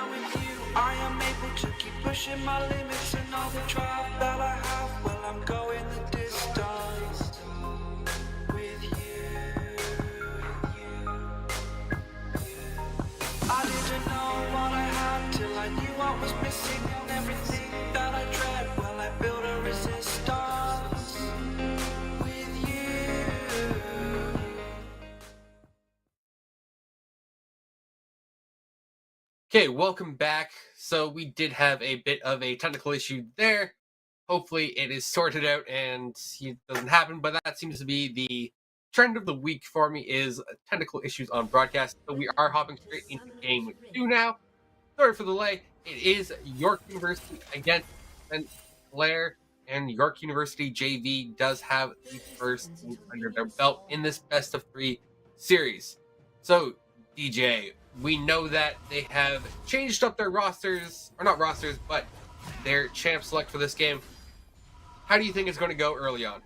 I'm with you, I am able to keep pushing my limits, and all the drive that I have, well, I'm going the distance with you. I didn't know what I had till I knew what was missing, and everything that I dread, well, I built a resistance with you. Okay, welcome back. So we did have a bit of a technical issue there. Hopefully it is sorted out and it doesn't happen, but that seems to be the trend of the week for me, is technical issues on broadcast. So we are hopping straight into game 2 now. Sorry for the delay. It is York University against St. Clair, and York University JV does have the first win under their belt in this best of 3 series. So, DJ, we know that they have changed up their rosters, or not rosters, but their champ select for this game. How do you think it's going to go early on?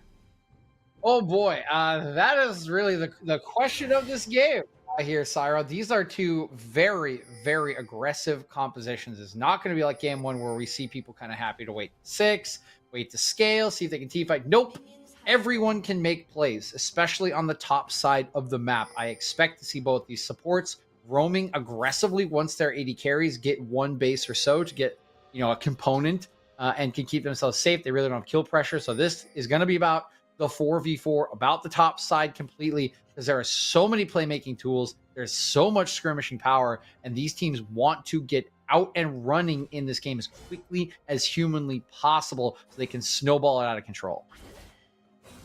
Oh boy, that is really the question of this game here, Syra. These are two very, very aggressive compositions. It's not going to be like game one where we see people kind of happy to wait 6, wait to scale, see if they can team fight. Nope. Everyone can make plays, especially on the top side of the map. I expect to see both these supports roaming aggressively once their AD carries get one base or so to get, a component and can keep themselves safe. They really don't have kill pressure. So this is going to be about the 4v4, about the top side completely, because there are so many playmaking tools. There's so much skirmishing power, and these teams want to get out and running in this game as quickly as humanly possible so they can snowball it out of control.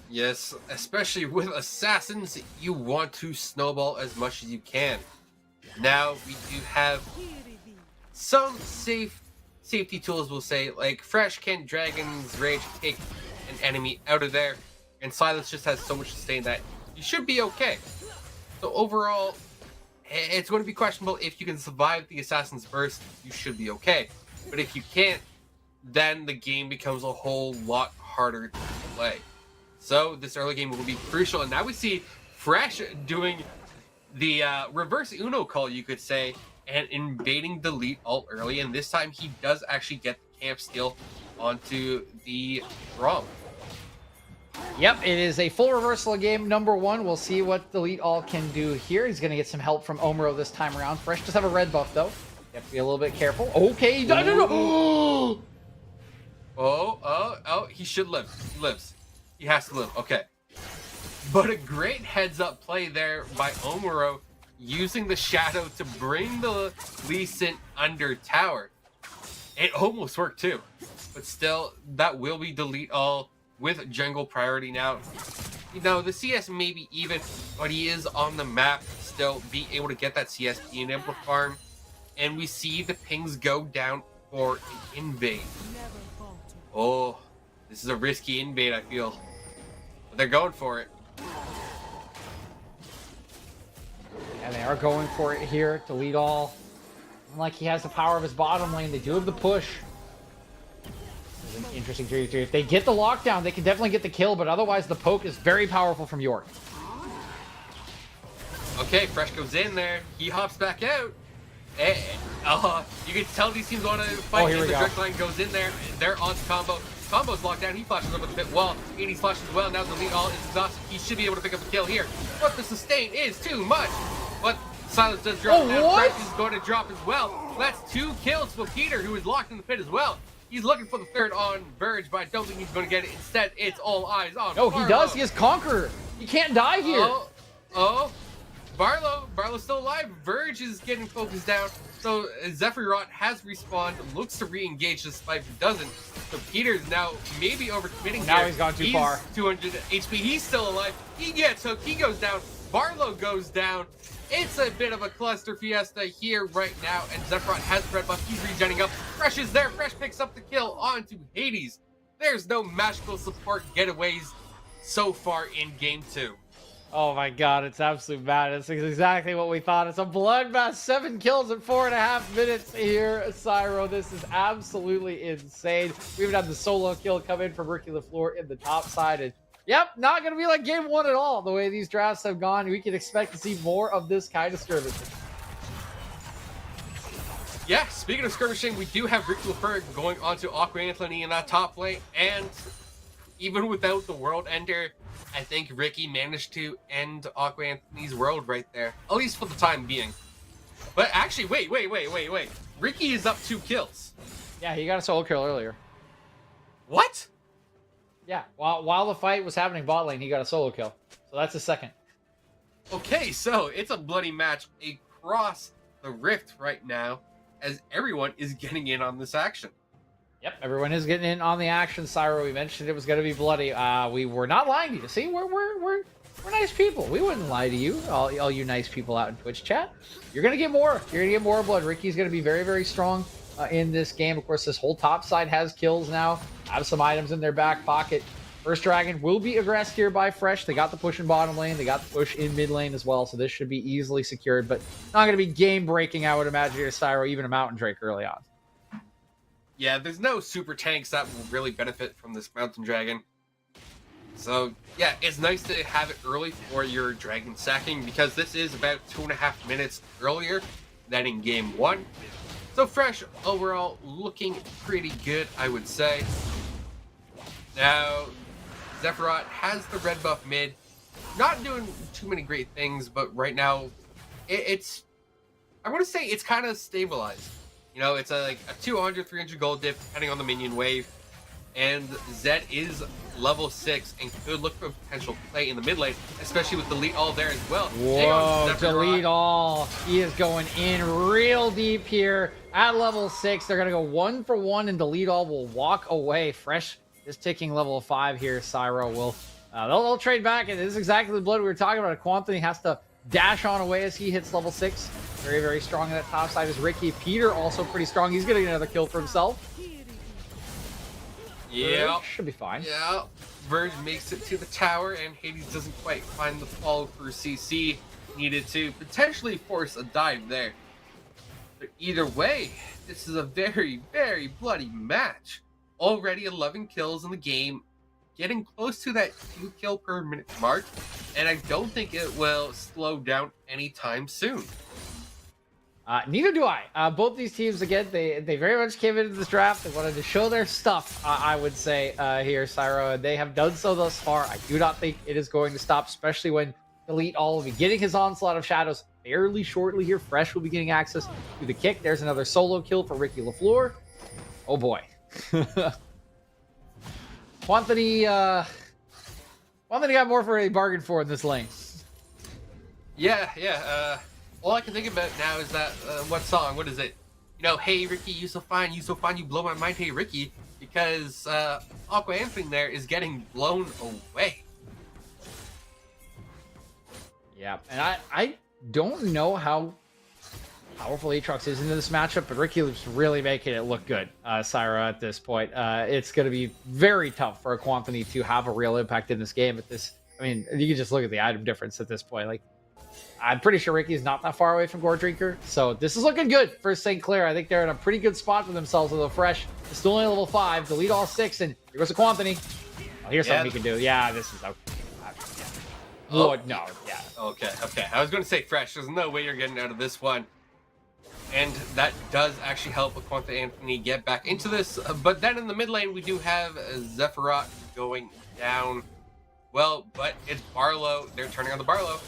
Yes, especially with assassins, you want to snowball as much as you can. Now, we do have some safety tools, we'll say, like Fresh can Dragon's Rage take an enemy out of there, and Silence just has so much sustain that you should be okay. So overall, it's going to be questionable. If you can survive the Assassin's Burst, you should be okay. But if you can't, then the game becomes a whole lot harder to play. So this early game will be crucial, and now we see Fresh doing the reverse Uno call, you could say, and invading the lead alt early, and this time he does actually get the camp steal onto the ROM. Yep, it is a full reversal of game number 1. We'll see what the Elite All can do here. He's going to get some help from Omuro this time around. Fresh does have a red buff, though. You have to be a little bit careful. Okay, he died. Oh, he should live. He lives. He has to live. Okay. But a great heads-up play there by Omuro, using the Shadow to bring the Lee Sin under tower. It almost worked, too. But still, that will be delete all with jungle priority now. The CS may be even, but he is on the map, still be able to get that CS being able to farm. And we see the pings go down for an invade. Oh, this is a risky invade, I feel. But they're going for it. And they are going for it here to lead all. Unlike he has the power of his bottom lane, they do have the push. This is an interesting 3-3. If they get the lockdown, they can definitely get the kill, but otherwise the poke is very powerful from York. Okay, Fresh goes in there. He hops back out. You can tell these teams want to fight. Here we the go. direct line goes in there. They're on combo. Combo's locked down. He flashes over the pit wall. 80's flashes as well. Now the lead all is exhausted. He should be able to pick up a kill here. But the sustain is too much. But Silence does drop. What? Fresh is going to drop as well. That's 2 kills for Peter, who is locked in the pit as well. He's looking for the third on Verge, but I don't think he's going to get it. Instead, it's all eyes on No, Barlow. he does. He has Conqueror. He can't die here. Barlow's still alive. Verge is getting focused down. So Zephyr has respawned, looks to re-engage despite he doesn't. So Peter's now maybe overcommitting. Now here. he's gone too far. 200 HP. He's still alive. He gets hooked. He goes down. Barlow goes down. It's a bit of a cluster fiesta here right now, and Zephyr has red buff. He's regenning up. Fresh is there. Fresh picks up the kill onto Hades. There's no magical support getaways so far in game 2. Oh my god, it's absolute madness. It's exactly what we thought. It's a bloodbath. 7 kills in 4.5 minutes here, Cyro. This is absolutely insane. We even had the solo kill come in from Ricky LaFleur in the top side. And yep, not going to be like game 1 at all. The way these drafts have gone, we can expect to see more of this kind of skirmish. Yeah, speaking of skirmishing, we do have Rick LaFleur going onto Aqua Anthony in that top lane, and even without the World Ender, I think Ricky managed to end Aqua Anthony's world right there, at least for the time being. But actually, wait. Ricky is up 2 kills. Yeah, he got a solo kill earlier. What? Yeah, while the fight was happening bot lane, he got a solo kill. So that's his second. Okay, so it's a bloody match across the rift right now, as everyone is getting in on this action. Yep, everyone is getting in on the action. Cyro, we mentioned it was going to be bloody. We were not lying to you. See, we're nice people. We wouldn't lie to you, all you nice people out in Twitch chat. You're going to get more. You're going to get more blood. Ricky's going to be very, very strong in this game. Of course, this whole top side has kills now. Have some items in their back pocket. First Dragon will be aggressed here by Fresh. They got the push in bottom lane. They got the push in mid lane as well. So this should be easily secured, but not going to be game breaking, I would imagine, here, Cyro, even a Mountain Drake early on. Yeah, there's no super tanks that will really benefit from this Mountain Dragon. So, yeah, it's nice to have it early for your Dragon sacking, because this is about 2.5 minutes earlier than in Game 1. So Fresh, overall, looking pretty good, I would say. Now, Zephyros has the red buff mid. Not doing too many great things, but right now, it's... I want to say it's kind of stabilized. You know, it's like a 200, 300 gold dip, depending on the minion wave. And Zed is level 6 and could look for potential play in the mid lane, especially with Delete All there as well. Whoa, Delete All. He is going in real deep here at level 6. They're going to go 1 for 1, and Delete All will walk away. Fresh is ticking level 5 here. Cyro will... they'll trade back, and this is exactly the blood we were talking about. Quantum has to dash on away as he hits level 6. Very, very strong in that top side is Ricky. Peter also pretty strong. He's going to get another kill for himself. Yeah. Should be fine. Yeah. Verge makes it to the tower, and Hades doesn't quite find the follow through CC needed to potentially force a dive there. But either way, this is a very, very bloody match. Already 11 kills in the game, getting close to that 2 kill per minute mark, and I don't think it will slow down anytime soon. Neither do I. Both these teams, again, they very much came into this draft. They wanted to show their stuff, I would say, here, Cyro. And they have done so thus far. I do not think it is going to stop, especially when Delete All will be getting his Onslaught of Shadows fairly shortly here. Fresh will be getting access to the kick. There's another solo kill for Ricky LaFleur. Oh, boy. Quantity got more for a bargain for in this lane. Yeah. All I can think about now is that, what song? What is it? You know, hey Ricky, you so fine, you blow my mind, hey Ricky. Because Aqua Anthony there is getting blown away. Yeah, and I don't know how powerful Aatrox is into this matchup, but Ricky is really making it look good, Cyro, at this point. It's going to be very tough for a Quantity to have a real impact in this game at this. I mean, you can just look at the item difference at this point. Like, I'm pretty sure Ricky's not that far away from Gore Drinker, so this is looking good for St. Clair. I think they're in a pretty good spot for themselves with a Fresh. It's still only level 5, Delete All 6, and here goes a Quantity. Oh, here's something he can do. Yeah, this is okay. Oh, no, yeah. Okay. I was going to say Fresh. There's no way you're getting out of this one. And that does actually help Aqua Anthony get back into this. But then in the mid lane, we do have Zephyros going down. Well, but it's Barlow. They're turning on the Barlow.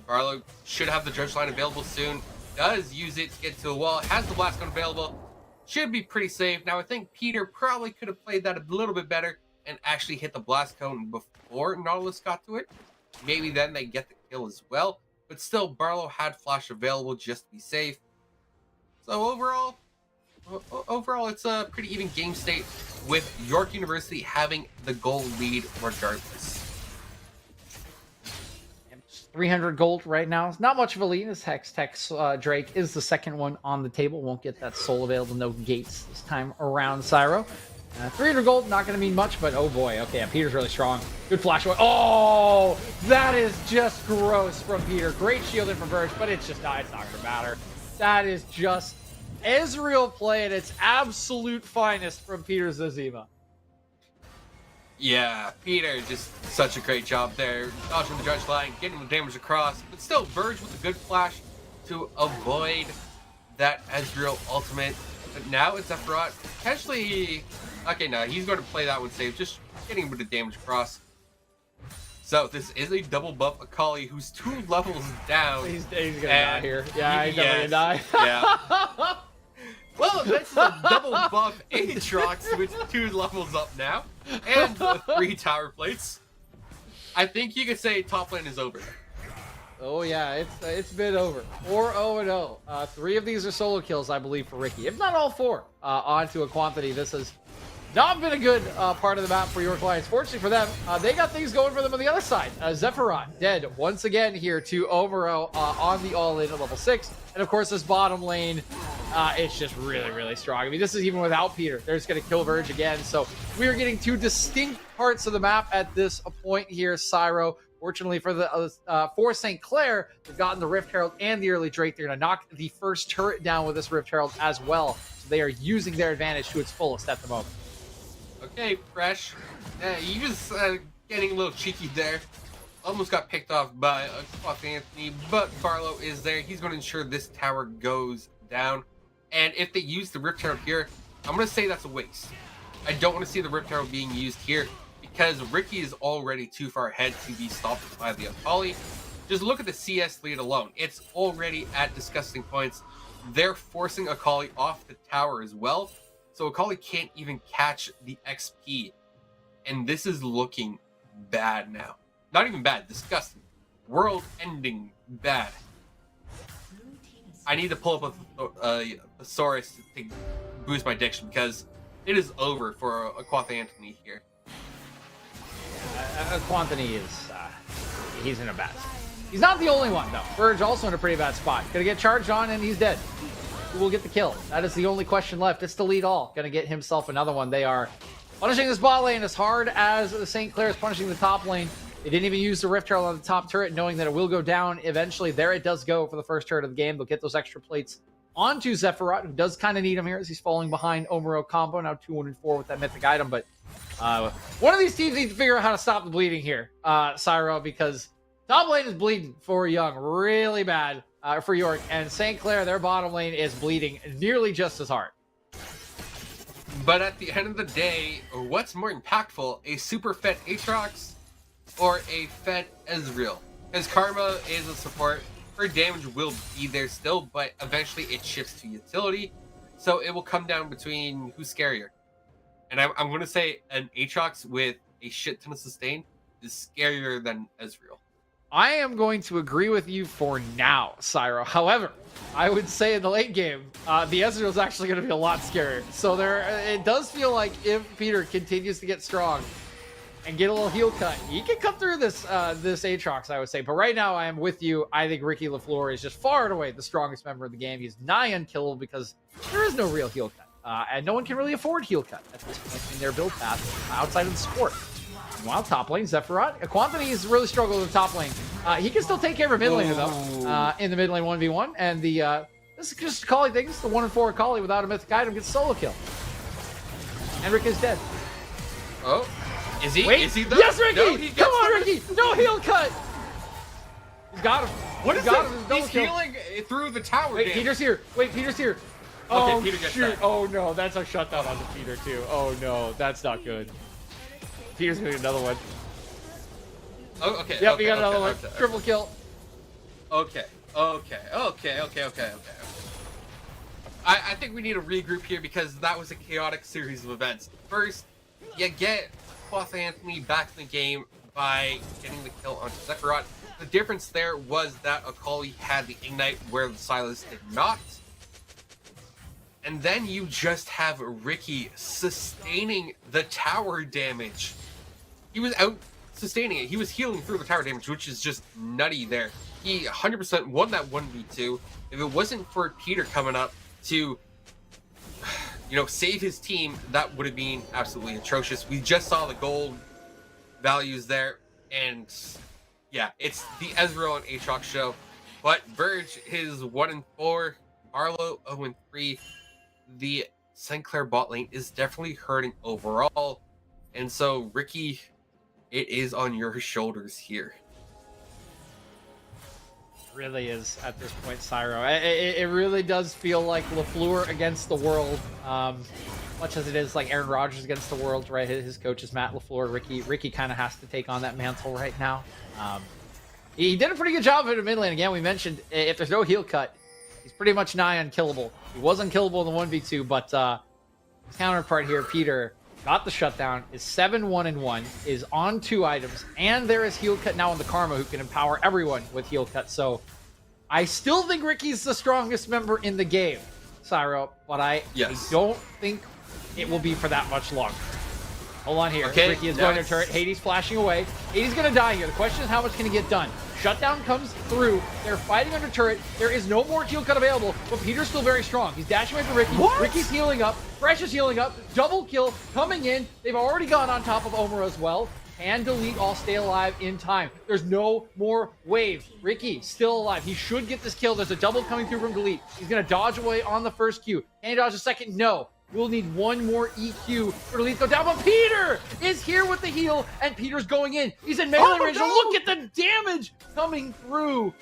Barlow should have the Judge Line available soon. Does use it to get to a wall. Has the Blast Gun available. Should be pretty safe. Now, I think Peter probably could have played that a little bit better and actually hit the Blast Cone before Nautilus got to it. Maybe then they get the kill as well. But still, Barlow had Flash available just to be safe. So overall, it's a pretty even game state with York University having the goal lead regardless. 300 gold right now. It's not much of a lead. This Hex Drake is the second one on the table. Won't get that soul available. No gates this time around, Cyro. 300 gold, not going to mean much, but oh boy. Okay, yeah, Peter's really strong. Good flash away. Oh, that is just gross from Peter. Great shielding from Verge, but it's just not going to matter. That is just Ezreal play at its absolute finest from Peter Zazima. Yeah, Peter just such a great job there. Dodging the Judge Line, getting the damage across, but still Verge with a good flash to avoid that Ezreal ultimate, but now it's Sephiroth. Potentially, okay, no, he's going to play that one safe, just getting a bit of damage across. So this is a double buff Akali who's 2 levels down. He's gonna die here. Yeah, he's definitely gonna die. Yeah. Well, that's a double buff Aatrox with 2 levels up now, and 3 tower plates. I think you could say top lane is over. Oh yeah, it's been over. 4-0-0. 3 of these are solo kills, I believe, for Ricky. If not all 4, onto a quantity. This has not been a good part of the map for your clients. Fortunately for them, they got things going for them on the other side. Sephiroth dead once again here to Omuro on the all-in at level 6. And of course, this bottom lane, it's just really, really strong. I mean, this is even without Peter. They're just going to kill Verge again. So we are getting 2 distinct parts of the map at this point here, Cyro. Fortunately for St. Clair, they've gotten the Rift Herald and the early Drake. They're going to knock the first turret down with this Rift Herald as well. So they are using their advantage to its fullest at the moment. Okay, Fresh. You just getting a little cheeky there. Almost got picked off by Cloth Anthony, but Barlow is there. He's going to ensure this tower goes down. And if they use the Rift Herald here, I'm going to say that's a waste. I don't want to see the Rift Herald being used here because Ricky is already too far ahead to be stopped by the Akali. Just look at the CS lead alone. It's already at disgusting points. They're forcing Akali off the tower as well. So Akali can't even catch the XP. And this is looking bad now. Not even bad, disgusting. World-ending bad. I need to pull up a thesaurus to boost my diction because it is over for a Quath Anthony here. Quantity is, he's in a bad spot. He's not the only one, though. Verge also in a pretty bad spot. Gonna get charged on and he's dead. Who will get the kill? That is the only question left. It's the lead all. Gonna get himself another one. They are punishing this bot lane as hard as the St. Clair is punishing the top lane. They didn't even use the Rift Herald on the top turret, knowing that it will go down eventually. There it does go for the first turret of the game. They'll get those extra plates onto Sephiroth, who does kind of need him here as he's falling behind Omuro combo. Now 2-4 with that mythic item, but one of these teams needs to figure out how to stop the bleeding here, Cyro, because top lane is bleeding for Young really bad. For York, and St. Clair, their bottom lane is bleeding nearly just as hard. But at the end of the day, what's more impactful, a super fed Aatrox or a fed Ezreal? Because Karma is a support, her damage will be there still, but eventually it shifts to utility, so it will come down between who's scarier. And I'm going to say an Aatrox with a shit ton of sustain is scarier than Ezreal. I am going to agree with you for now, Cyro. However, I would say in the late game, the Ezreal is actually going to be a lot scarier. So it does feel like if Peter continues to get strong and get a little heal cut, he can cut through this Aatrox, I would say. But right now, I am with you. I think Ricky LaFleur is just far and away the strongest member of the game. He's nigh unkillable because there is no real heal cut. And no one can really afford heal cut at this point in their build path outside of the sport. Meanwhile, top lane, Sephiroth. Quantity has really struggled with the top lane. He can still take care of a mid laner, though, in the mid lane 1v1. And this is just Akali thing. This is the 1-4 Akali without a mythic item gets solo kill. And Rick is dead. Oh, is he? Wait, is he yes, Ricky! No, Come on, Ricky! No heal cut! He's got him. What is got it? him. He's healing through the tower. Wait, damage. Peter's here. Wait, Peter's here. Okay, Oh, Peter gets shoot. that. Oh, no. That's a shutdown on the Peter, too. Oh, no. That's not good. Peter's going to get another one. Oh, okay. Yep, okay, he got another one. okay. Triple kill. Okay. I think we need to regroup here because that was a chaotic series of events. First, you get Cloth Anthony back in the game by getting the kill onto Sephiroth. The difference there was that Akali had the Ignite where the Silas did not. And then you just have Ricky sustaining the tower damage. He was out sustaining it. He was healing through the tower damage, which is just nutty there. He 100% won that 1v2. If it wasn't for Peter coming up to, save his team, that would have been absolutely atrocious. We just saw the gold values there, and yeah, it's the Ezreal and Aatrox show. But Verge is 1-4, Arlo 0-3. The St. Clair bot lane is definitely hurting overall, and so Ricky, it is on your shoulders here. really is at this point, Cyro. It really does feel like LaFleur against the world, much as it is like Aaron Rodgers against the world, right? His coach is Matt LaFleur. Ricky kind of has to take on that mantle right now. He did a pretty good job of it in mid lane. Again, we mentioned if there's no heal cut, he's pretty much nigh unkillable. He was unkillable in the 1v2, but his counterpart here, Peter, got the shutdown, is 7-1-1, is on 2 items, and there is heal cut now on the Karma, who can empower everyone with heal cut. So I still think Ricky's the strongest member in the game, Cyro, but I don't think it will be for that much longer. Hold on here. Okay, Ricky is going to turret. Hades flashing away. Hades going to die here. The question is how much can he get done? Shutdown comes through. They're fighting under turret. There is no more heal cut available, but Peter's still very strong. He's dashing away from Ricky. What? Ricky's healing up. Fresh is healing up. Double kill coming in. They've already gone on top of Omer as well. And Delete all stay alive in time. There's no more wave. Ricky still alive. He should get this kill. There's a double coming through from Delete. He's going to dodge away on the first Q. Can he dodge a second? No. We'll need one more EQ for Delete to go down, but Peter is here with the heal, and Peter's going in. He's in melee range. No. Look at the damage coming through.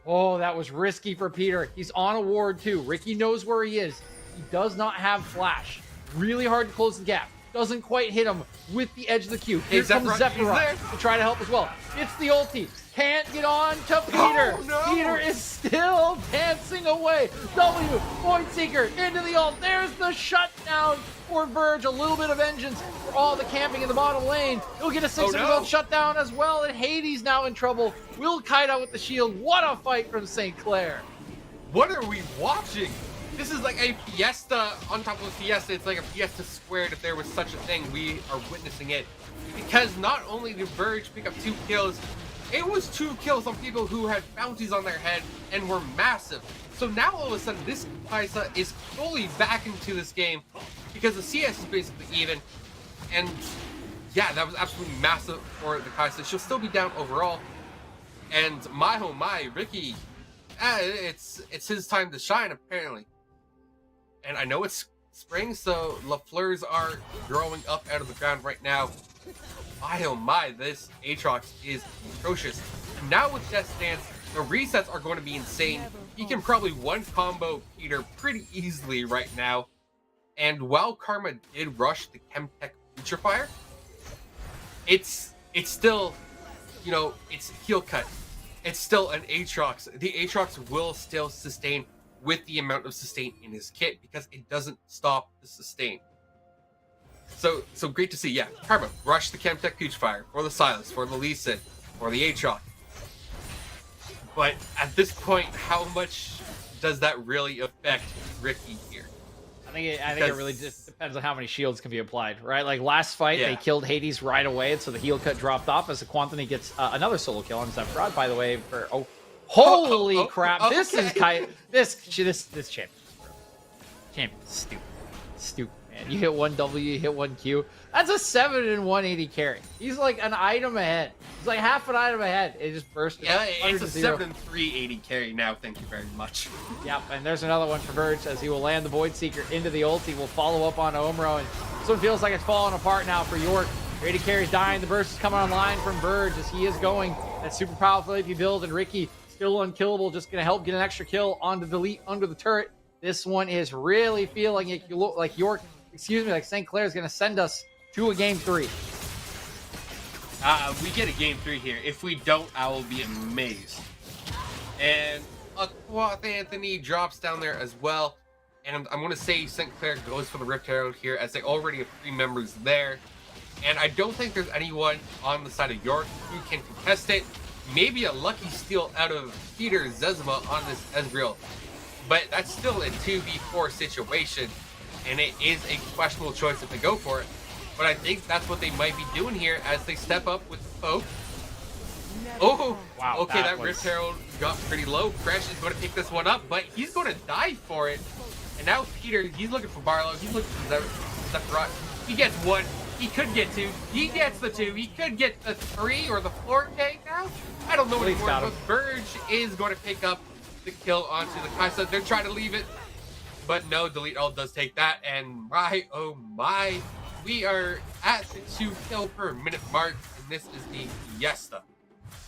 Oh, that was risky for Peter. He's on a ward too. Ricky knows where he is. He does not have flash. Really hard to close the gap. Doesn't quite hit him with the edge of the Q. Here comes Zephyros to try to help as well. It's the ulti. Can't get on to Peter. Oh, no. Peter is still dancing away. W, Void Seeker into the ult. There's the shutdown for Verge. A little bit of vengeance for all the camping in the bottom lane. He'll get a 600 ult shutdown as well, and Hades now in trouble. Will kite out with the shield. What a fight from St. Clair. What are we watching? This is like a fiesta on top of a fiesta. It's like a fiesta squared if there was such a thing. We are witnessing it. Because not only did Verge pick up 2 kills, it was 2 kills on people who had bounties on their head and were massive. So now all of a sudden this Kaisa is fully back into this game because the CS is basically even. And yeah, that was absolutely massive for the Kaisa. She'll still be down overall. And my oh my, Ricky, it's his time to shine apparently. And I know it's spring, so LaFleurs are growing up out of the ground right now. My oh my, this Aatrox is atrocious. Now with Death Dance, the resets are going to be insane. He can probably one combo Peter pretty easily right now. And while Karma did rush the ChemTech Putrefier, it's still, you know, it's heal cut. It's still an Aatrox. The Aatrox will still sustain with the amount of sustain in his kit because it doesn't stop the sustain. So great to see. Yeah, Karma, rush the ChemTech Putrefier for the Silas, for the Lee Sin, for the Aatrox. But at this point, how much does that really affect Ricky here? I think it really just depends on how many shields can be applied, right? Like last fight, they killed Hades right away, and so the heal cut dropped off as the Quantity gets another solo kill on Zephyros, by the way. For holy crap! Okay. This is this champion. Champion, stupid, man. You hit one W, you hit one Q. That's a 7 and 180 carry. He's like an item ahead. He's like half an item ahead. It just burst. Yeah, it's a 7 and 380 carry now. Thank you very much. Yep, and there's another one for Verge as he will land the Void Seeker into the ult. He will follow up on Omro, and this one feels like it's falling apart now for York. Grady carries dying. The burst is coming online from Verge as he is going. That super powerful AP build, and Ricky still unkillable, just going to help get an extra kill on the Delete under the turret. This one is really feeling it. You look like York, like St. Clair is going to send us to a game 3. We get a game 3 here. If we don't, I will be amazed. And Quoth Anthony drops down there as well. And I'm going to say St. Clair goes for the Rift Herald here as they already have 3 members there. And I don't think there's anyone on the side of York who can contest it. Maybe a lucky steal out of Peter Zezima on this Ezreal. But that's still a 2v4 situation. And it is a questionable choice if they go for it. But I think that's what they might be doing here as they step up with the poke. Oh, wow. Okay, that Rift Herald got pretty low. Fresh is going to pick this one up, but he's going to die for it. And now Peter, he's looking for Barlow. He's looking for Zephyros. He gets 1. He could get 2. He gets the 2. He could get the 3 or the 4K now. I don't know anymore, but Verge is going to pick up the kill onto the Kaisa. They're trying to leave it, but no, Delete All does take that. And my, oh my, we are at the 2 kill per minute mark, and this is the fiesta.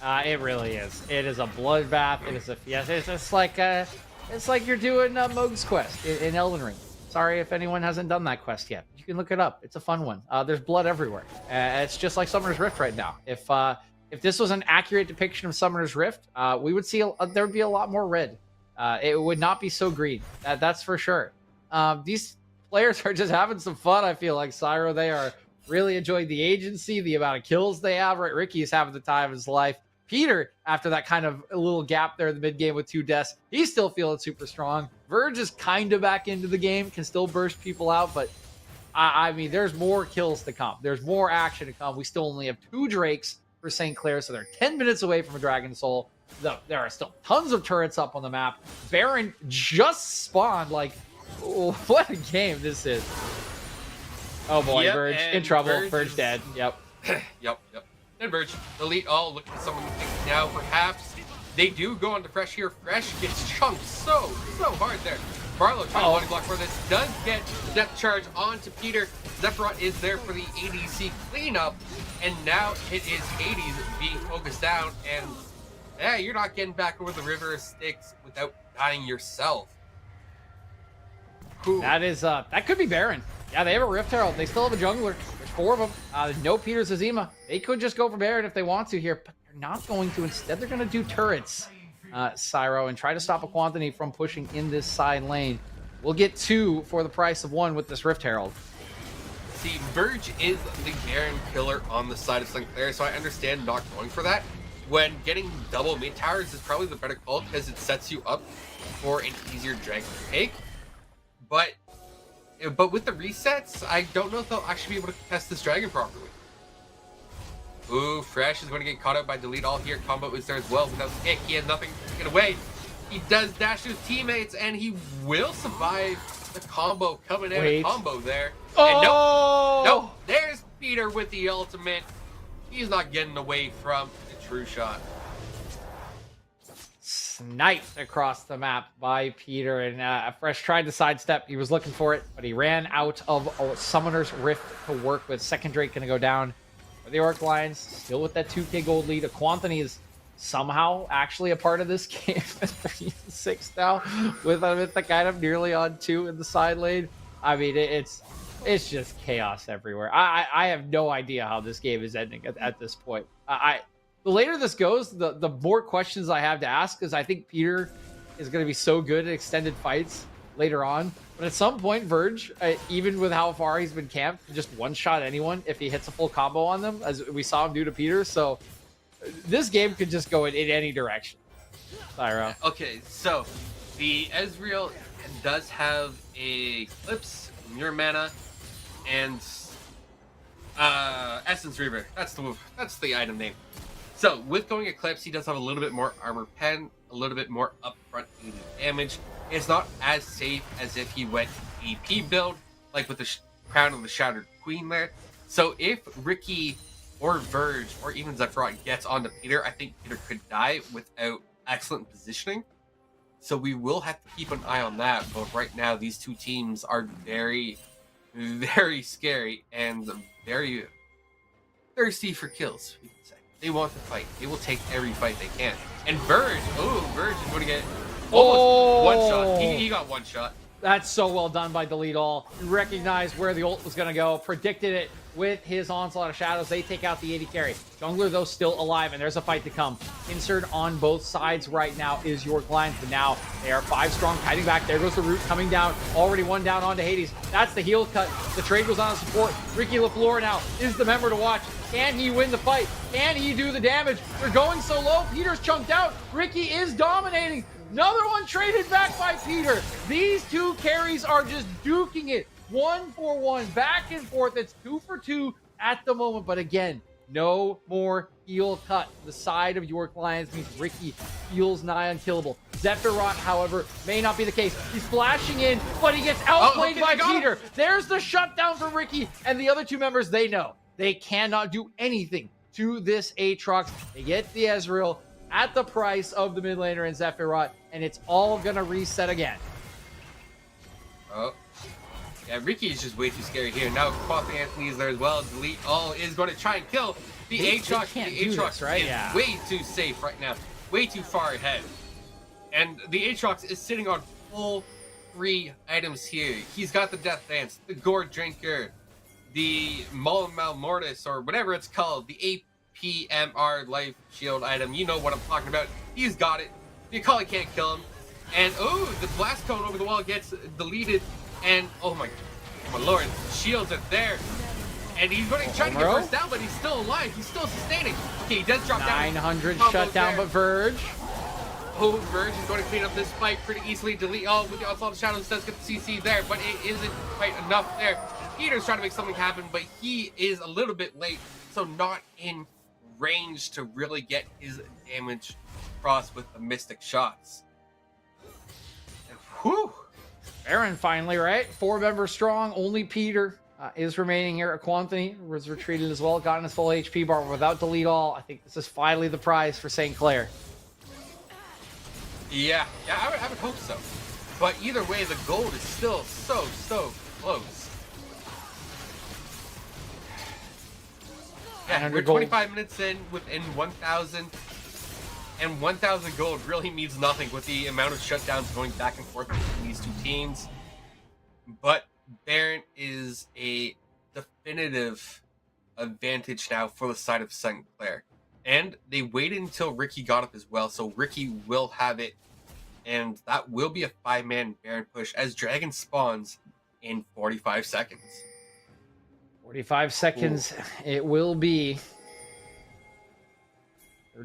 It really is. It is a bloodbath. It is a fiesta. It's like you're doing Moog's quest in Elden Ring. Sorry if anyone hasn't done that quest yet. You can look it up. It's a fun one. There's blood everywhere. It's just like Summoner's Rift right now. If this was an accurate depiction of Summoner's Rift, we would see there would be a lot more red. It would not be so green. That's for sure. These players are just having some fun. I feel like Cyro. They are really enjoying the agency, the amount of kills they have. Right, Ricky's having the time of his life. Peter, after that kind of a little gap there in the mid game with 2 deaths, he's still feeling super strong. Verge is kind of back into the game, can still burst people out, but I mean, there's more kills to come. There's more action to come. We still only have 2 Drakes for St. Clair, so they're 10 minutes away from a Dragon Soul. There are still tons of turrets up on the map. Baron just spawned. Like, what a game this is. Oh boy, Yep, Verge in trouble. Verge dead. Yep. Yep. And Verge, Elite all looking for someone to think now. Perhaps they do go on to Fresh here. Fresh gets chunked so hard there. Barlow trying to body block for this. Does get the depth charge onto Peter. Sephiroth is there for the ADC cleanup. And now it is Hades being focused down. And yeah, you're not getting back over the River of Styx without dying yourself. Cool. That could be Baron. Yeah, they have a Rift Herald. They still have a jungler. There's 4 of them. No Peter Zazima. They could just go for Baron if they want to here, but they're not going to. Instead, they're going to do turrets, Cyro, and try to stop a Quantity from pushing in this side lane. We'll get 2 for the price of 1 with this Rift Herald. See, Verge is the Baron killer on the side of St. Clair, so I understand not going for that. When getting double mid towers is probably the better call because it sets you up for an easier dragon to take. But with the resets, I don't know if they'll actually be able to test this dragon properly. Ooh, Fresh is going to get caught up by Delete All here. Combo is there as well. Without the kick, he has nothing to get away. He does dash to his teammates, and he will survive the combo coming in. A combo there. Oh! And nope, there's Peter with the ultimate. He's not getting away from the true shot. Sniped across the map by Peter, and Fresh tried to sidestep. He was looking for it, but he ran out of Summoner's Rift to work with. Second Drake going to go down for the Orc Lions, still with that 2k gold lead. Quantity is somehow actually a part of this game at 3-6 now, with the kind of nearly on 2 in the side lane. I mean, it's just chaos everywhere. I have no idea how this game is ending at this point. The later this goes, the more questions I have to ask, because I think Peter is going to be so good at extended fights later on. But at some point, Verge, even with how far he's been camped, can just one-shot anyone if he hits a full combo on them, as we saw him do to Peter. So this game could just go in any direction. Cyro. Okay, so the Ezreal does have a Eclipse, Mirror Mana, and Essence Reaver. That's the item name. So, with going Eclipse, he does have a little bit more armor pen, a little bit more upfront damage. It's not as safe as if he went AP build, like with the Crown of the Shattered Queen there. So, if Ricky or Verge or even Sephiroth gets onto Peter, I think Peter could die without excellent positioning. So, we will have to keep an eye on that. But right now, these two teams are very, very scary and very thirsty for kills. They want to fight. They will take every fight they can. And Verge, Verge is going to get almost one shot. He got one shot. That's so well done by Delete All. He recognized where the ult was going to go, predicted it with his Onslaught of Shadows. They take out the 80 carry. Jungler, though, still alive, and there's a fight to come. Insert on both sides right now is York Lions, but now they are 5 strong, kiting back. There goes the root coming down. Already 1 down onto Hades. That's the heal cut. The trade goes on to support. Ricky LaFleur now is the member to watch. Can he win the fight? Can he do the damage? They're going so low. Peter's chunked out. Ricky is dominating. Another one traded back by Peter. These 2 carries are just duking it. 1 for 1, back and forth. It's 2 for 2 at the moment. But again, no more heal cut. The side of York Lions means Ricky feels nigh unkillable. Sephiroth, however, may not be the case. He's flashing in, but he gets outplayed by Peter. There's the shutdown for Ricky. And the other 2 members, they know they cannot do anything to this Aatrox. They get the Ezreal at the price of the mid laner and Sephiroth, and it's all gonna reset again. Oh. Yeah, Ricky is just way too scary here. Now, Quaffy Anthony is there as well. Delete All is going to try and kill The They Aatrox, can't the do Aatrox this, right? is Yeah. way too safe right now, way too far ahead. And the Aatrox is sitting on full 3 items here. He's got the Death Dance, the Gore Drinker, the Mal Mortis, or whatever it's called, the APMR Life Shield item. You know what I'm talking about. He's got it. The Akali can't kill him. And, oh, the Blast Cone over the wall gets deleted. And, oh my lord, shields are there. And he's going to try to get first down, but he's still alive. He's still sustaining. Okay, he does drop down. 900 shut down, but Verge. Oh, Verge is going to clean up this fight pretty easily. Delete all with the Onslaught of Shadows. Does get the CC there, but it isn't quite enough there. Peter's trying to make something happen, but he is a little bit late, so not in range to really get his damage across with the Mystic shots. Whew. Baron finally, right? 4 members strong. Only Peter is remaining here. Quantity was retreated as well. Gotten his full HP bar without delete all. I think this is finally the prize for St. Clair. Yeah, I would hope so. But either way, the gold is still so close. Yeah, we're 25 minutes in within 1,000. And 1,000 gold really means nothing with the amount of shutdowns going back and forth between these two teams. But Baron is a definitive advantage now for the side of St. Clair. And they waited until Ricky got up as well, so Ricky will have it. And that will be a 5-man Baron push as Dragon spawns in 45 seconds. 45 seconds. Ooh. It will be.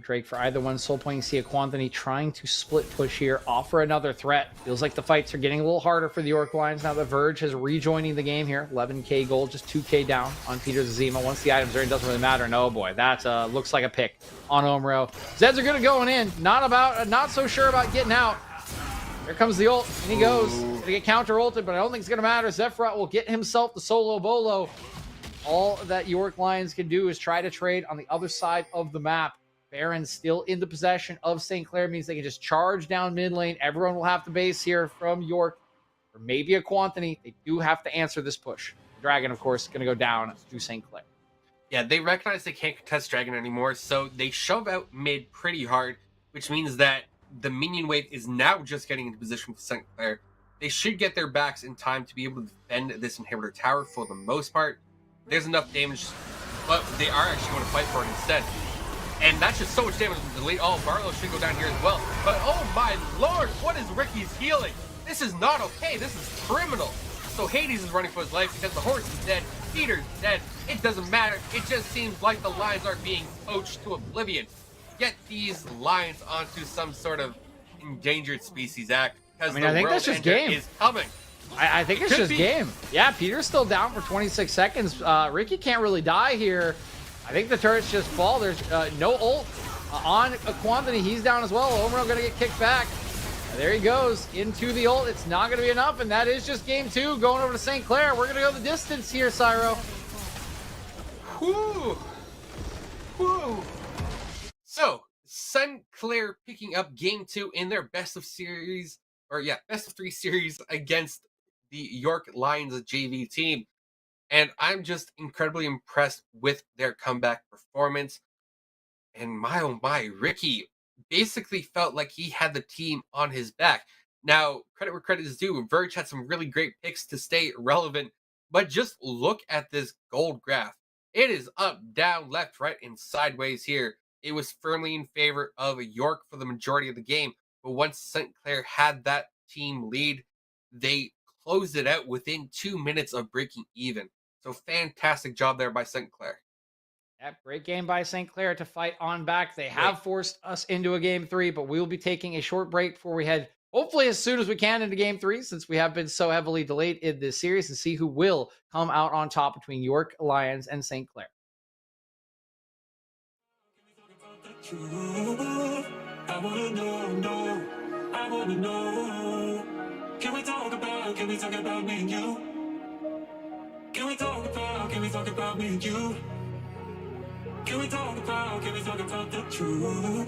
Drake for either one. Soul playing Sia Quantity trying to split push here, offer another threat. Feels like the fights are getting a little harder for the York Lions now that Verge is rejoining the game here. 11k gold, just 2k down on Peter Zima. Once the items are in, it doesn't really matter. And oh boy, that looks like a pick on Omro. Zeds are gonna going in. Not so sure about getting out. Here comes the ult, and he goes. Gonna get counter ulted, but I don't think it's gonna matter. Zephyr will get himself the solo bolo. All that York Lions can do is try to trade on the other side of the map. Baron still in the possession of St. Clair, means they can just charge down mid lane. Everyone will have to base here from York, or maybe a Quantity. They do have to answer this push. Dragon, of course, going to go down to St. Clair. Yeah, they recognize they can't contest Dragon anymore, so they shove out mid pretty hard, which means that the minion wave is now just getting into position with St. Clair. They should get their backs in time to be able to defend this inhibitor tower for the most part. There's enough damage, but they are actually going to fight for it instead. And that's just so much damage to delete. Oh, Barlow should go down here as well. But oh my lord, what is Ricky's healing? This is not okay. This is criminal. So Hades is running for his life because the horse is dead. Peter's dead. It doesn't matter. It just seems like the lions are being poached to oblivion. Get these lions onto some sort of endangered species act. Because I think that's just game. Is coming. I think it's just game. Yeah, Peter's still down for 26 seconds. Ricky can't really die here. I think the turrets just fall. There's no ult on a Quantity. He's down as well. Omro going to get kicked back. There he goes into the ult. It's not going to be enough, and that is just game 2 going over to St. Clair. We're going to go the distance here, Cyro. Whew. Whew. So, St. Clair picking up game 2 in their best of 3 series against the York Lions JV team. And I'm just incredibly impressed with their comeback performance. And my oh my, Ricky basically felt like he had the team on his back. Now, credit where credit is due. Verge had some really great picks to stay relevant. But just look at this gold graph. It is up, down, left, right, and sideways here. It was firmly in favor of York for the majority of the game. But once St. Clair had that team lead, they closed it out within 2 minutes of breaking even. So fantastic job there by St. Clair. Yeah, great game by St. Clair to fight on back. They have forced us into a game 3, but we will be taking a short break before we head, hopefully as soon as we can, into game 3, since we have been so heavily delayed in this series, and see who will come out on top between York Lions and St. Clair. I wanna know. Can we talk about me and you? Can we talk about me and you? Can we talk about the truth?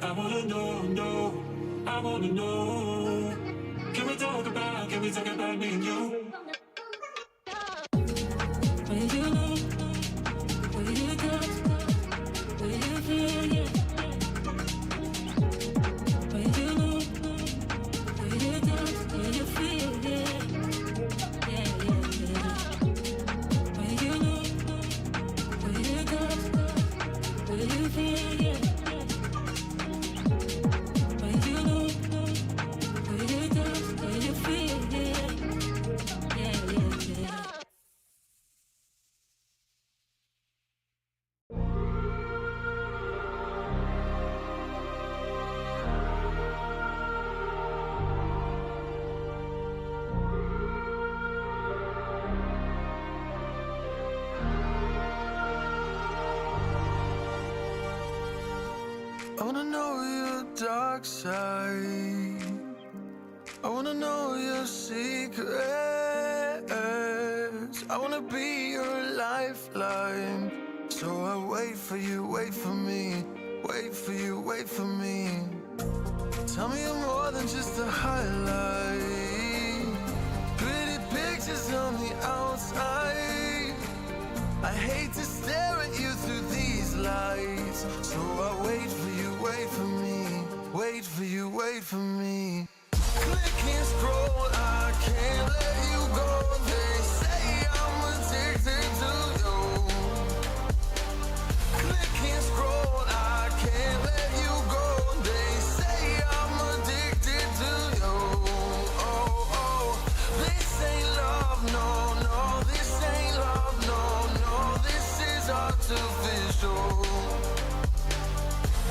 I wanna know. Can we talk about me and you? When you know, when you touch, I wanna know your dark side. I wanna know your secrets. I wanna be your lifeline. So I wait for you, wait for me. Wait for you, wait for me. Tell me you're more than just a highlight. Pretty pictures on the outside. I hate to stare at you through these lights. So I wait for you, wait for me. Wait for you, wait for me. Click and scroll, I can't let you go. They say I'm addicted to you. Click and scroll, I can't let you go. They say I'm addicted to you. Oh, oh, this ain't love, no, no. This ain't love, no, no. This is artificial.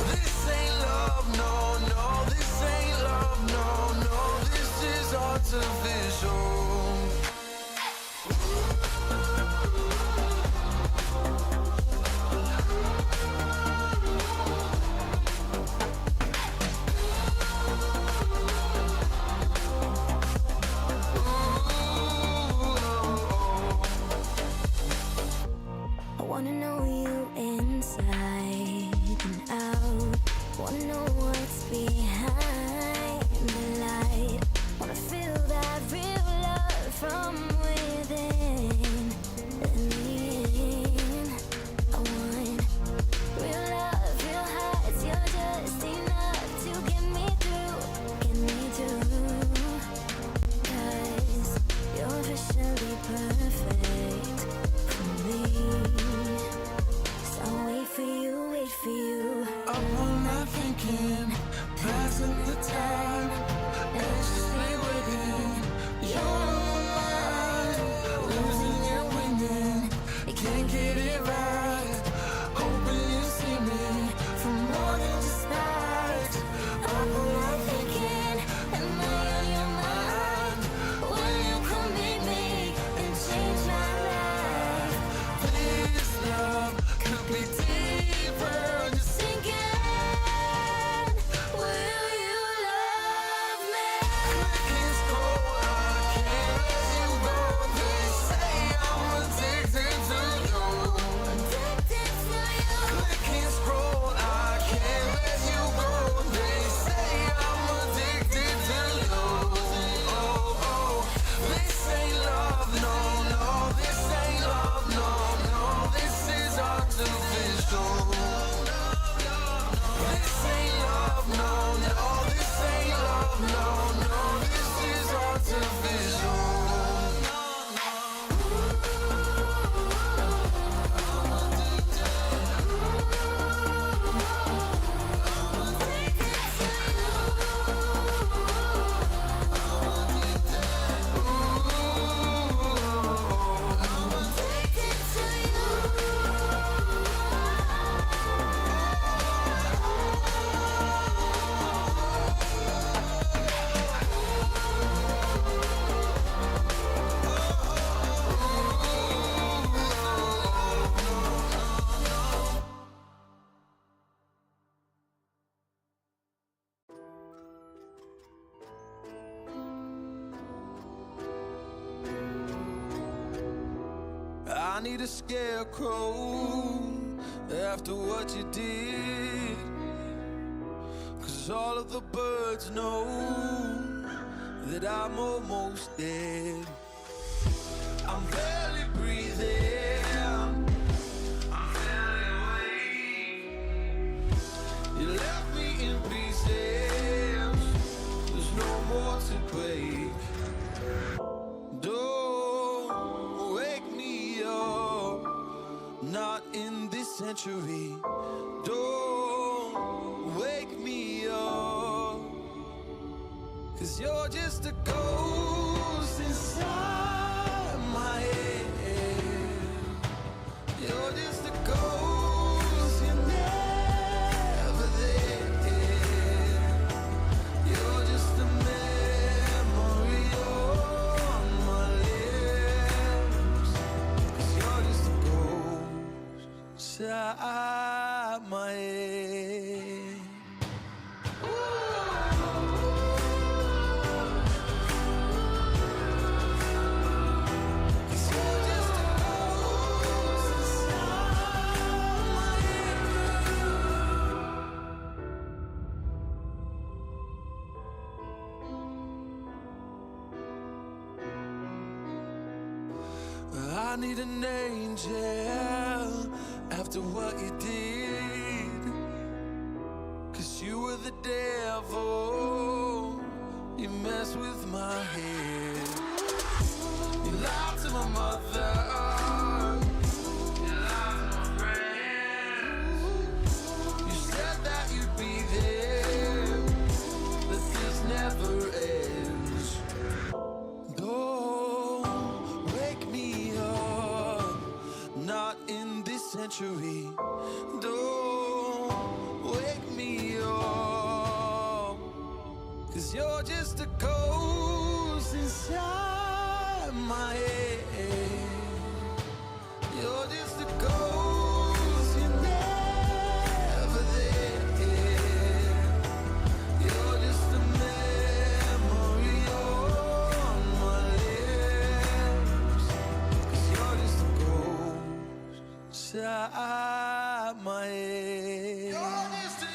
This ain't love, no, no. This ain't love, no, no. This is artificial. I wanna know you inside and out. Wanna know what's behind the light. Wanna feel that real love from within. And in. I want real love, real hearts. You're just enough to get me through, get me through. 'Cause you're officially perfect for me. So I'll wait for you, wait for you. Up all night thinking, passing the time, anxiously waiting. You're on my mind, losing and winning. You can't get it right. Hoping you see me for more than just that. Up all night thinking, am I on your mind? Will you come meet me and change my life? This love could be deeper. Just Thinking, will you love me? click and scroll, I can't let you go. They say I'm addicted to you. Addicted to you. Click and scroll, I can't let you go. They say I'm addicted to you. Oh, oh, this ain't love, no, no. This ain't love, no, no. This is artificial. This ain't love, no, no. This ain't love, no, no. This is artificial. I need a scarecrow after what you did. 'Cause all of the birds know that I'm almost dead. I'm barely breathing. I'm barely awake. You left me in pieces. There's no more to break. Don't wake me up, not in this century. Don't wake me up, 'cause you're just a ghost inside my head. You're just a ghost, you're never there. You're just a memory on my lips. 'Cause you're just a ghost inside my head. need an angel after what you did. 'Cause you were the devil, you messed with my head. You lied to my mother, you lied to my friends. You said that you'd be there, but this never ends. Don't wake me up, not in this century. Don't wake me up, 'cause you're just a ghost inside my head. You're just a ghost, you're never there. You're just a memory on my lips. 'Cause you're just a ghost inside my head. You're just a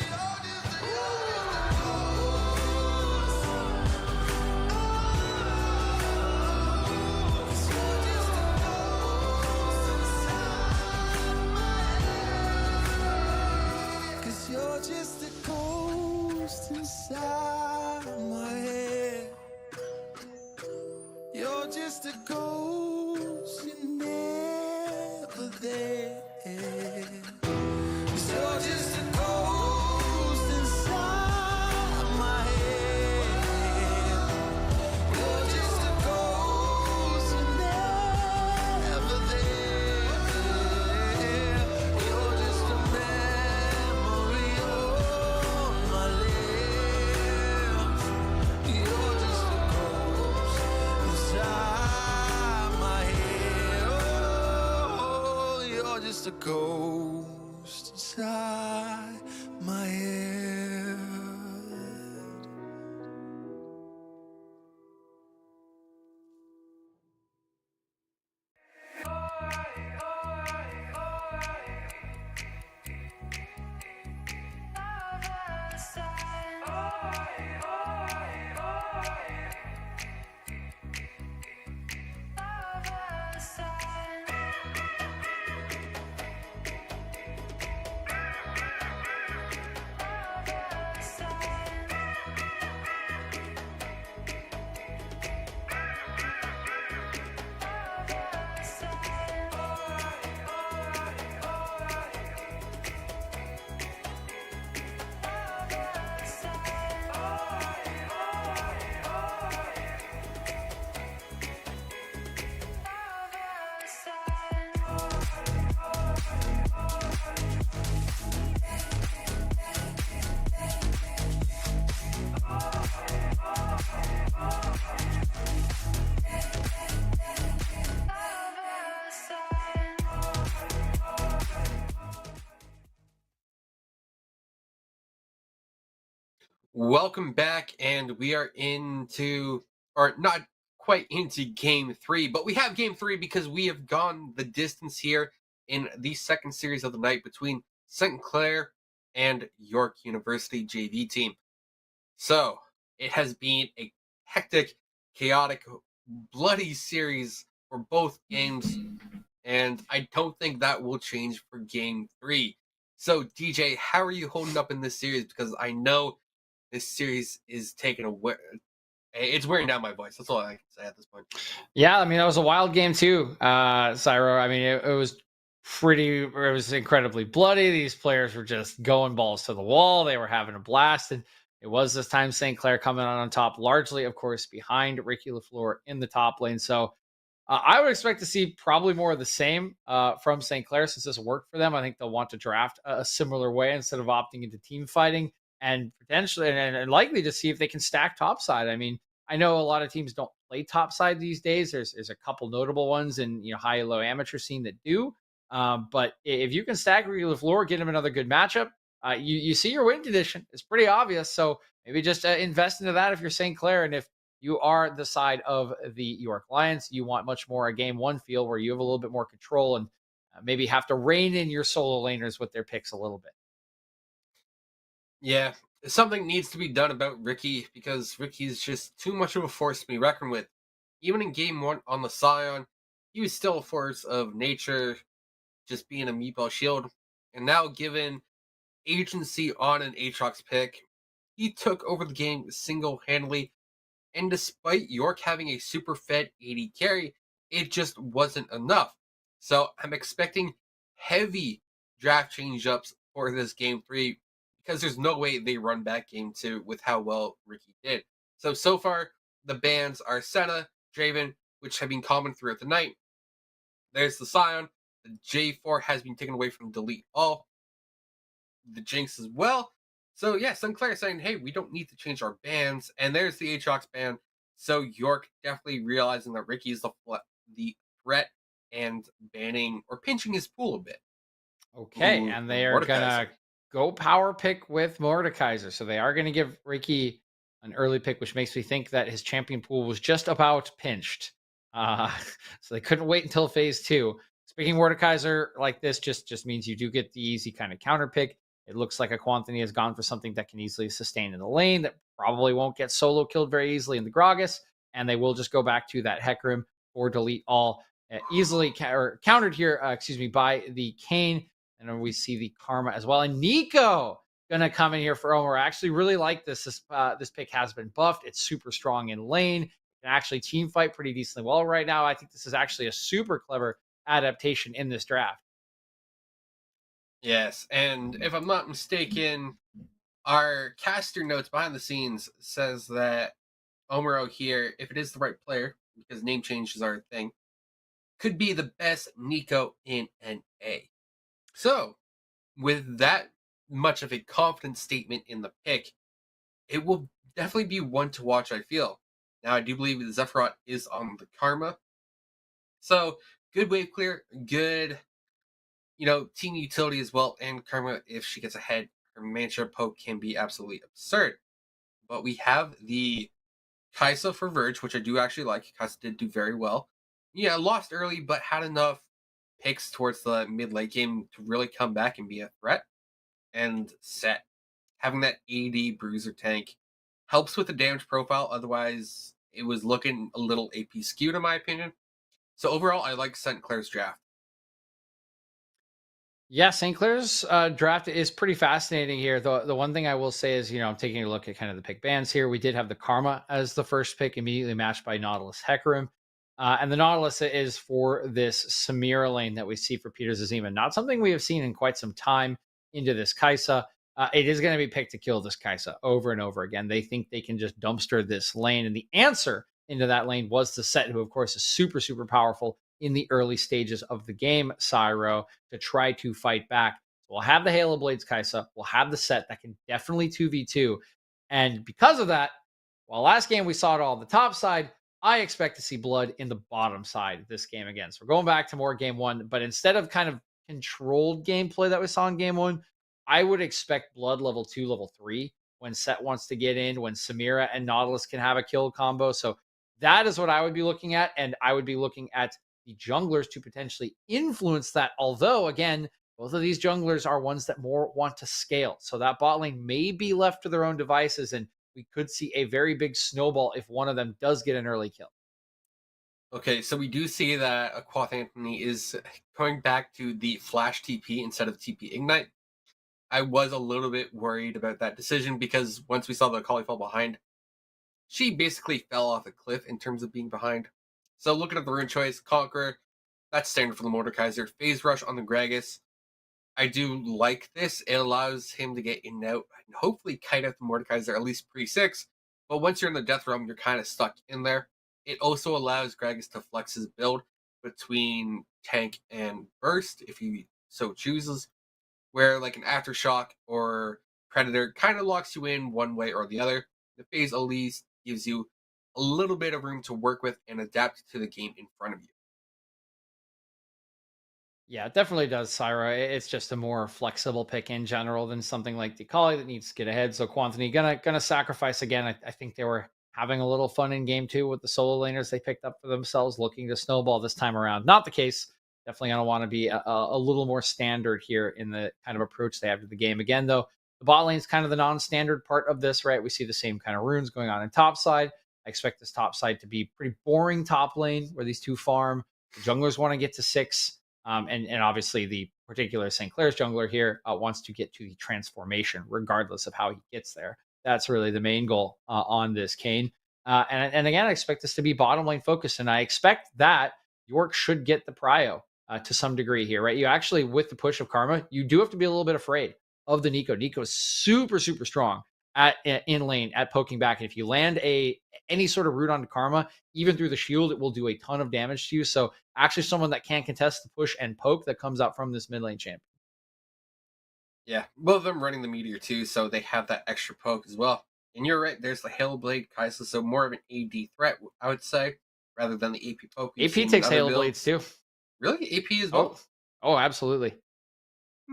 You're just a ghost inside my head. You're just a ghost, you're never there. 'Cause you're just a ghost inside my head. You're just a ghost, you're never there. You're just a memory on my lips. You're just a ghost inside my head. Oh, you're just a ghost inside my head. Welcome back, and we are into, or not quite into game 3, but we have game 3 because we have gone the distance here in the second series of the night between St. Clair and York University JV team. So it has been a hectic, chaotic, bloody series for both games, and I don't think that will change for game 3. So DJ, how are you holding up in this series? Because I know this series is taking away. It's wearing down my voice. That's all I can say at this point. Yeah, I mean, that was a wild game too, Cyro. I mean, it was it was incredibly bloody. These players were just going balls to the wall. They were having a blast. And it was this time St. Clair coming on top, largely, of course, behind Ricky LaFleur in the top lane. So I would expect to see probably more of the same from St. Clair since this worked for them. I think they'll want to draft a similar way instead of opting into team fighting and potentially and likely to see if they can stack topside. I mean, I know a lot of teams don't play topside these days. There's a couple notable ones in high and low amateur scene that do. But if you can stack Ricky LaFleur, get him another good matchup, you see your win condition. It's pretty obvious. So maybe just invest into that if you're St. Clair. And if you are the side of the York Lions, you want much more a game one feel where you have a little bit more control and maybe have to rein in your solo laners with their picks a little bit. Yeah, something needs to be done about Ricky because Ricky's just too much of a force to be reckoned with. Even in game 1 on the Scion, he was still a force of nature, just being a meatball shield. And now, given agency on an Aatrox pick, he took over the game single handedly. And despite York having a super fed AD carry, it just wasn't enough. So I'm expecting heavy draft change ups for this game 3 because there's no way they run back game 2 with how well Ricky did. So far, the bans are Senna, Draven, which have been common throughout the night. There's the Scion. The J4 has been taken away from Delete All. The Jinx as well. So yeah, Sinclair saying, hey, we don't need to change our bans. And there's the Aatrox ban. So York definitely realizing that Ricky is the threat and banning or pinching his pool a bit. Okay, Ooh, and they are Mordekaiser. gonna go power pick with Mordekaiser. So they are gonna give Ricky an early pick, which makes me think that his champion pool was just about pinched. Uh, so they couldn't wait until phase 2. Speaking Mordekaiser like this just means you do get the easy kind of counter pick. It looks like a Quanthony has gone for something that can easily sustain in the lane, that probably won't get solo killed very easily in the Gragas, and they will just go back to that Hecarim or delete all. Easily countered here, by the Kayn. And then we see the Karma as well. And Nico gonna come in here for Omer. I actually really like this. This pick has been buffed. It's super strong in lane. Can actually team fight pretty decently well right now. I think this is actually a super clever adaptation in this draft. Yes, and if I'm not mistaken, our caster notes behind the scenes says that Omero here, if it is the right player, because name changes are a thing, could be the best Nico in NA. So, with that much of a confident statement in the pick, it will definitely be one to watch, I feel. Now, I do believe Zephyros is on the Karma. So, good wave clear, good, team utility as well. And Karma, if she gets ahead, her Mantra poke can be absolutely absurd. But we have the Kaisa for Verge, which I do actually like. Kaisa did do very well. Yeah, lost early, but had enough picks towards the mid late game to really come back and be a threat. And Set, having that AD bruiser tank helps with the damage profile. Otherwise, it was looking a little AP skewed in my opinion. So overall, I like St. Clair's draft. Yeah, St. Clair's draft is pretty fascinating here. The one thing I will say is, I'm taking a look at kind of the pick bands here. We did have the Karma as the first pick, immediately matched by Nautilus Hecarim. And the Nautilus is for this Samira lane that we see for Peters Azima. Not something we have seen in quite some time into this Kaisa. It is going to be picked to kill this Kaisa over and over again. They think they can just dumpster this lane. And the answer into that lane was the Set, who, of course, is super, super powerful in the early stages of the game, Cyro, to try to fight back. We'll have the Halo Blades Kaisa. We'll have the Set that can definitely 2v2. And because of that, while last game we saw it all on the top side, I expect to see blood in the bottom side this game again. So we're going back to more game 1, but instead of kind of controlled gameplay that we saw in game 1, I would expect blood level 2, level 3 when Set wants to get in, when Samira and Nautilus can have a kill combo. So that is what I would be looking at, and I would be looking at the junglers to potentially influence that. Although, again, both of these junglers are ones that more want to scale. So that bot lane may be left to their own devices, and we could see a very big snowball if one of them does get an early kill. Okay, so we do see that Aquath Anthony is going back to the Flash TP instead of TP Ignite. I was a little bit worried about that decision because once we saw the Akali fall behind, she basically fell off a cliff in terms of being behind. So looking at the rune choice, Conqueror, that's standard for the Mordekaiser. Phase Rush on the Gragas. I do like this. It allows him to get in and out and hopefully kite out the Mordekaiser at least pre-6. But once you're in the Death Realm, you're kind of stuck in there. It also allows Gragas to flex his build between tank and burst if he so chooses, where like an Aftershock or Predator kind of locks you in one way or the other. The Phase Elise gives you a little bit of room to work with and adapt to the game in front of you. Yeah, it definitely does, Syra. It's just a more flexible pick in general than something like the Kali that needs to get ahead. So Quanthony gonna sacrifice again. I think they were having a little fun in game 2 with the solo laners they picked up for themselves, looking to snowball this time around. Not the case. Definitely gonna want to be a little more standard here in the kind of approach they have to the game. Again, though, the bot lane is kind of the non-standard part of this, right? We see the same kind of runes going on in top side. I expect this top side to be pretty boring top lane where these two farm. The junglers want to get to 6. And obviously the particular St. Clair's jungler here wants to get to the transformation, regardless of how he gets there. That's really the main goal on this Kane. And again, I expect this to be bottom lane focused, and I expect that York should get the prio to some degree here, right? You actually, with the push of Karma, you do have to be a little bit afraid of the Nico. Nico is super, super strong at in lane at poking back. And if you land any sort of root onto Karma, even through the shield, it will do a ton of damage to you. So actually someone that can contest the push and poke that comes out from this mid lane champion. Yeah, both of them running the meteor too, so they have that extra poke as well. And you're right, there's the Hail Blade Kaisa, so more of an AD threat, I would say, rather than the AP poke. AP takes Hail Blades too. Really? AP as well? Oh, absolutely.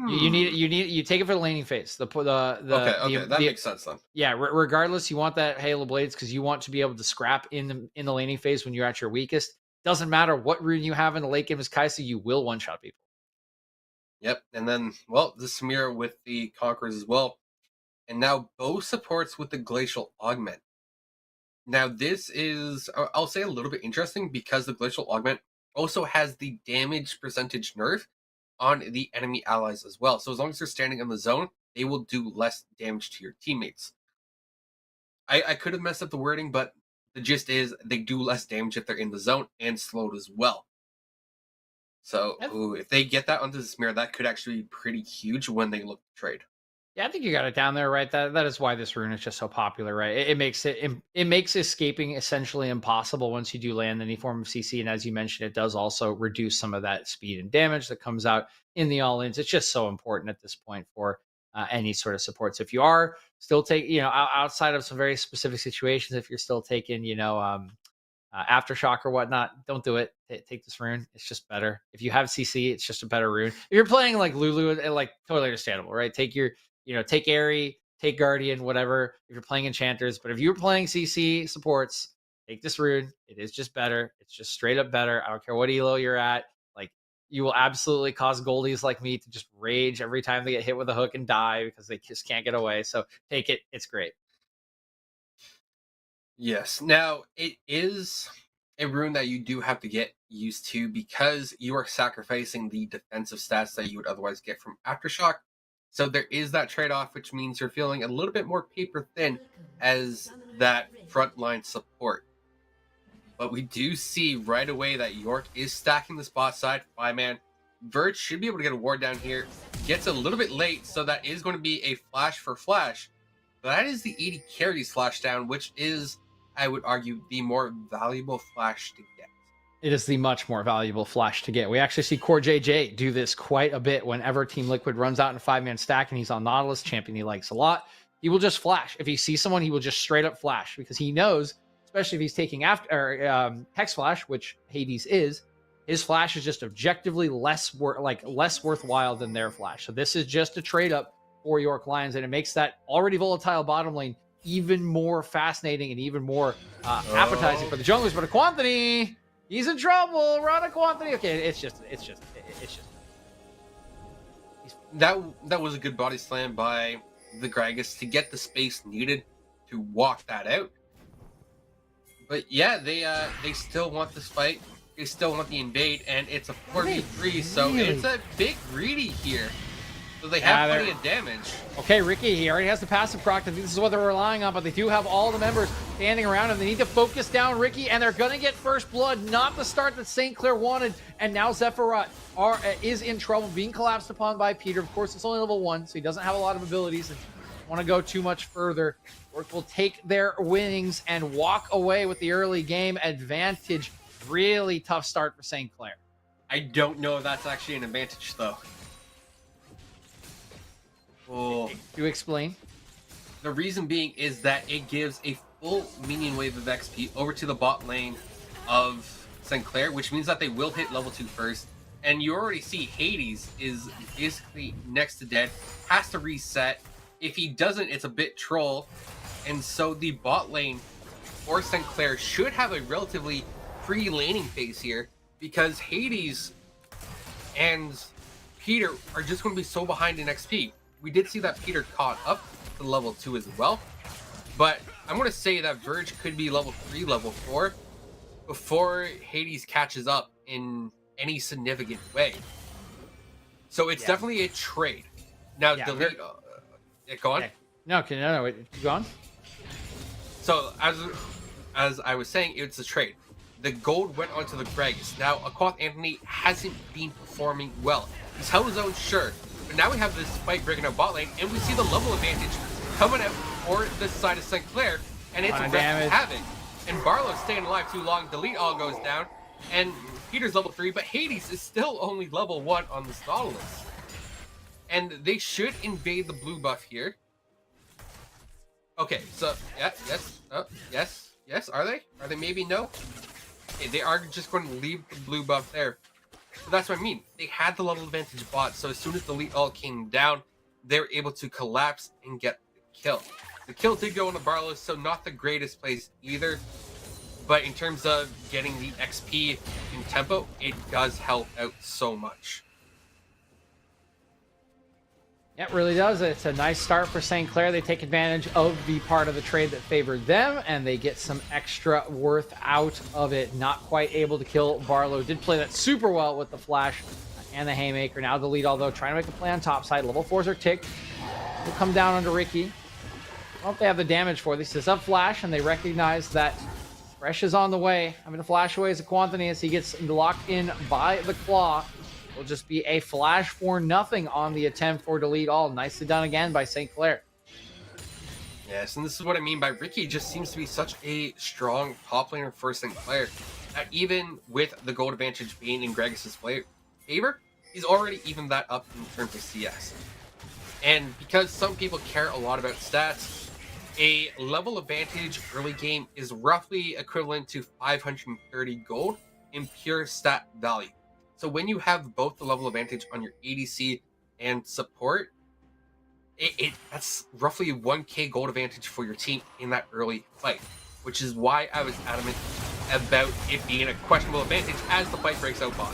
You take it for the laning phase. Okay, that makes sense then. Yeah, regardless, you want that Hail Blades because you want to be able to scrap in the laning phase when you're at your weakest. Doesn't matter what rune you have in the late game as Kaisa, you will one-shot people. Yep, and then, well, the Samira with the Conquerors as well. And now both supports with the Glacial Augment. Now this is, I'll say, a little bit interesting because the Glacial Augment also has the damage percentage nerf on the enemy allies as well. So as long as they're standing in the zone, they will do less damage to your teammates. I could have messed up the wording, but the gist is they do less damage if they're in the zone and slowed as well. So if they get that onto the Smear, that could actually be pretty huge when they look to trade. Yeah, I think you got it down there, right? That is why this rune is just so popular, right? It makes escaping essentially impossible once you do land any form of CC. And as you mentioned, it does also reduce some of that speed and damage that comes out in the all-ins. It's just so important at this point for any sort of support. So if you are still taking, outside of some very specific situations, if you're still taking, Aftershock or whatnot, don't do it. Take this rune. It's just better. If you have CC, it's just a better rune. If you're playing like Lulu, like totally understandable, right? Take Airy, take Guardian, whatever, if you're playing Enchanters. But if you're playing CC supports, take this rune. It is just better. It's just straight up better. I don't care what elo you're at. Like, you will absolutely cause goldies like me to just rage every time they get hit with a hook and die because they just can't get away. So take it. It's great. Yes. Now, it is a rune that you do have to get used to because you are sacrificing the defensive stats that you would otherwise get from Aftershock. So there is that trade-off, which means you're feeling a little bit more paper thin as that frontline support. But we do see right away that York is stacking the spot side. 5-man. Verge should be able to get a ward down here. Gets a little bit late, so that is going to be a flash for flash. But that is the 80 carries flash down, which is, I would argue, the more valuable flash to get. It is the much more valuable flash to get. We actually see Core JJ do this quite a bit whenever Team Liquid runs out in a 5-man stack and he's on Nautilus, champion he likes a lot. He will just flash. If he sees someone, he will just straight up flash because he knows, especially if he's taking Hex Flash, which Hades is, his flash is just objectively less worthwhile than their flash. So this is just a trade up for York Lions, and it makes that already volatile bottom lane even more fascinating and even more appetizing for the junglers. But Aquanthony, he's in trouble. Run Aquanthony. Okay, it's just. That was a good body slam by the Gragas to get the space needed to walk that out. But yeah, they still want this fight. They still want the invade, and it's a 4v3, so it's a bit greedy here. So they have plenty of damage. Okay, Ricky, he already has the passive proc. I think this is what they're relying on, but they do have all the members standing around him. They need to focus down Ricky, and they're going to get first blood. Not the start that St. Clair wanted. And now Zephyrat is in trouble, being collapsed upon by Peter. Of course, it's only level 1, so he doesn't have a lot of abilities. And want to go too much further. Orc will take their winnings and walk away with the early game advantage. Really tough start for St. Clair. I don't know if that's actually an advantage, though. Oh. To explain? The reason being is that it gives a full minion wave of XP over to the bot lane of St. Clair, which means that they will hit level 2 first. And you already see Hades is basically next to dead, has to reset. If he doesn't, it's a bit troll. And so the bot lane for St. Clair should have a relatively free laning phase here because Hades and Peter are just going to be so behind in XP. We did see that Peter caught up to level 2 as well. But I'm going to say that Verge could be level 3, level 4 before Hades catches up in any significant way. So it's Yeah. definitely a trade. Now, Yeah, delete. Go on. Okay. No, wait, keep going. So as I was saying, it's a trade. The gold went onto the Gragas. Now, Aquath Anthony hasn't been performing well. He's held his own, sure, but now we have this fight breaking out bot lane, and we see the level advantage coming out for the side of St. Clair, and it's Ton of wreaked damage. havoc. And Barlow's staying alive too long. Delete all goes down, and Peter's level 3, but Hades is still only level 1 on this Nautilus. And they should invade the blue buff here. Okay, so yes. Are they? Are they? Maybe no. Okay, they are just going to leave the blue buff there. So that's what I mean. They had the level advantage bot, so as soon as the elite all came down, they were able to collapse and get the kill. The kill did go into Barlow, so not the greatest place either. But in terms of getting the XP in tempo, it does help out so much. Yeah, it really does. It's a nice start for St. Clair. They take advantage of the part of the trade that favored them, and they get some extra worth out of it. Not quite able to kill Barlow. Did play that super well with the flash and the haymaker. Now the lead, although trying to make a play on top side. Level 4s are ticked. Will come down under Ricky. I don't know if they have the damage for this. It's up flash, and they recognize that Fresh is on the way. I'm going to flash away as a quantity as he gets locked in by the claw. Will just be a flash for nothing on the attempt for delete all. Nicely done again by St. Clair. Yes, and this is what I mean by Ricky just seems to be such a strong top laner for St. Clair that even with the gold advantage being in Gragas' favor, he's already evened that up in terms of CS. And because some people care a lot about stats, a level advantage early game is roughly equivalent to 530 gold in pure stat value. So when you have both the level advantage on your ADC and support, that's roughly 1k gold advantage for your team in that early fight, which is why I was adamant about it being a questionable advantage as the fight breaks out bot.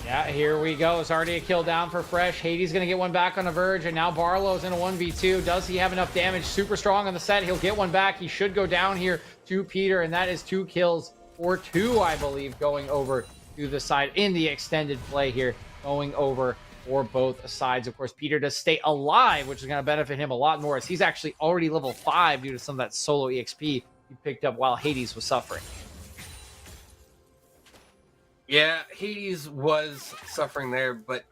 Yeah, here we go. It's already a kill down for Fresh. Hades going to get one back on the Verge, and now Barlow's in a 1v2. Does he have enough damage? Super strong on the set. He'll get one back. He should go down here to Peter, and that is 2 kills or 2, I believe, going over to the side in the extended play here, going over for both sides. Of course, Peter does stay alive, which is going to benefit him a lot more, as he's actually already level 5 due to some of that solo EXP he picked up while Hades was suffering. Yeah, Hades was suffering there, but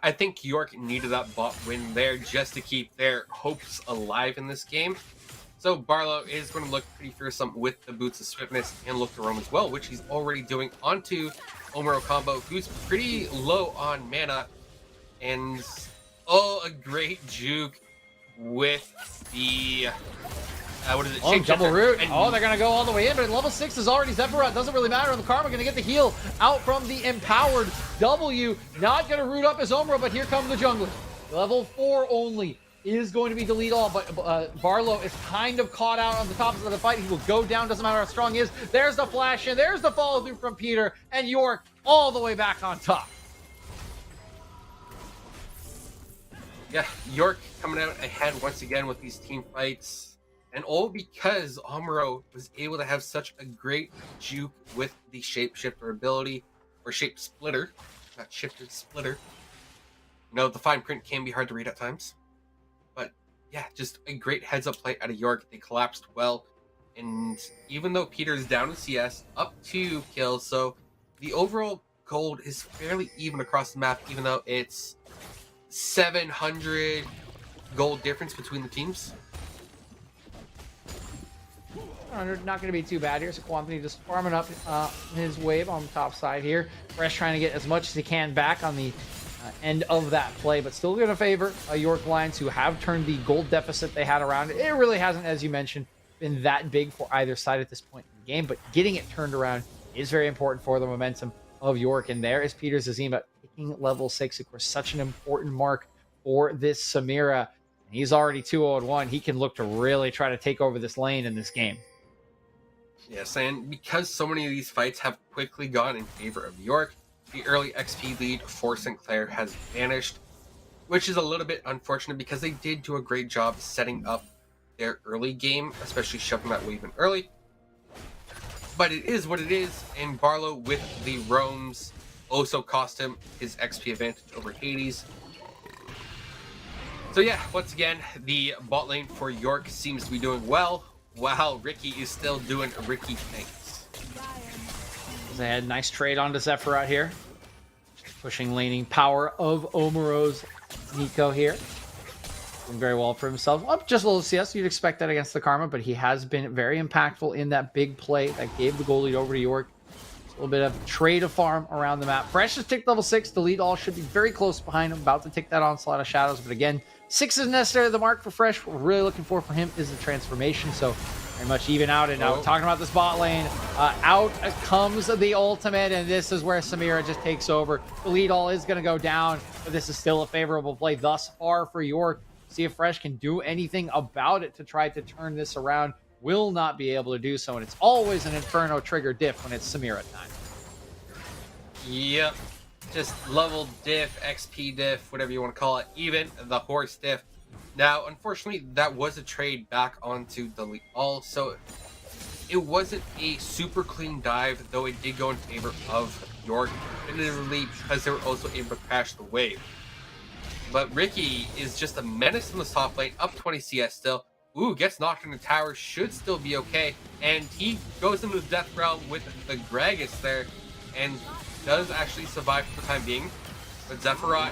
I think York needed that bot win there just to keep their hopes alive in this game. So Barlow is going to look pretty fearsome with the Boots of Swiftness and look to roam as well, which he's already doing onto Omero combo, who's pretty low on mana. And, a great juke with the... what is it? Oh, double root. And They're going to go all the way in, but level 6 is already Zephyr. Doesn't really matter. And the Karma going to get the heal out from the empowered W. Not going to root up his Omro, but here come the junglers. Level 4 only is going to be delete all, but Barlow is kind of caught out on the top of the fight. He will go down. Doesn't matter how strong he is. There's the flash in. There's the follow through from Peter, and York all the way back on top. Yeah, York coming out ahead once again with these team fights. And all because Omro was able to have such a great juke with the shapeshifter ability, or shape splitter, not shifter, splitter. You know, the fine print can be hard to read at times. But yeah, just a great heads up play out of York. They collapsed well. And even though Peter's down in CS, up 2 kills, so the overall gold is fairly even across the map, even though it's 700 gold difference between the teams. Not going to be too bad here. So Quantity just farming up his wave on the top side here. Fresh trying to get as much as he can back on the end of that play, but still going to favor York Lions, who have turned the gold deficit they had around. It really hasn't, as you mentioned, been that big for either side at this point in the game, but getting it turned around is very important for the momentum of York. And there is Peter Zazima picking level 6, of course, such an important mark for this Samira. And he's already 2-0-1. He can look to really try to take over this lane in this game. Yes, and because so many of these fights have quickly gone in favor of York, the early XP lead for St. Clair has vanished, which is a little bit unfortunate because they did do a great job setting up their early game, especially shoving that wave in early. But it is what it is, and Barlow with the roams also cost him his XP advantage over Hades. So yeah, once again, the bot lane for York seems to be doing well, while Ricky is still doing Ricky things. They had a nice trade onto Zephyr out here. Pushing laning power of Omero's Nico here. Doing very well for himself. Up just a little CS. You'd expect that against the Karma, but he has been very impactful in that big play that gave the goal lead over to York. A little bit of trade of farm around the map. Fresh has ticked level 6. The lead all should be very close behind him. About to take that onslaught of shadows. But again, 6 is necessarily the mark for Fresh. What we're really looking for him is the transformation. So very much even out. And now talking about this bot lane, out comes the ultimate. And this is where Samira just takes over. The lead all is going to go down. But this is still a favorable play thus far for York. See if Fresh can do anything about it to try to turn this around. Will not be able to do so, and it's always an Inferno trigger diff when it's Samira time. Yep, just level diff, XP diff, whatever you want to call it, even the horse diff. Now, unfortunately, that was a trade back onto the lead. Also, it wasn't a super clean dive, though it did go in favor of York, literally because they were also able to crash the wave. But Ricky is just a menace in the top lane, up 20 CS still. Ooh, gets knocked in the tower, should still be okay. And he goes into the death realm with the Gragas there, and does actually survive for the time being. But Zephyrat,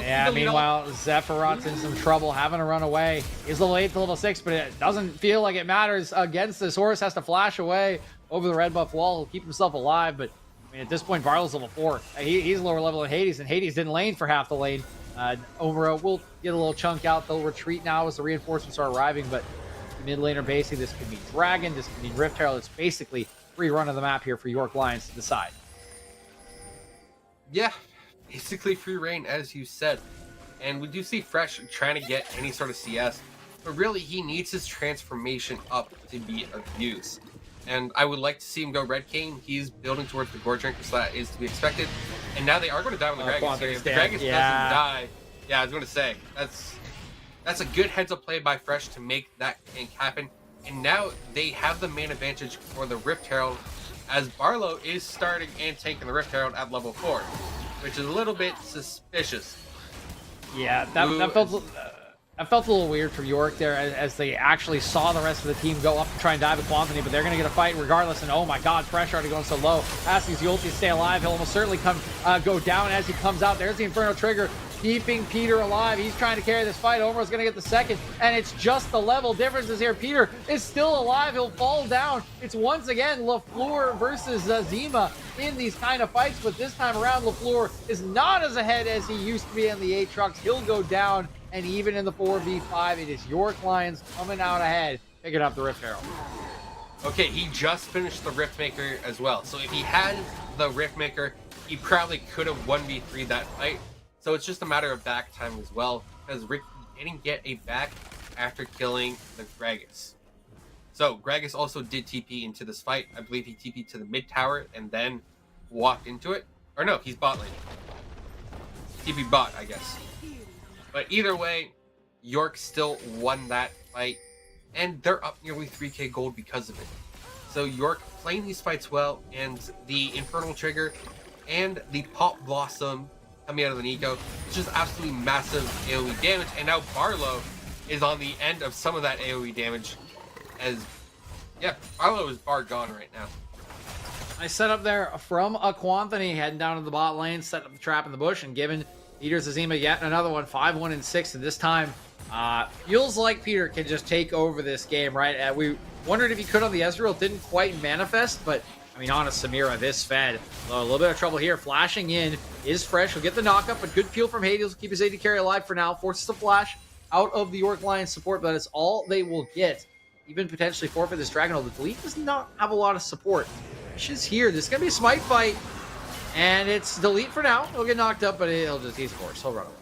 yeah, meanwhile, Zephyrat's in some trouble, having to run away. He's level 8 to level 6, but it doesn't feel like it matters against this horse. Has to flash away over the red buff wall. He'll keep himself alive, but I mean, at this point, Barlow's level 4. He's lower level than Hades, and Hades didn't lane for half the lane. Omero will get a little chunk out. They'll retreat now as the reinforcements are arriving, but mid laner basically, this could be Dragon, this could be Rift Herald. It's basically free run of the map here for York Lions to decide. Yeah, basically free reign, as you said. And we do see Fresh trying to get any sort of CS, but really he needs his transformation up to be of use. And I would like to see him go Red King. He's building towards the Gorge Rank, so that is to be expected. And now they are going to die on the Gragas. If the Gragas doesn't die, yeah, I was going to say, that's a good heads-up play by Fresh to make that gank happen. And now they have the main advantage for the Rift Herald, as Barlow is starting and taking the Rift Herald at level 4, which is a little bit suspicious. Yeah, that felt a little weird from York there, as they actually saw the rest of the team go up and try and dive with Quantity, but they're going to get a fight regardless. And oh my god, Fresh already going so low. Asking the ulti to stay alive. He'll almost certainly go down as he comes out. There's the Inferno trigger, keeping Peter alive. He's trying to carry this fight. Omero's going to get the second, and it's just the level differences here. Peter is still alive. He'll fall down. It's once again LaFleur versus Zima in these kind of fights, but this time around, LaFleur is not as ahead as he used to be in the Aatrox. He'll go down. And even in the 4v5, it is York Lions coming out ahead, picking up the Rift Herald. Okay, he just finished the Riftmaker as well. So if he had the Riftmaker, he probably could have 1v3 that fight. So it's just a matter of back time as well, because Rick didn't get a back after killing the Gragas. So Gragas also did TP into this fight. I believe he TP'd to the mid tower and then walked into it. Or no, he's bot lane. TP bot, I guess. But either way, York still won that fight, and they're up nearly 3k gold because of it. So York playing these fights well, and the Infernal Trigger and the Pop Blossom coming out of the Nico, which is absolutely massive AoE damage, and now Barlow is on the end of some of that AoE damage, as, yeah, Barlow is bar gone right now. I set up there from a Quantity, heading down to the bot lane, setting up the trap in the bush, and giving Peter Zazima yet another one, 5-1 and 6, and this time feels like Peter can just take over this game, right? We wondered if he could on the Ezreal, didn't quite manifest, but I mean, on a Samira, this fed. A little bit of trouble here. Flashing in is Fresh. He'll get the knockup, but good peel from Hades. Will keep his AD carry alive for now. Forces the flash out of the York Lions support, but it's all they will get. Even potentially forfeit this Dragon. The Delete does not have a lot of support. Fresh is here. This is going to be a smite fight. And it's Delete for now. He'll get knocked up, but he's of course. He'll run away.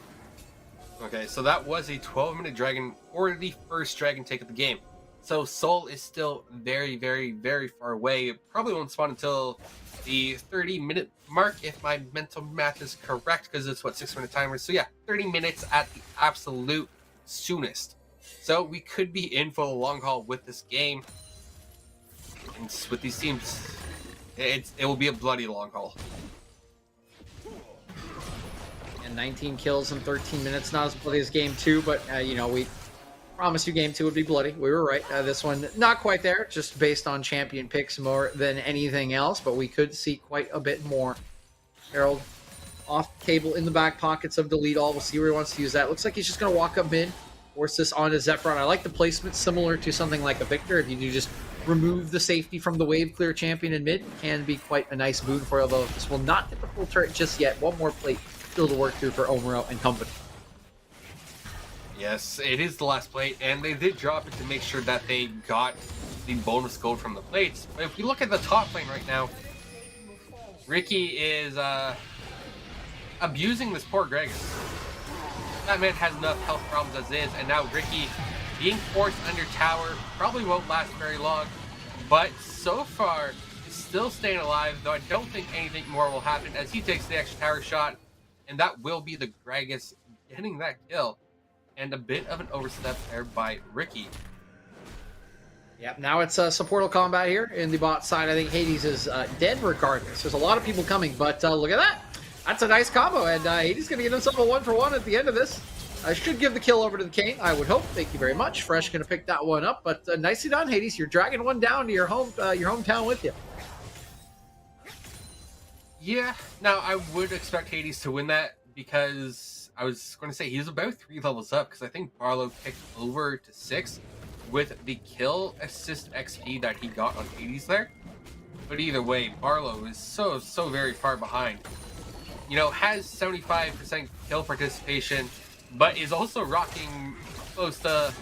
Okay, so that was a 12-minute Dragon, or the first Dragon take of the game. So Soul is still very, very, very far away. It probably won't spawn until the 30-minute mark, if my mental math is correct, because it's, what, 6-minute timer. So yeah, 30 minutes at the absolute soonest. So we could be in for the long haul with this game. And with these teams, it will be a bloody long haul. again, 19 kills in 13 minutes. Not as bloody as game 2, but you know, we promised you game 2 would be bloody. We were right. This one, not quite there, just based on champion picks more than anything else, but we could see quite a bit more. Harold off the table in the back pockets of delete all. We'll see where he wants to use that. Looks like he's just going to walk up mid, force this onto Zephyron. I like the placement, similar to something like a Victor. If you do just remove the safety from the wave clear champion in mid, can be quite a nice boon for you, although this will not get the full turret just yet. One more plate still to work through for Omuro and company. Yes, it is the last plate, and they did drop it to make sure that they got the bonus gold from the plates. But if you look at the top lane right now, Ricky is abusing this poor Gragas. That man has enough health problems as is, and now Ricky being forced under tower probably won't last very long. But so far, he's still staying alive, though I don't think anything more will happen as he takes the extra tower shot, and that will be the Gragas getting that kill. And a bit of an overstep there by Ricky. Yep, now it's supportal combat here in the bot side. I think Hades is dead regardless. There's a lot of people coming, but look at that. That's a nice combo, and Hades going to get himself a 1-for-1 at the end of this. I should give the kill over to the Kane, I would hope. Thank you very much. Fresh going to pick that one up, but nicely done, Hades. You're dragging one down to your hometown with you. Yeah, now I would expect Hades to win that because I was going to say he's about 3 levels up because I think Barlow kicked over to 6 with the kill assist XP that he got on Hades there. But either way, Barlow is so very far behind. You know, has 75% kill participation, but is also rocking close to,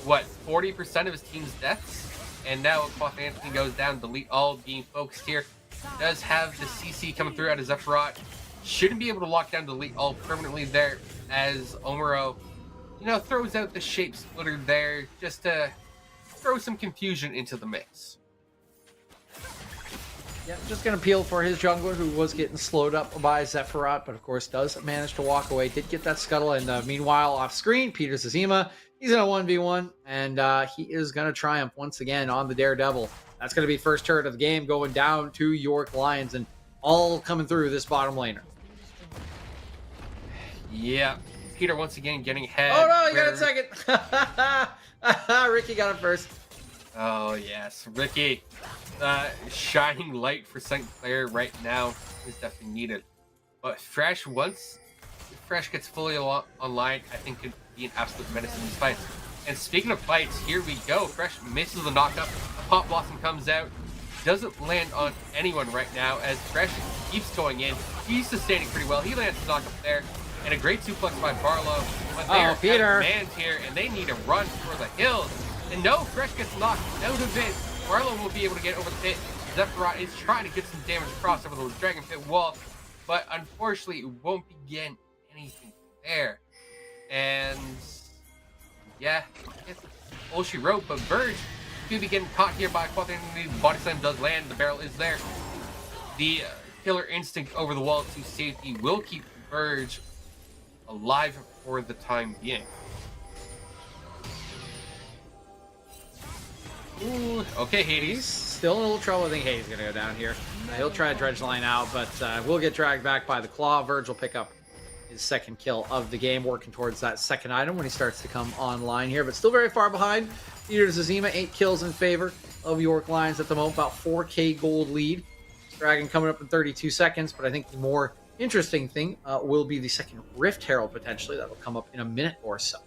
what, 40% of his team's deaths? And now Quaff Anthony goes down, delete all being focused here. Does have the CC coming through out of Zephyrat. Shouldn't be able to lock down delete all permanently there as Omuro, you know, throws out the shape splitter there just to throw some confusion into the mix. Yeah, just going to peel for his jungler who was getting slowed up by Zephyrat, but of course does manage to walk away. Did get that scuttle, and meanwhile off screen, Peter Zazima, he's in a 1v1, and he is going to triumph once again on the Daredevil. That's going to be first turret of the game going down to York Lions, and all coming through this bottom laner. Yeah, Peter once again getting ahead. Oh no, you got it second. Ricky got it first. Oh yes, Ricky. Shining light for St. Clair right now is definitely needed. But Fresh, once Fresh gets fully online, I think could be an absolute menace in these fights. And speaking of fights, here we go. Fresh misses the knockup. A Pop Blossom comes out. Doesn't land on anyone right now as Fresh keeps going in. He's sustaining pretty well. He lands the knockup there. And a great suplex by Barlow. But they are Peter. manned here, and they need to run for the hills. And no, Fresh gets knocked out of it. Barlow will be able to get over the pit. Zephyrat is trying to get some damage across over the Dragon Pit wall, but unfortunately it won't be getting anything there. And yeah, it's all she wrote, but Verge could be getting caught here by Quath Anthony. The body slam does land, the barrel is there. The killer instinct over the wall to safety will keep Verge alive for the time being. Ooh, okay, Hades. Still in a little trouble. I think Hades is going to go down here. He'll try to dredge the line out, but will get dragged back by the claw. Verge will pick up his second kill of the game, working towards that second item when he starts to come online here, but still very far behind. Peter Zazima, 8 kills in favor of York Lions at the moment, about 4k gold lead. Dragon coming up in 32 seconds, but I think the more interesting thing will be the second Rift Herald potentially. That will come up in a minute or so.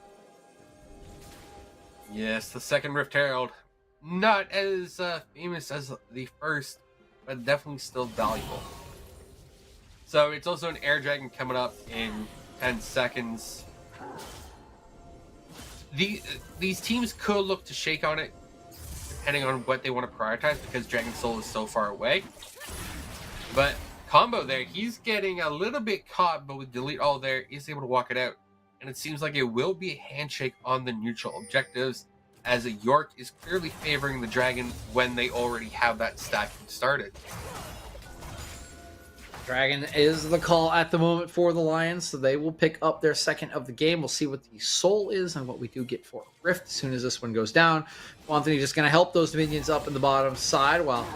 Yes, the second Rift Herald. Not as famous as the first, but definitely still valuable. So it's also an Air Dragon coming up in 10 seconds. These teams could look to shake on it, depending on what they want to prioritize, because Dragon Soul is so far away. But Combo there, he's getting a little bit caught, but with delete all there, he's able to walk it out. And it seems like it will be a handshake on the neutral objectives, as a York is clearly favoring the Dragon when they already have that stacking started. Dragon is the call at the moment for the Lions, so they will pick up their second of the game. We'll see what the soul is and what we do get for Rift as soon as this one goes down. Anthony just going to help those minions up in the bottom side while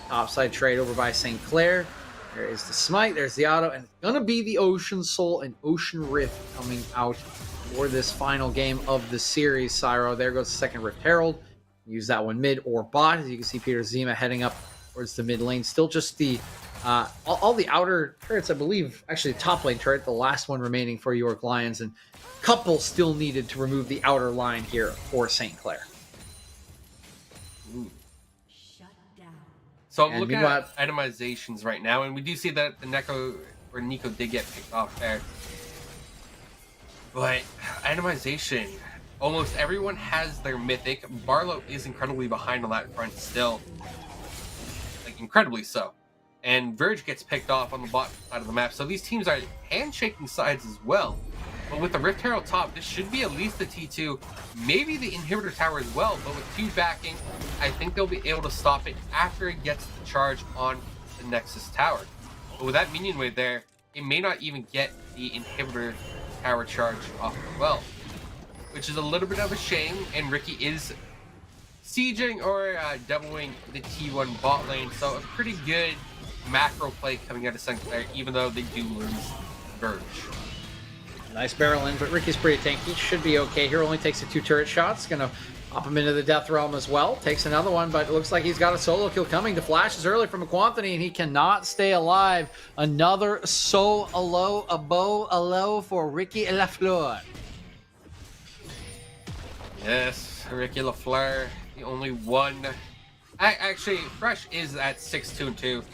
topside trade over by St. Clair. There is the smite, there's the auto, and it's gonna be the Ocean Soul and Ocean Rift coming out for this final game of the series, Cyro. There goes the second Rift Herald. Use that one mid or bot. As you can see, Peter Zima heading up towards the mid lane. Still just the all the outer turrets, I believe, actually the top lane turret, the last one remaining for York Lions, and couple still needed to remove the outer line here for St. Clair. Ooh. So I'm And looking meanwhile- at itemizations right now, and we do see that the Nico did get picked off there. But itemization, almost everyone has their mythic. Barlow is incredibly behind on that front still. Like, incredibly so. And Verge gets picked off on the bottom side of the map. So these teams are handshaking sides as well. But with the Rift Herald top, this should be at least the T2, maybe the Inhibitor Tower as well. But with 2 backing, I think they'll be able to stop it after it gets the charge on the Nexus Tower. But with that minion wave there, it may not even get the Inhibitor Tower charge off as well, which is a little bit of a shame. And Ricky is sieging or doubling the T1 bot lane, so a pretty good macro play coming out of St. Clair, even though they do lose Verge. Nice barrel in, but Ricky's pretty tanky. Should be okay here. Only takes the 2 turret shots. Gonna pop him into the Death Realm as well. Takes another one, but it looks like he's got a solo kill coming. The flash is early from a Quantity, and he cannot stay alive. Another solo for Ricky Lafleur. Yes, Ricky Lafleur, the only one. Actually, Fresh is at 6-2-2,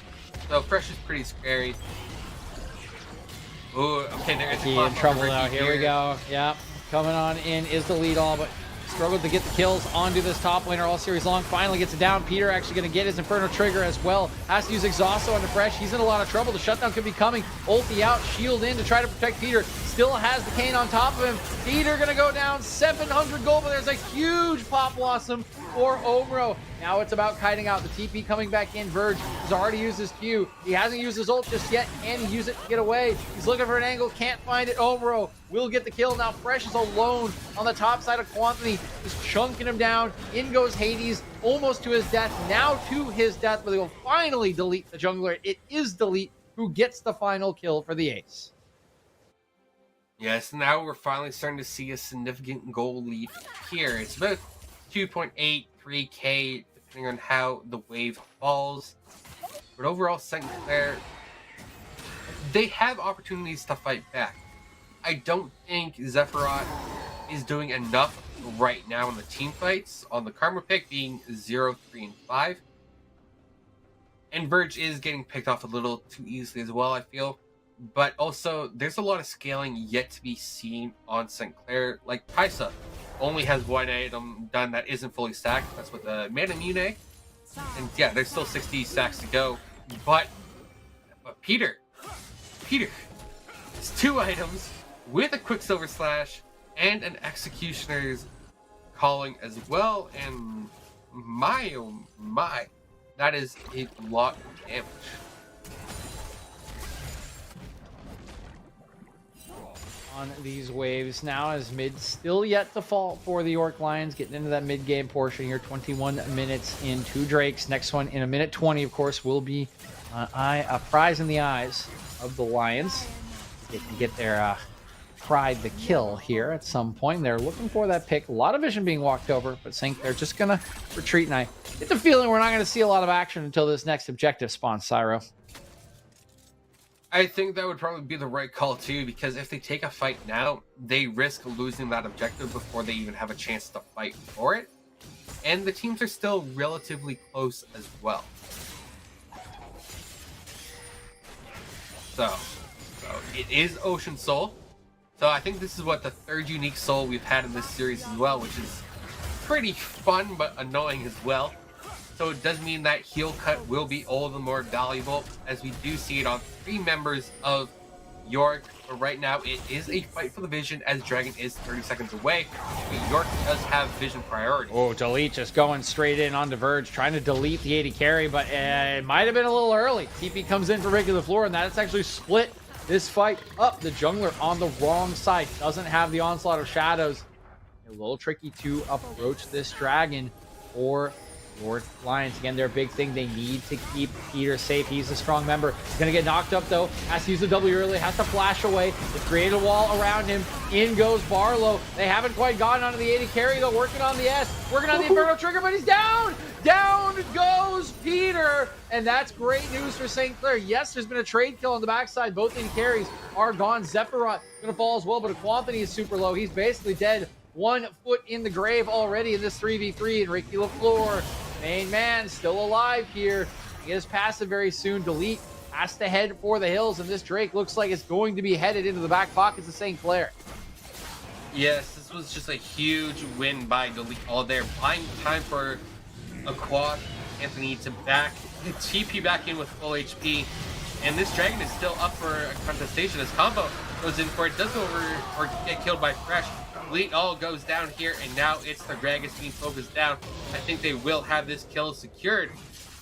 so Fresh is pretty scary. Ooh, okay, there is a He clap in on trouble Ricky now. Here we go. Yeah, coming on in is the lead all, but struggled to get the kills onto this top laner all series long. Finally gets it down. Peter actually going to get his Inferno trigger as well. Has to use Exhaust onto Fresh. He's in a lot of trouble. The shutdown could be coming. Ulti out, shield in to try to protect Peter. Still has the Cane on top of him. Peter going to go down 700 gold, but there's a huge Pop Blossom for Omro. Now it's about kiting out. The TP coming back in. Verge has already used his Q. He hasn't used his ult just yet. Can he use it to get away? He's looking for an angle. Can't find it. Omro will get the kill. Now Fresh is alone on the top side of Quantity. Just chunking him down. In goes Hades. Almost to his death. Now to his death, but they will finally delete the jungler. It is Delete who gets the final kill for the ace. Yes, now we're finally starting to see a significant goal lead here. It's about 2.83k, depending on how the wave falls. But overall, St. Clair, they have opportunities to fight back. I don't think Zephyros is doing enough right now in the team fights, on the Karma pick being 0, 3, and 5. And Verge is getting picked off a little too easily as well, I feel. But also, there's a lot of scaling yet to be seen on St. Clair. Like, Paisa only has 1 item done that isn't fully stacked. That's with the Mana Mune. And yeah, there's still 60 stacks to go. But Peter, it's 2 items with a Quicksilver Slash and an Executioner's Calling as well. And my, oh my, that is a lot of damage. On these waves now, as mid still yet to fall for the York Lions, getting into that mid game portion here. 21 minutes in, 2 Drakes. Next one in a minute 20, of course, will be a prize in the eyes of the Lions. They can get their pride the kill here at some point. They're looking for that pick. A lot of vision being walked over, but they're just gonna retreat. And I get the feeling we're not going to see a lot of action until this next objective spawns, Cyro. I think that would probably be the right call too, because if they take a fight now, they risk losing that objective before they even have a chance to fight for it. And the teams are still relatively close as well. So it is Ocean Soul. So I think this is what the 3rd unique soul we've had in this series as well, which is pretty fun but annoying as well. So it does mean that heal cut will be all the more valuable, as we do see it on 3 members of York. But right now it is a fight for the vision, as Dragon is 30 seconds away. But York does have vision priority. Oh, Delete just going straight in onto Verge, trying to delete the 80 carry, but it might have been a little early. TP comes in for Ricky Lafleur, and that's actually split this fight up. The jungler on the wrong side doesn't have the Onslaught of Shadows. A little tricky to approach this Dragon for York Lions, again, their big thing. They need to keep Peter safe. He's a strong member. He's going to get knocked up, though. Has to use the W early. Has to flash away. They create a wall around him. In goes Barlow. They haven't quite gotten onto the 80 carry, though. Working on the S. Working on the Inferno Trigger, but he's down! Down goes Peter! And that's great news for St. Clair. Yes, there's been a trade kill on the backside. Both 80 carries are gone. Zephyros going to fall as well, but Aquanthony is super low. He's basically dead. 1 foot in the grave already in this 3v3. And Ricky LaFleur, main man, still alive here. He gets passive very soon. Delete has to head for the hills, and this Drake looks like it's going to be headed into the back pockets of St. Clair. Yes, this was just a huge win by Delete all there. Buying time for a quad. Anthony to back the TP back in with full HP. And this dragon is still up for a contestation as combo goes in for it. Does go over or get killed by Fresh. Delete all goes down here, and now it's the Gragas being focused down. I think they will have this kill secured.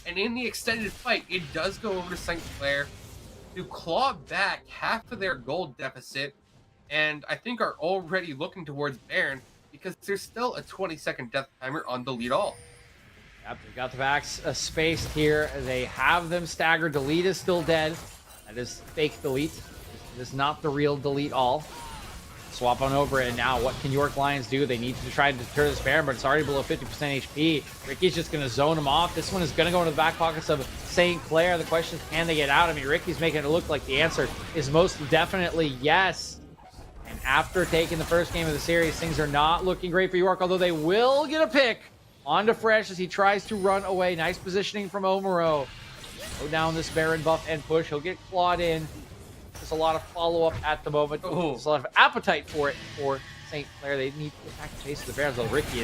And in the extended fight, it does go over to St. Clair to claw back half of their gold deficit, and I think are already looking towards Baron because there's still a 20-second death timer on Delete all. Yep, they've got the backs spaced here. They have them staggered. Delete is still dead. That is fake Delete. This is not the real Delete all. Swap on over, and now what can York Lions do? They need to try to deter this Baron, but it's already below 50% HP. Ricky's just going to zone him off. This one is going to go into the back pockets of St. Clair. The question is, can they get out? I mean, Ricky's making it look like the answer is most definitely yes. And after taking the first game of the series, things are not looking great for York, although they will get a pick onto Fresh as he tries to run away. Nice positioning from Omaro. Go down this Baron buff and push. He'll get clawed in. There's a lot of follow-up at the moment. There's a lot of appetite for it for St. Clair. They need to get back to face of the Barons, though Ricky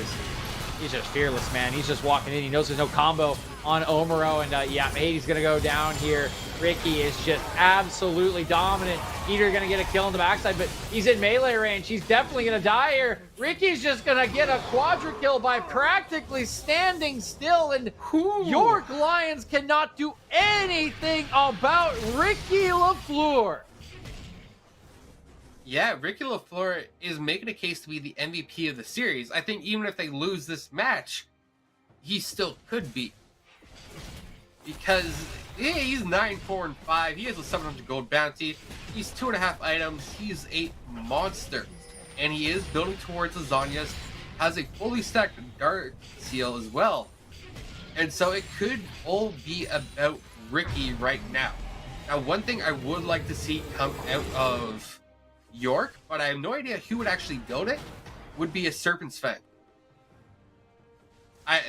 he's just fearless, man. He's just walking in. He knows there's no combo on Omaro, and yeah, Hades gonna go down here. Ricky is just absolutely dominant. Peter gonna get a kill on the backside, but he's in melee range. He's definitely gonna die here. Ricky's just gonna get a quadra kill by practically standing still, and York Lions cannot do anything about Ricky LaFleur. Yeah, Ricky LaFleur is making a case to be the MVP of the series. I think even if they lose this match, he still could be. Because yeah, he's 9-4-5. He has a 700 gold bounty. He's 2.5 items. He's a monster. And he is building towards lasagnas. Has a fully stacked Dark Seal as well. And so it could all be about Ricky right now. Now, one thing I would like to see come out of York, but I have no idea who would actually build it, would be a Serpent's Fang.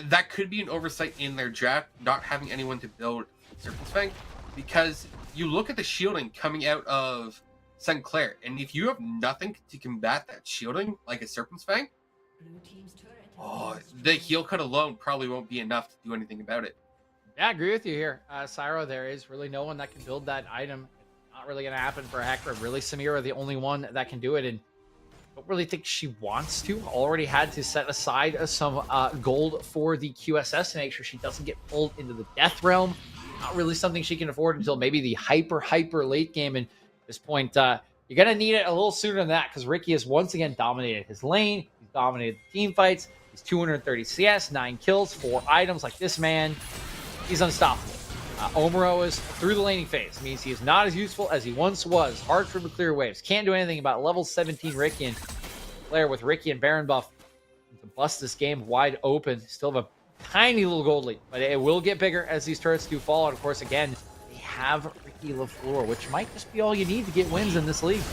That could be an oversight in their draft, not having anyone to build Serpent's Fang, because you look at the shielding coming out of St. Clair, and if you have nothing to combat that shielding, like a Serpent's Fang, the heal cut alone probably won't be enough to do anything about it. Yeah, I agree with you here. Syro, there is really no one that can build that item. Not really going to happen for Hector. Really, Samira, the only one that can do it, and I don't really think she wants to. Already had to set aside some gold for the QSS to make sure she doesn't get pulled into the death realm. Not really something she can afford until maybe the hyper late game. And at this point, you're going to need it a little sooner than that, because Ricky has once again dominated his lane. He's dominated the team fights. He's 230 CS, 9 kills, 4 items. Like, this man, he's unstoppable. Omaro is through the laning phase. It means he is not as useful as he once was. Hard for him to clear waves. Can't do anything about level 17 Ricky and Claire with Ricky and Baron buff to bust this game wide open. Still have a tiny little gold lead, but it will get bigger as these turrets do fall. And of course, again, they have Ricky LaFleur, which might just be all you need to get wins in this league.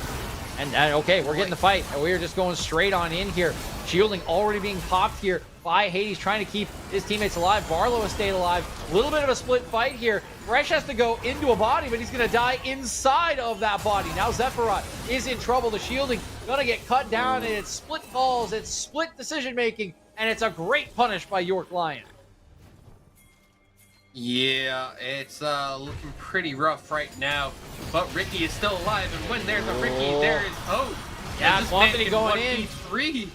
And okay, we're getting the fight, and we're just going straight on in here. Shielding already being popped here by Hades, trying to keep his teammates alive. Barlow has stayed alive. A little bit of a split fight here. Fresh has to go into a body, but he's going to die inside of that body. Now Zephyros is in trouble. The shielding going to get cut down, and it's split calls, it's split decision-making, and it's a great punish by York Lion. Yeah, it's looking pretty rough right now, but Ricky is still alive, and when there's a Ricky, there is hope. Yeah, Quantity going in. 1v3.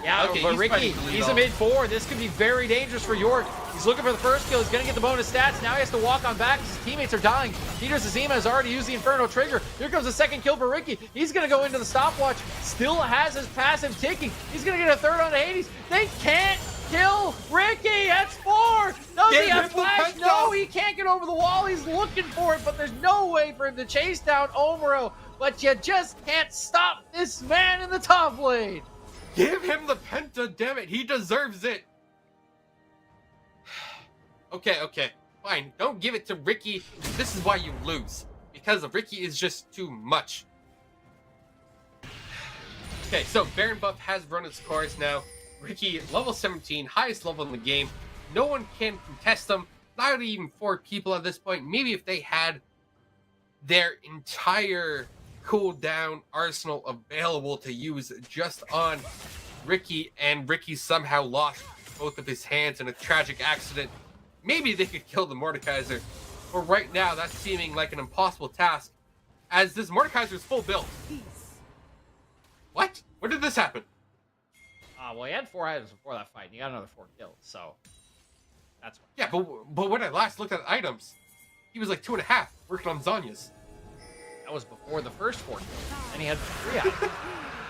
Yeah, okay, but Ricky, he's a mid-4. This could be very dangerous for York. He's looking for the first kill. He's going to get the bonus stats. Now he has to walk on back. His teammates are dying. Peter Zazima has already used the Inferno Trigger. Here comes the second kill for Ricky. He's going to go into the stopwatch. Still has his passive ticking. He's going to get a third on Hades. They can't kill Ricky. That's 4. Does he Gave have him the flash? penta. No, he can't get over the wall. He's looking for it, but there's no way for him to chase down Omuro. But you just can't stop this man in the top lane. Give him the penta, damn it. He deserves it. Okay, fine. Don't give it to Ricky. This is why you lose. Because Ricky is just too much. Okay, so Baron buff has run its course now. Ricky, level 17, highest level in the game. No one can contest him. Not even 4 people at this point. Maybe if they had their entire cooldown arsenal available to use just on Ricky, and Ricky somehow lost both of his hands in a tragic accident, maybe they could kill the Mordekaiser. But right now, that's seeming like an impossible task, as this Mordekaiser is full build. What? Where did this happen? Well, he had 4 items before that fight, and he got another 4 kills, so that's why. Yeah, but when I last looked at items, he was like 2.5, working on Zanya's. That was before the first 4 kills. Then he had 3 items.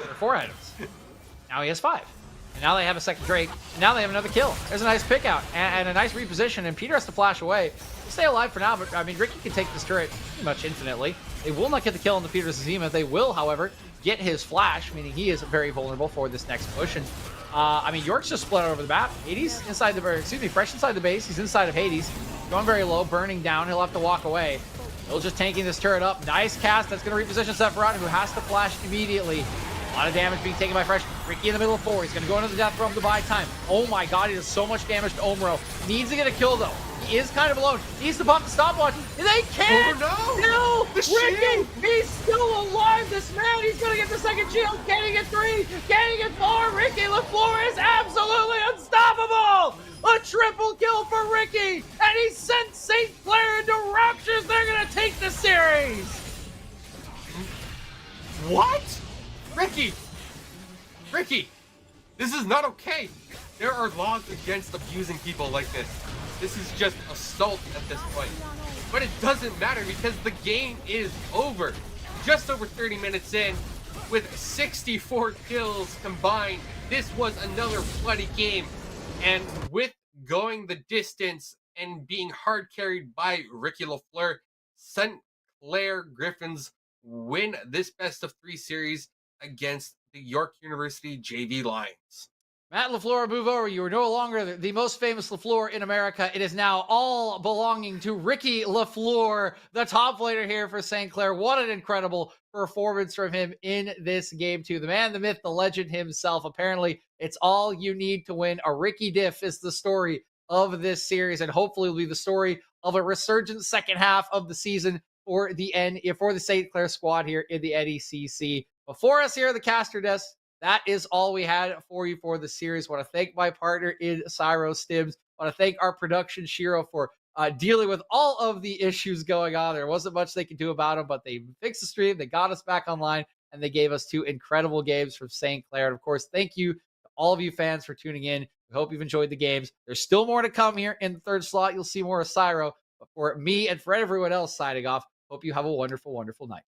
Or 4 items. Now he has 5. And now they have a second Drake. And now they have another kill. There's a nice pick out and a nice reposition. And Peter has to flash away. He'll stay alive for now, but I mean, Ricky can take this turret pretty much infinitely. They will not get the kill on the Peter Zima. They will, however, get his flash, meaning he is very vulnerable for this next push. And I mean, York's just split out over the map. Hades inside the, Fresh inside the base. He's inside of Hades. Going very low, burning down. He'll have to walk away. He'll just tanking this turret up. Nice cast. That's going to reposition Sephiroth, who has to flash immediately. A lot of damage being taken by Fresh. Ricky in the middle of 4. He's going to go into the death realm to buy time. Oh my god, he does so much damage to Omuro. Needs to get a kill, though. He is kind of alone. Needs to pop the stopwatch. They can't! Oh, no! No! Ricky! He's still alive, this man! He's going to get the second shield. Can he get 3? Can he get 4? Ricky LaFleur is absolutely unstoppable! A triple kill for Ricky! And he sent St. Clair into raptures. They're going to take the series! What? Ricky, this is not okay. There are laws against abusing people like this. This is just assault at this point. But it doesn't matter because the game is over. Just over 30 minutes in, with 64 kills combined, this was another bloody game. And with going the distance and being hard carried by Ricky LaFleur, St. Clair Griffins win this best of 3 series against the York University JV Lions. Matt LaFleur, move over. You are no longer the most famous LaFleur in America. It is now all belonging to Ricky LaFleur, the top laner here for St. Clair. What an incredible performance from him in this game, too. The man, the myth, the legend himself. Apparently, it's all you need to win. A Ricky Diff is the story of this series, and hopefully will be the story of a resurgent second half of the season for the St. Clair squad here in the NECC. Before us here at the caster desk, that is all we had for you for the series. I want to thank my partner in Cyro Stims. I want to thank our production, Shiro, for dealing with all of the issues going on. There wasn't much they could do about them, but they fixed the stream. They got us back online, and they gave us 2 incredible games from St. Clair. And of course, thank you to all of you fans for tuning in. We hope you've enjoyed the games. There's still more to come here in the 3rd slot. You'll see more of Cyro. But for me and for everyone else signing off, hope you have a wonderful, wonderful night.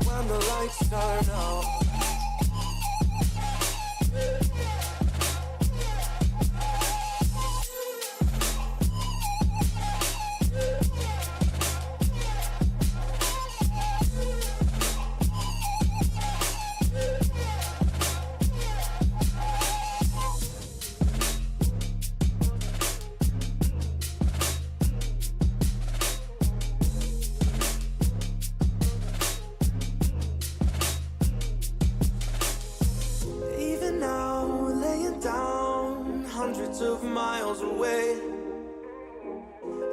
When the lights turn out, even now, laying down hundreds of miles away,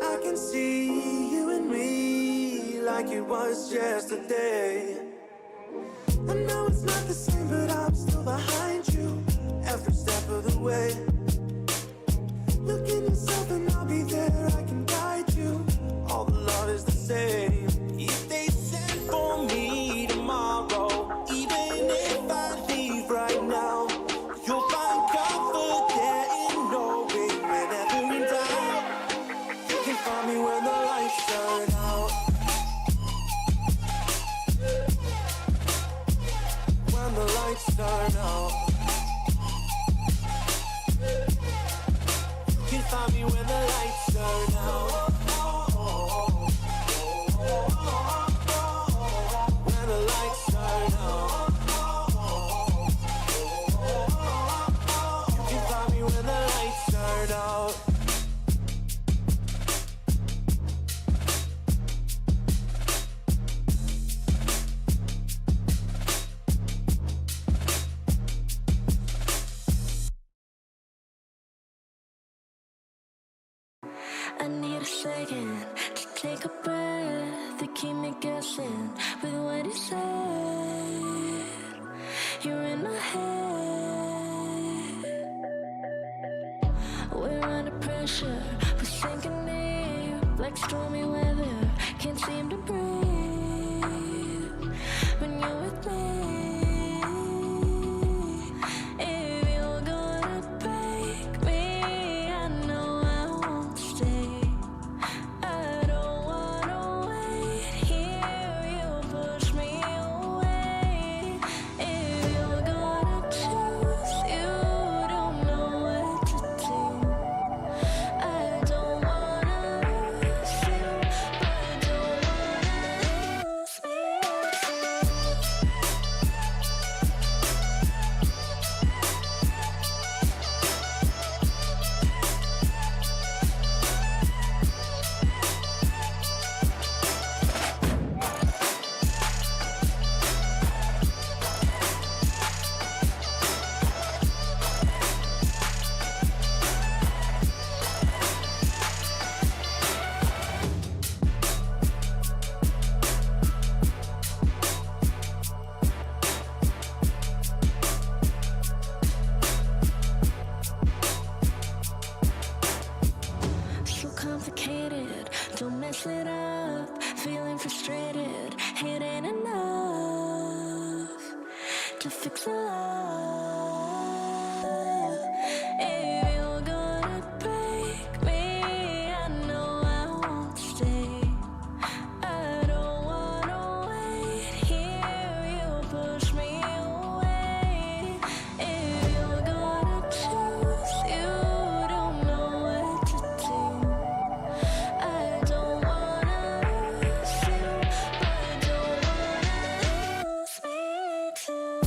I can see you and me like it was yesterday. I know it's not the same, but I'm still behind you every step of the way. Look in yourself and I'll be there, I can guide you. All the love is the same. If they send for me tomorrow, even if I leave right now, you'll find comfort there in knowing whenever in doubt, you can find me when the lights turn out. lights turn out. You can find me when the lights turn out. When the lights turn out. You can find me when the lights turn out. I need a second to take a breath, to keep me guessing with what you said. You're in my head. We're under pressure, we're sinking deep like stormy weather. Can't seem to breathe when you're with me. If you're gonna break me, I know I won't stay. I don't wanna wait here, you push me away. If you're gonna choose, you don't know what to do. I don't wanna lose you, but I don't wanna lose me so complicated, don't mess it up. Feeling frustrated, it ain't enough to fix a love. If you're gonna break me, I know I won't stay. I don't wanna wait here, you push me away. If you're gonna choose, you don't know what to do. I don't wanna lose you, but I don't wanna lose me too.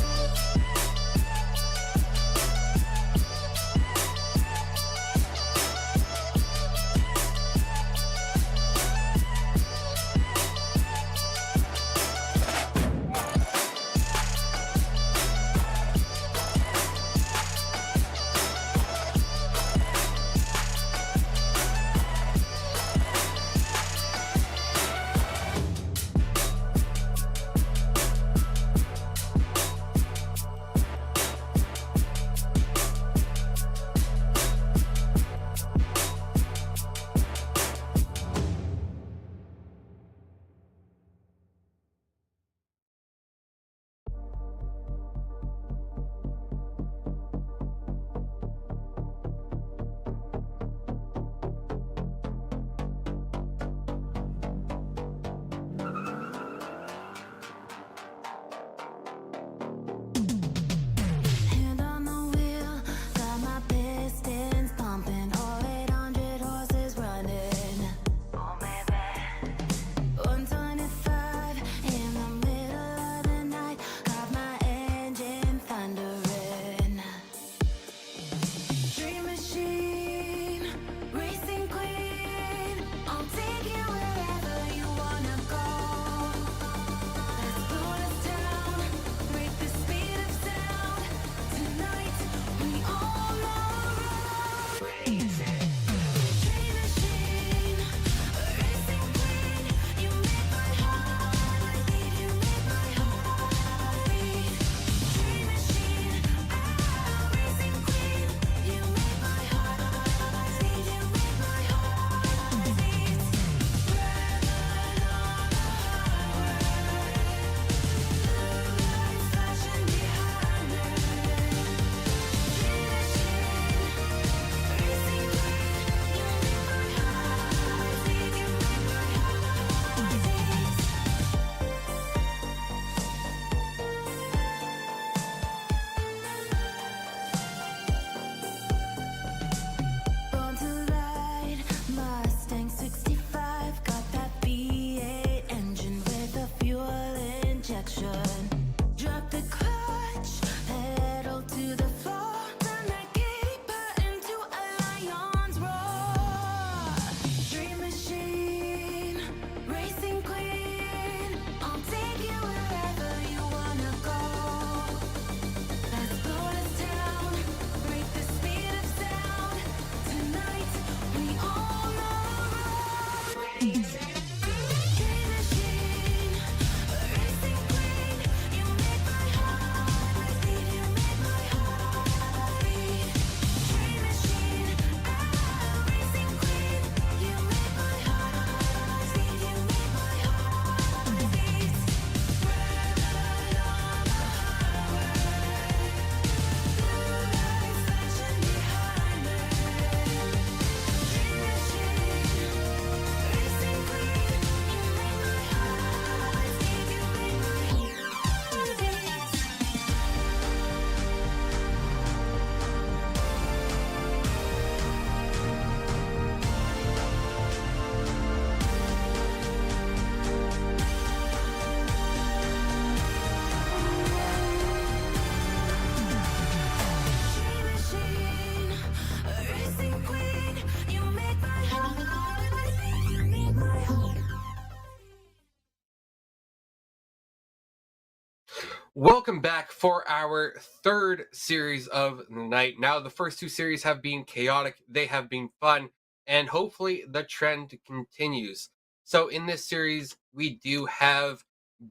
Welcome back for our third series of the night. Now, the first two series have been chaotic, they have been fun, and hopefully the trend continues. So, in this series, we do have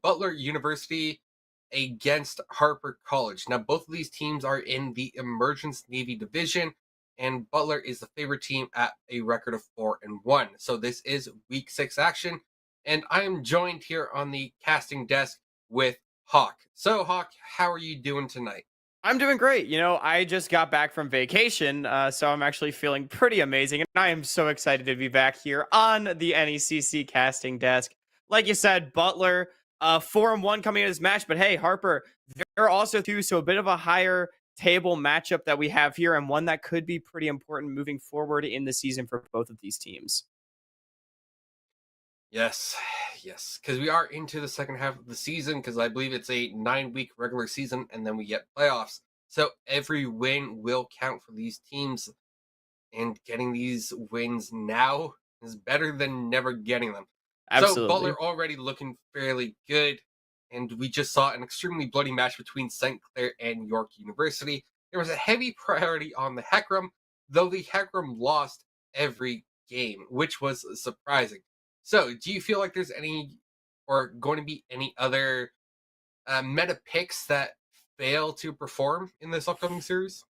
Butler University against Harper College. Now, both of these teams are in the Emergence Navy division, and Butler is the favorite team at a record of 4-1. So, this is week 6 action, and I am joined here on the casting desk with Hawk. So, Hawk, how are you doing tonight? I'm doing great. I just got back from vacation, so I'm actually feeling pretty amazing. And I am so excited to be back here on the NECC casting desk. Like you said, Butler, 4-1 coming into this match. But hey, Harper, they're also two, so a bit of a higher table matchup that we have here, and one that could be pretty important moving forward in the season for both of these teams. Yes, yes, because we are into the second half of the season, because I believe it's a 9-week regular season, and then we get playoffs. So every win will count for these teams, and getting these wins now is better than never getting them. So Absolutely. Butler already looking fairly good, and we just saw an extremely bloody match between St. Clair and York University. There was a heavy priority on the Heckram, though the Heckram lost every game, which was surprising. So, do you feel like there's any, or going to be any other meta picks that fail to perform in this upcoming series?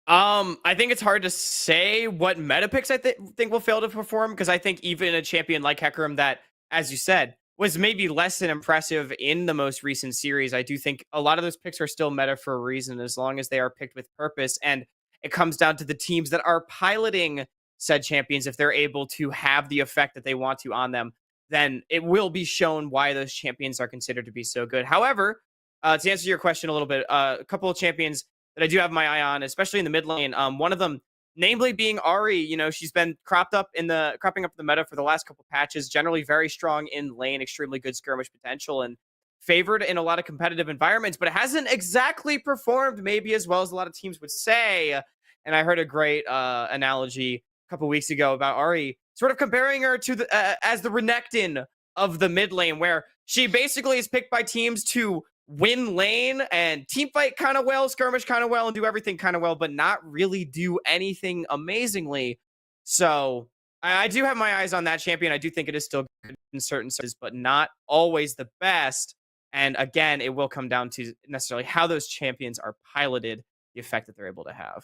I think it's hard to say what meta picks think will fail to perform, because I think even a champion like Hecarim that, as you said, was maybe less than impressive in the most recent series. I do think a lot of those picks are still meta for a reason, as long as they are picked with purpose. And it comes down to the teams that are piloting said champions. If they're able to have the effect that they want to on them, then it will be shown why those champions are considered to be so good. However, to answer your question a little bit, a couple of champions that I do have my eye on, especially in the mid lane. One of them, namely being Ari. She's been cropping up in the meta for the last couple patches. Generally very strong in lane, extremely good skirmish potential, and favored in a lot of competitive environments. But it hasn't exactly performed maybe as well as a lot of teams would say. And I heard a great analogy a couple weeks ago about Ari, sort of comparing her to the as the Renekton of the mid lane, where she basically is picked by teams to win lane and team fight kind of well, skirmish kind of well, and do everything kind of well, but not really do anything amazingly. So I do have my eyes on that champion. I do think it is still good in certain senses, but not always the best. And again, it will come down to necessarily how those champions are piloted, the effect that they're able to have.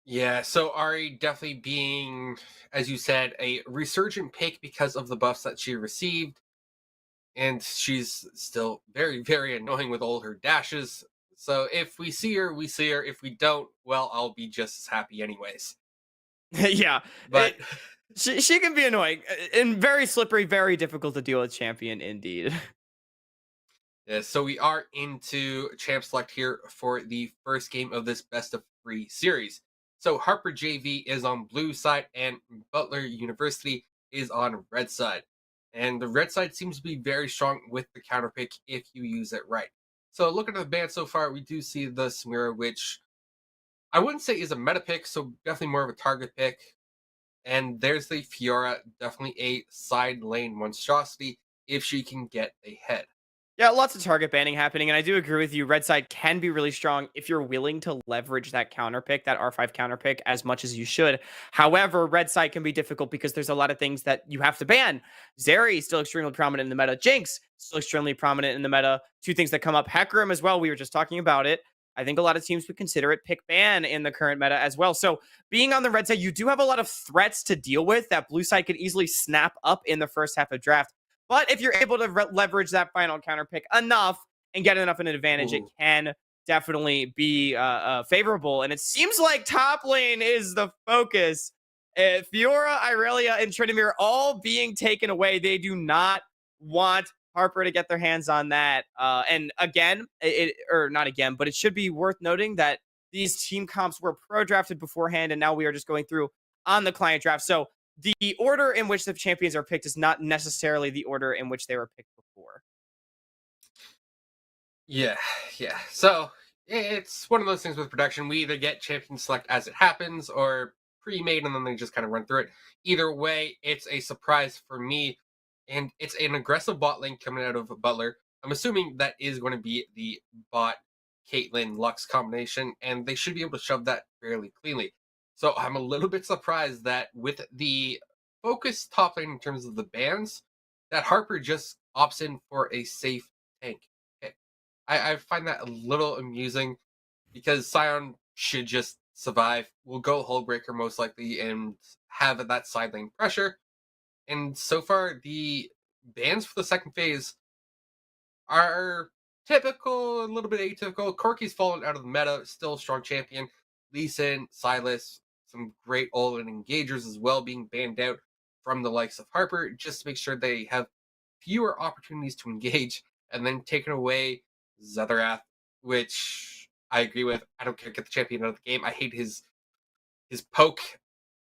Yeah, so Ari definitely being, as you said, a resurgent pick because of the buffs that she received. And she's still very, very annoying with all her dashes. So if we see her, we see her. If we don't, well, I'll be just as happy anyways. Yeah, But she can be annoying and very slippery, very difficult to deal with champion indeed. yeah, so we are into Champ Select here for the first game of this best of 3 series. So Harper JV is on blue side and Butler University is on red side. And the red side seems to be very strong with the counter pick if you use it right. So looking at the ban so far, we do see the Samira, which I wouldn't say is a meta pick, so definitely more of a target pick. And there's the Fiora, definitely a side lane monstrosity if she can get a head. Yeah, lots of target banning happening, and I do agree with you. Red side can be really strong if you're willing to leverage that counter pick, that R5 counter pick, as much as you should. However, red side can be difficult because there's a lot of things that you have to ban. Zeri still extremely prominent in the meta. Jinx still extremely prominent in the meta. Two things that come up. Hecarim as well. We were just talking about it. I think a lot of teams would consider it pick ban in the current meta as well. So being on the red side, you do have a lot of threats to deal with that blue side could easily snap up in the first half of draft. But if you're able to leverage that final counter pick enough and get enough of an advantage, it can definitely be favorable. And it seems like top lane is the focus. Fiora, Irelia, and Tryndamere all being taken away. They do not want Harper to get their hands on that. And again, or not again, but it should be worth noting that these team comps were pro-drafted beforehand, and now we are just going through on the client draft. So the order in which the champions are picked is not necessarily the order in which they were picked before. Yeah. So it's one of those things with production. We either get champion select as it happens or pre-made and then they just kind of run through it. Either way, it's a surprise for me. And it's an aggressive bot lane coming out of Butler. I'm assuming that is going to be the bot Caitlyn Lux combination, and they should be able to shove that fairly cleanly. So I'm a little bit surprised that with the focus top lane in terms of the bans, that Harper just opts in for a safe tank pick. I find that a little amusing because Sion should just survive. Will go Hullbreaker most likely and have that side lane pressure. And so far, the bans for the second phase are typical, a little bit atypical. Corki's fallen out of the meta, still a strong champion. Lee Sin, Silas, some great Olin engagers as well being banned out from the likes of Harper, just to make sure they have fewer opportunities to engage, and then taking away Zetharath, which I agree with. I don't care, get the champion out of the game. I hate his poke.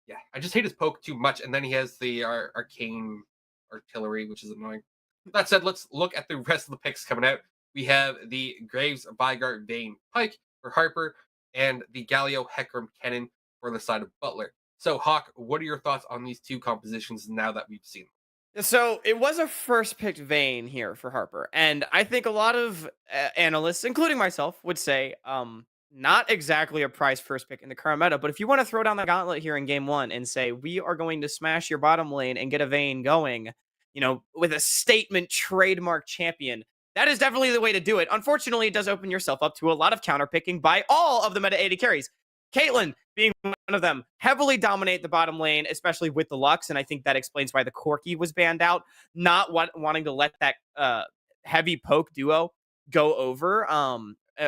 Yeah, I just hate his poke too much, and then he has the arcane artillery, which is annoying. That said, let's look at the rest of the picks coming out. We have the Graves, Vigard, Vayne, Pike for Harper, and the Galio, Hecarim, Kennen for the side of Butler. So, Hawk, what are your thoughts on these two compositions now that we've seen them? So it was a first picked Vayne here for Harper, and I think a lot of analysts, including myself, would say not exactly a prize first pick in the current meta. But if you want to throw down the gauntlet here in game one and say we are going to smash your bottom lane and get a Vayne going, with a statement trademark champion, that is definitely the way to do it. Unfortunately, it does open yourself up to a lot of counter picking by all of the meta 80 carries. Caitlyn being one of them, heavily dominate the bottom lane, especially with the Lux, and I think that explains why the Corki was banned out, not wanting to let that heavy poke duo go over,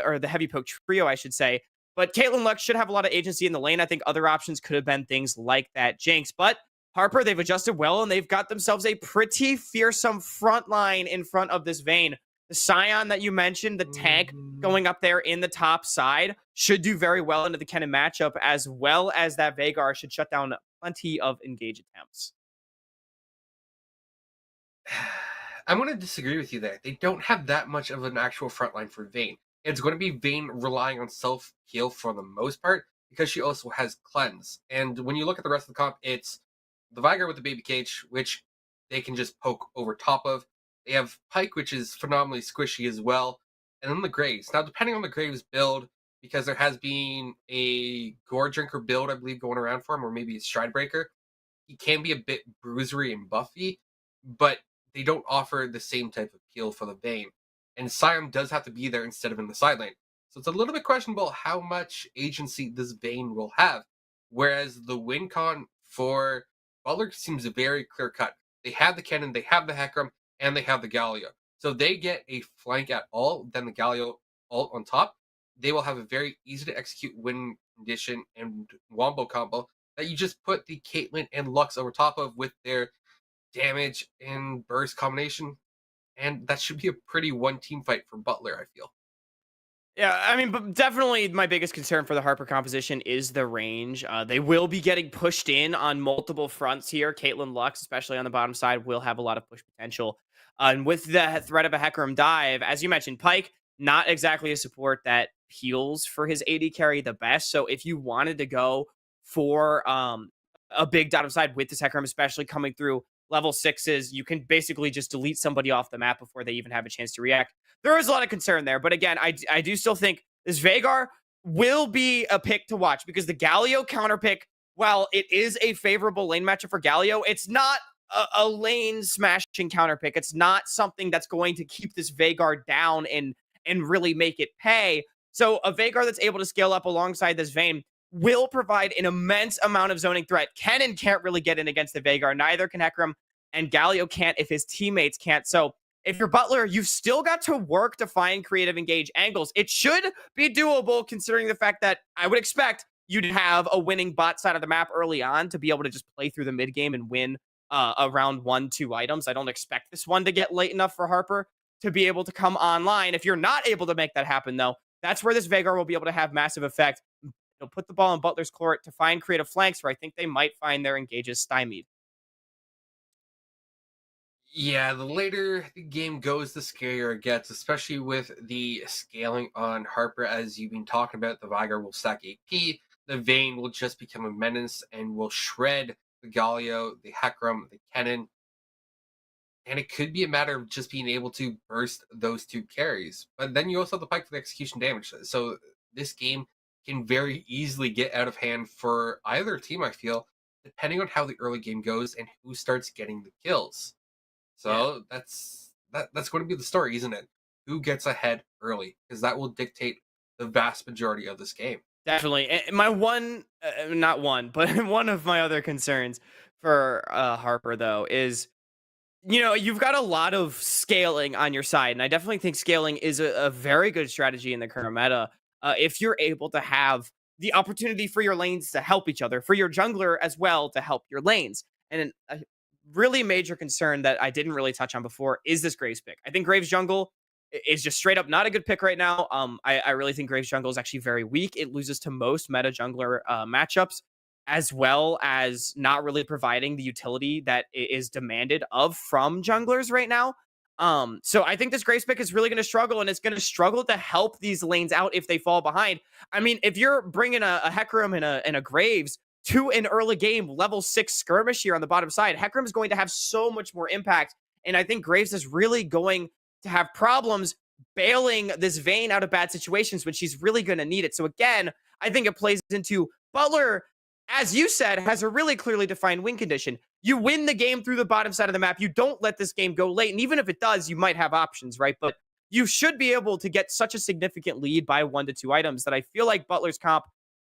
or the heavy poke trio, I should say. But Caitlyn Lux should have a lot of agency in the lane. I think other options could have been things like that Jinx, but Harper, they've adjusted well, and they've got themselves a pretty fearsome front line in front of this Vayne. The Scion that you mentioned, the tank going up there in the top side, should do very well into the Kennen matchup, as well as that Veigar should shut down plenty of engage attempts. I'm going to disagree with you there. They don't have that much of an actual frontline for Vayne. It's going to be Vayne relying on self-heal for the most part, because she also has Cleanse. And when you look at the rest of the comp, it's the Vigor with the Baby Cage, which they can just poke over top of. They have Pike, which is phenomenally squishy as well. And then the Graves. Now, depending on the Graves build, because there has been a Gore Drinker build, I believe, going around for him, or maybe a Stridebreaker, he can be a bit bruisery and buffy, but they don't offer the same type of appeal for the Vayne. And Sion does have to be there instead of in the side lane. So it's a little bit questionable how much agency this Vayne will have. Whereas the win con for Butler seems very clear cut. They have the Kennen, they have the Hecarim, and they have the Galio. So they get a flank at all, then the Galio ult on top. They will have a very easy to execute win condition and wombo combo that you just put the Caitlyn and Lux over top of with their damage and burst combination. And that should be a pretty one team fight for Butler, I feel. Yeah, I mean, but definitely my biggest concern for the Harper composition is the range. They will be getting pushed in on multiple fronts here. Caitlyn Lux, especially on the bottom side, will have a lot of push potential. And with the threat of a Hecarim dive, as you mentioned, Pike, not exactly a support that heals for his AD carry the best. So if you wanted to go for a big bottom side with this Hecarim, especially coming through level 6s, you can basically just delete somebody off the map before they even have a chance to react. There is a lot of concern there, but again, I do still think this Veigar will be a pick to watch, because the Galio counter pick, while it is a favorable lane matchup for Galio, it's not a lane smashing counter pick. It's not something that's going to keep this Veigar down and really make it pay. So a Veigar that's able to scale up alongside this Vayne will provide an immense amount of zoning threat. Kennen can't really get in against the Veigar. Neither can Hecarim, and Galio can't if his teammates can't. So if you're Butler, you've still got to work to find creative engage angles. It should be doable, considering the fact that I would expect you'd have a winning bot side of the map early on to be able to just play through the mid game and win around 1-2 items. I don't expect this one to get late enough for Harper to be able to come online. If you're not able to make that happen, though, that's where this Veigar will be able to have massive effect. He'll put the ball in Butler's court to find creative flanks where I think they might find their engages stymied. Yeah, the later the game goes, the scarier it gets, especially with the scaling on Harper. As you've been talking about, the Vigor will stack AP, the Vayne will just become a menace and will shred the Galio, the Hecarim, the Kennen. And it could be a matter of just being able to burst those 2 carries. But then you also have the Pike for the execution damage. So this game can very easily get out of hand for either team, I feel, depending on how the early game goes and who starts getting the kills. So that's going to be the story, isn't it? Who gets ahead early? Because that will dictate the vast majority of this game. Definitely. And my one, not one, but one of my other concerns for Harper, though, is, you've got a lot of scaling on your side. And I definitely think scaling is a very good strategy in the current meta. If you're able to have the opportunity for your lanes to help each other, for your jungler as well to help your lanes. And a really major concern that I didn't really touch on before is this Graves pick. I think Graves jungle is just straight up not a good pick right now. I really think Graves jungle is actually very weak. It loses to most meta jungler matchups, as well as not really providing the utility that is demanded from junglers right now. So I think this Graves pick is really going to struggle, and it's going to struggle to help these lanes out if they fall behind. I mean, if you're bringing a Hecarim and a Graves to an early game level 6 skirmish here on the bottom side, Hecarim is going to have so much more impact, and I think Graves is really going to have problems bailing this Vayne out of bad situations when she's really going to need it. So again, I think it plays into Butler, as you said, has a really clearly defined win condition. You win the game through the bottom side of the map. You don't let this game go late. And even if it does, you might have options, right? But you should be able to get such a significant lead by 1 to 2 items that I feel like Butler's comp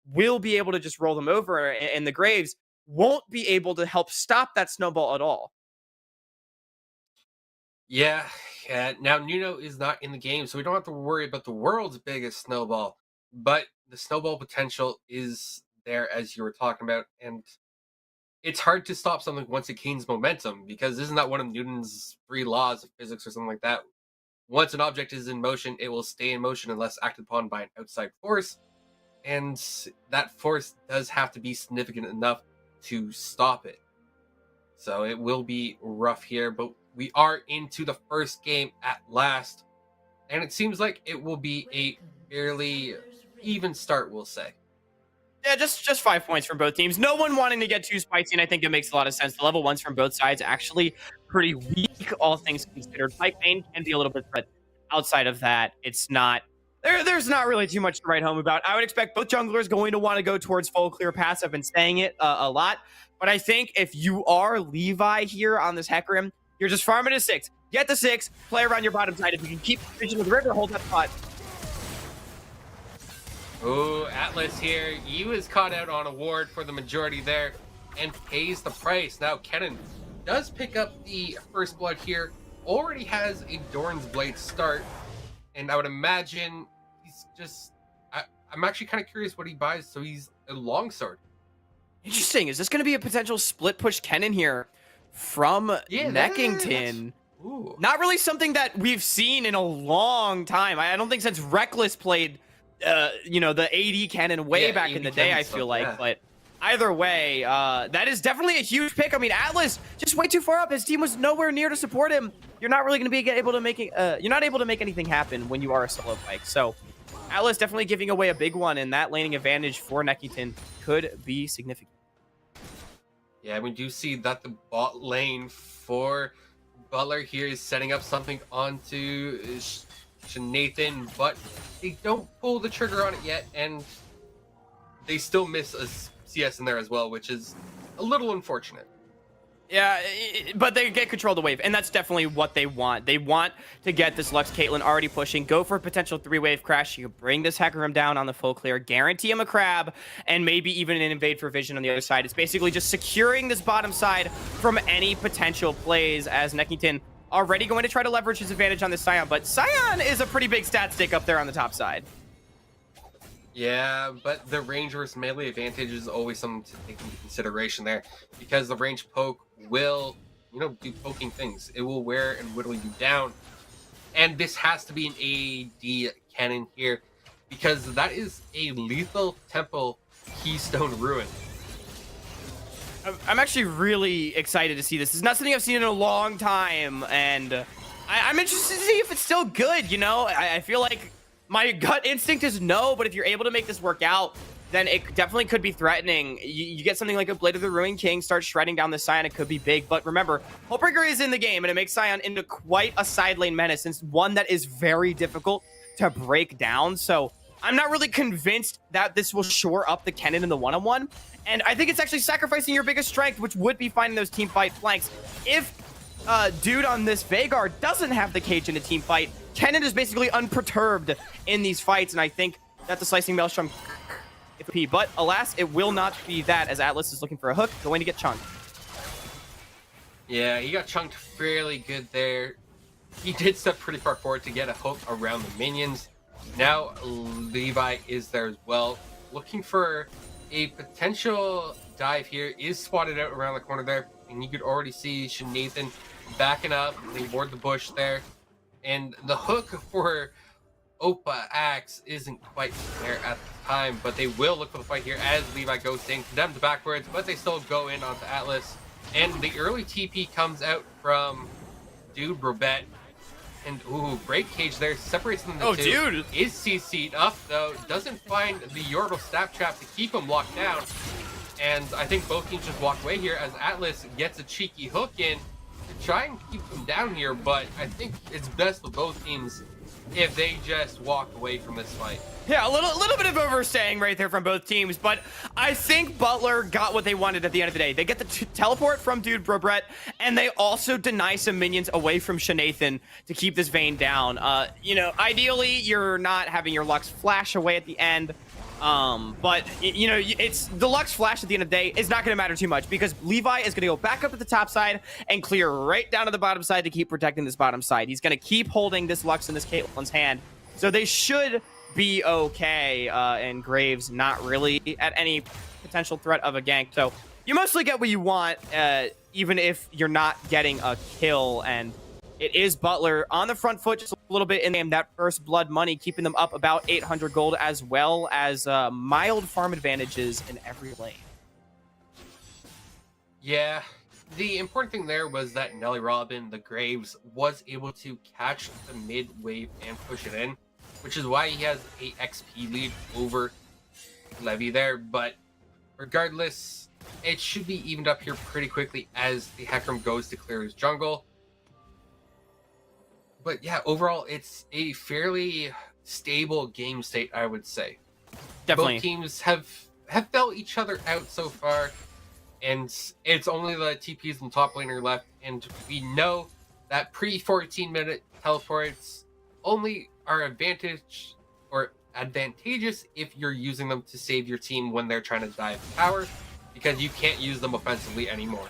will be able to just roll them over, and the Graves won't be able to help stop that snowball at all. Yeah. Now Nuno is not in the game, so we don't have to worry about the world's biggest snowball. But the snowball potential is there, as you were talking about, and it's hard to stop something once it gains momentum, because isn't that one of Newton's 3 laws of physics or something like that? Once an object is in motion, it will stay in motion unless acted upon by an outside force, and that force does have to be significant enough to stop it. So it will be rough here, but we are into the first game at last, and it seems like it will be a fairly even start, we'll say. Yeah, just 5 points from both teams. No one wanting to get too spicy, and I think it makes a lot of sense. The level 1s from both sides actually pretty weak, all things considered. Pike Vayne can be a little bit, but outside of that, it's not. There's not really too much to write home about. I would expect both junglers going to want to go towards full clear pass. I've been saying it a lot, but I think if you are Levi here on this Hecarim, you're just farming a 6. Get the 6, play around your bottom side. If you can keep vision with the river, hold that spot. Oh, Atlas here. He was caught out on a ward for the majority there and pays the price. Now, Kennen does pick up the first blood here. Already has a Doran's Blade start. And I would imagine he's just... I'm actually kind of curious what he buys. So he's a longsword. Interesting. Is this going to be a potential split push Kennen here from Neckington? Ooh. Not really something that we've seen in a long time. I don't think since Reckless played... the AD cannon way back in the day, I feel like. But either way, that is definitely a huge pick. I mean, Atlas just way too far up. His team was nowhere near to support him. You're not really going to be able to make you're not able to make anything happen when you are a solo Pike. So Atlas definitely giving away a big one, and that laning advantage for Neckington could be significant. Yeah, we do see that the bot lane for Butler here is setting up something onto Nathan, but they don't pull the trigger on it yet, and they still miss a CS in there as well, which is a little unfortunate. Yeah, but they get control of the wave, and that's definitely what they want. They want to get this Lux Caitlyn already pushing, go for a potential 3-wave crash. You bring this Hecarim down on the full clear, guarantee him a crab, and maybe even an invade for vision on the other side. It's basically just securing this bottom side from any potential plays, as Neckington already going to try to leverage his advantage on this Sion, but Sion is a pretty big stat stick up there on the top side. Yeah, but the range versus melee advantage is always something to take into consideration there, because the range poke will, do poking things. It will wear and whittle you down, and this has to be an AD cannon here, because that is a lethal temple keystone ruin. I'm actually really excited to see this. It's not something I've seen in a long time, and I'm interested to see if it's still good, I feel like my gut instinct is no, but if you're able to make this work out, then it definitely could be threatening. You get something like a Blade of the Ruined King, start shredding down the Scion, it could be big. But remember, Hullbreaker is in the game, and it makes Scion into quite a side lane menace, and one that is very difficult to break down. So I'm not really convinced that this will shore up the Kennen in the one-on-one. And I think it's actually sacrificing your biggest strength, which would be finding those team fight flanks. If dude on this Veigar doesn't have the cage in a team fight, Kennen is basically unperturbed in these fights, and I think that the Slicing Maelstrom but alas, it will not be that, as Atlas is looking for a hook, going to get chunked. Yeah, he got chunked fairly good there. He did step pretty far forward to get a hook around the minions. Now Levi is there as well, looking for a potential dive here. Is spotted out around the corner there, and you could already see Shanathan backing up. They ward the bush there, and the hook for Opa Axe isn't quite there at the time, but they will look for the fight here as Levi goes in, condemned backwards, but they still go in onto Atlas. And the early TP comes out from Dude Robet. And ooh, break cage there separates them into two. Dude is CC'd up though, doesn't find the Yordle snap trap to keep him locked down. And I think both teams just walk away here as Atlas gets a cheeky hook in to try and keep them down here, but I think it's best for both teams if they just walk away from this fight. Yeah, a little bit of overstaying right there from both teams, but I think Butler got what they wanted at the end of the day. They get the teleport from Dude Brobret, and they also deny some minions away from Shanathan to keep this Vayne down. You know, ideally, you're not having your Lux flash away at the end, but you know, it's the Lux flash at the end of the day is not going to matter too much because Levi is going to go back up to the top side and clear right down to the bottom side to keep protecting this bottom side. He's going to keep holding this Lux in this Caitlyn's hand, so they should be okay, and Graves not really at any potential threat of a gank. So you mostly get what you want, even if you're not getting a kill. And it is Butler on the front foot just a little bit in the game. That first blood money keeping them up about 800 gold, as well as mild farm advantages in every lane. Yeah, the important thing there was that Nelly Robin, the Graves, was able to catch the mid wave and push it in, which is why he has a XP lead over Levy there. But regardless, it should be evened up here pretty quickly as the Hecarim goes to clear his jungle. But yeah, overall, it's a fairly stable game state, I would say. Definitely. Both teams have felt each other out so far, and it's only the TPs and top laner left, and we know that pre-14-minute teleports only are advantageous if you're using them to save your team when they're trying to dive tower, because you can't use them offensively anymore.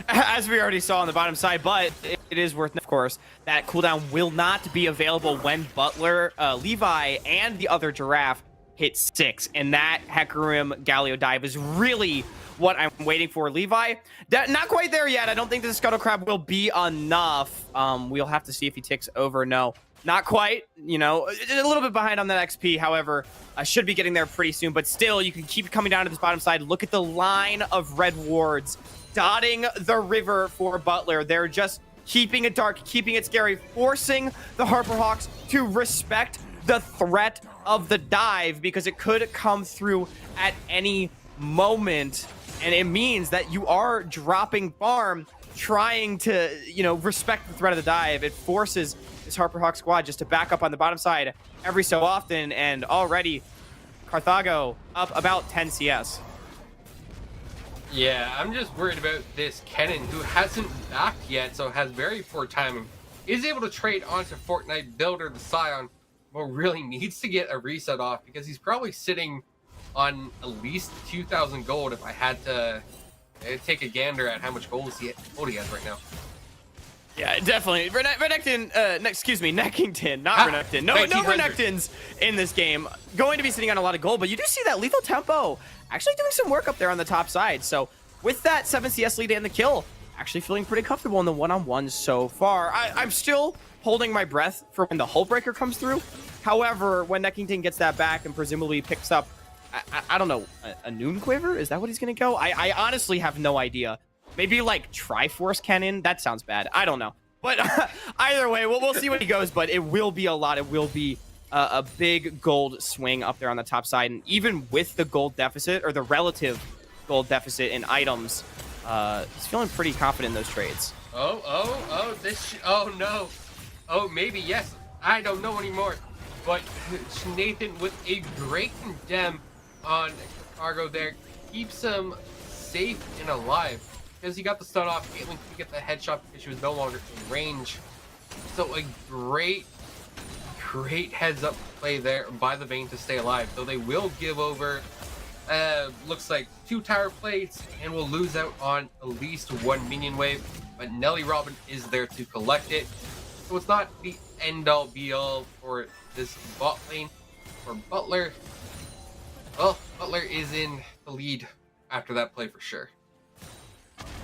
As we already saw on the bottom side, but it is worth, of course, that cooldown will not be available when Butler, Levi, and the other Giraffe hit 6, and that Hecarim Galio dive is really what I'm waiting for. Levi, not quite there yet. I don't think the Scuttle Crab will be enough. We'll have to see if he ticks over. No, not quite. You know, a little bit behind on that XP. However, I should be getting there pretty soon. But still, you can keep coming down to this bottom side. Look at the line of red wards dotting the river for Butler. They're just keeping it dark, keeping it scary, forcing the Harper Hawks to respect the threat of the dive, because it could come through at any moment. And it means that you are dropping farm, trying to, you know, respect the threat of the dive. It forces this Harper Hawk squad just to back up on the bottom side every so often, and already Carthago up about 10 CS. Yeah, I'm just worried about this Kennen, who hasn't backed yet, so has very poor timing. Is able to trade onto Fortnite Builder, the Scion, but really needs to get a reset off, because he's probably sitting on at least 2,000 gold if I had to take a gander at how much gold he has right now. Yeah, definitely. Neckington, not Renekton. No 1900. Renektons in this game. Going to be sitting on a lot of gold, but you do see that Lethal Tempo actually doing some work up there on the top side. So with that 7 CS lead and the kill, actually feeling pretty comfortable in the one-on-one so far. I'm still holding my breath for when the Hullbreaker comes through. However, when Neckington gets that back and presumably picks up, I don't know, a Noon Quiver? Is that what he's going to go? I honestly have no idea. Maybe like Triforce Cannon? That sounds bad. I don't know. But either way, we'll see what he goes, but it will be a lot. It will be a big gold swing up there on the top side. And even with the gold deficit, or the relative gold deficit in items, he's feeling pretty confident in those trades. Oh no. Oh, maybe, yes. I don't know anymore. But Nathan with a great condemn on Cargo there keeps him safe and alive. Because he got the stun off, Caitlyn could get the headshot because she was no longer in range. So a great heads up play there by the Vayne to stay alive. Though they will give over, looks like 2 tower plates and will lose out on at least 1 minion wave. But Nelly Robin is there to collect it. So it's not the end all be all for this bot lane for Butler. Well, Butler is in the lead after that play for sure.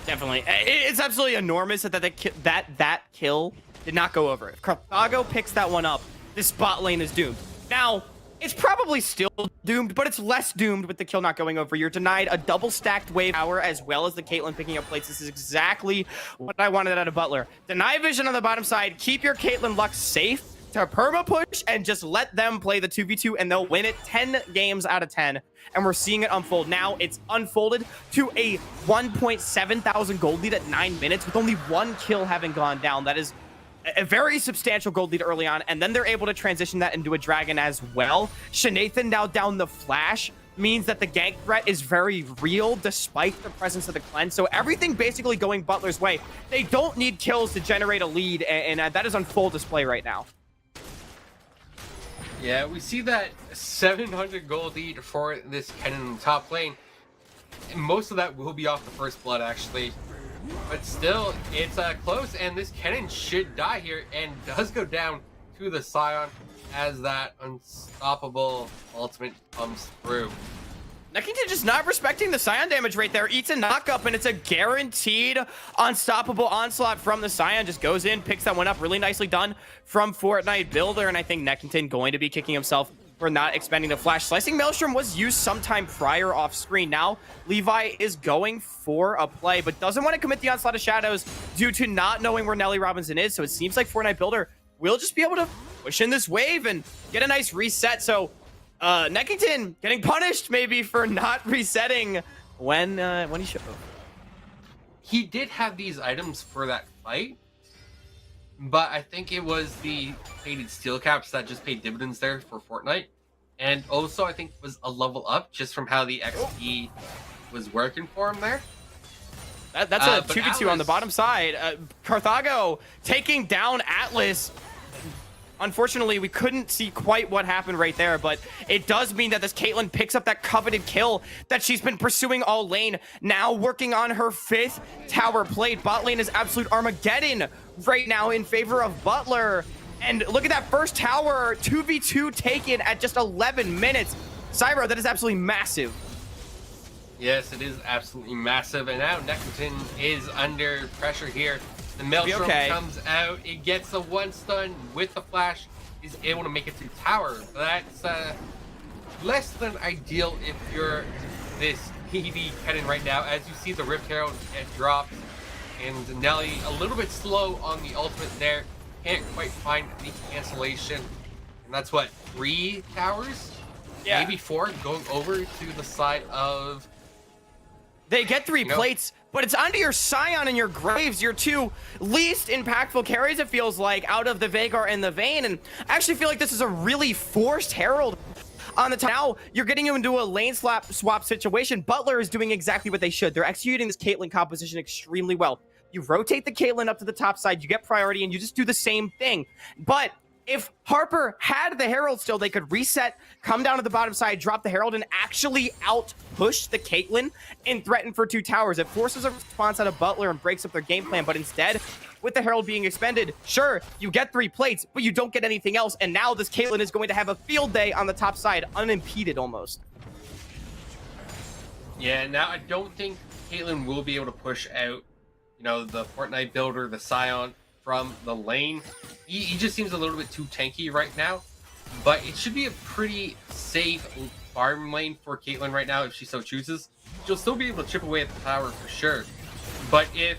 Definitely. It's absolutely enormous that kill did not go over. If Carthago picks that one up, this bot lane is doomed. Now, it's probably still doomed, but it's less doomed with the kill not going over. You're denied a double stacked wave power as well as the Caitlyn picking up plates. This is exactly what I wanted out of Butler. Deny vision on the bottom side. Keep your Caitlyn luck safe to perma push and just let them play the 2v2 and they'll win it 10 games out of 10. And we're seeing it unfold. Now it's unfolded to a 1.7 thousand gold lead at 9 minutes with only 1 kill having gone down. That is a very substantial gold lead early on, and then they're able to transition that into a dragon as well. Shanathan now down the flash means that the gank threat is very real despite the presence of the cleanse. So everything basically going Butler's way. They don't need kills to generate a lead, and that is on full display right now. Yeah, we see that 700 gold lead for this Kennen in the top lane. And most of that will be off the first blood, actually. But still, it's close, and this Kennen should die here, and does go down to the Scion as that unstoppable ultimate comes through. NECC just not respecting the Scion damage rate there. Eats a knockup, and it's a guaranteed unstoppable onslaught from the Scion. Just goes in, picks that one up. Really nicely done from Fortnite Builder, and I think NECC going to be kicking himself for not expending the flash. Slicing Maelstrom was used sometime prior off screen. Now, Levi is going for a play, but doesn't want to commit the Onslaught of Shadows due to not knowing where Nelly Robinson is. So it seems like Fortnite Builder will just be able to push in this wave and get a nice reset. So NECC getting punished maybe for not resetting when he should have. He did have these items for that fight, but I think it was the faded steel caps that just paid dividends there for Fortnite. And also I think was a level up just from how the XP was working for him there. That's a 2v2 on the bottom side. Carthago taking down Atlas. Unfortunately, we couldn't see quite what happened right there, but it does mean that this Caitlyn picks up that coveted kill that she's been pursuing all lane. Now working on her 5th tower plate. Bot lane is absolute Armageddon right now in favor of Butler. And look at that first tower, 2v2 taken at just 11 minutes. Cyro, that is absolutely massive. Yes, it is absolutely massive. And now NECC is under pressure here. The Maelstrom comes out, it gets the 1 stun with the flash, is able to make it to tower. That's less than ideal if you're this PvP Kennen right now. As you see the Rift Herald get dropped, and Nelly a little bit slow on the ultimate there. Can't quite find the cancellation. And that's what, 3 towers? Yeah. Maybe 4 going over to the side of... They get 3 plates, but it's onto your Scion and your Graves, your 2 least impactful carries, it feels like, out of the Veigar and the Vayne. And I actually feel like this is a really forced Herald on the top. Now you're getting you into a lane swap situation. Butler is doing exactly what they should. They're executing this Caitlyn composition extremely well. You rotate the Caitlyn up to the top side, you get priority, and you just do the same thing. But if Harper had the Herald still, they could reset, come down to the bottom side, drop the Herald, and actually out-push the Caitlyn and threaten for 2 towers. It forces a response out of Butler and breaks up their game plan, but instead, with the Herald being expended, sure, you get 3 plates, but you don't get anything else, and now this Caitlyn is going to have a field day on the top side, unimpeded almost. Yeah, now I don't think Caitlyn will be able to push out, the Fortnite Builder, the Scion, from the lane. He just seems a little bit too tanky right now, but it should be a pretty safe farm lane for Caitlyn right now if she so chooses. She'll still be able to chip away at the tower for sure, but if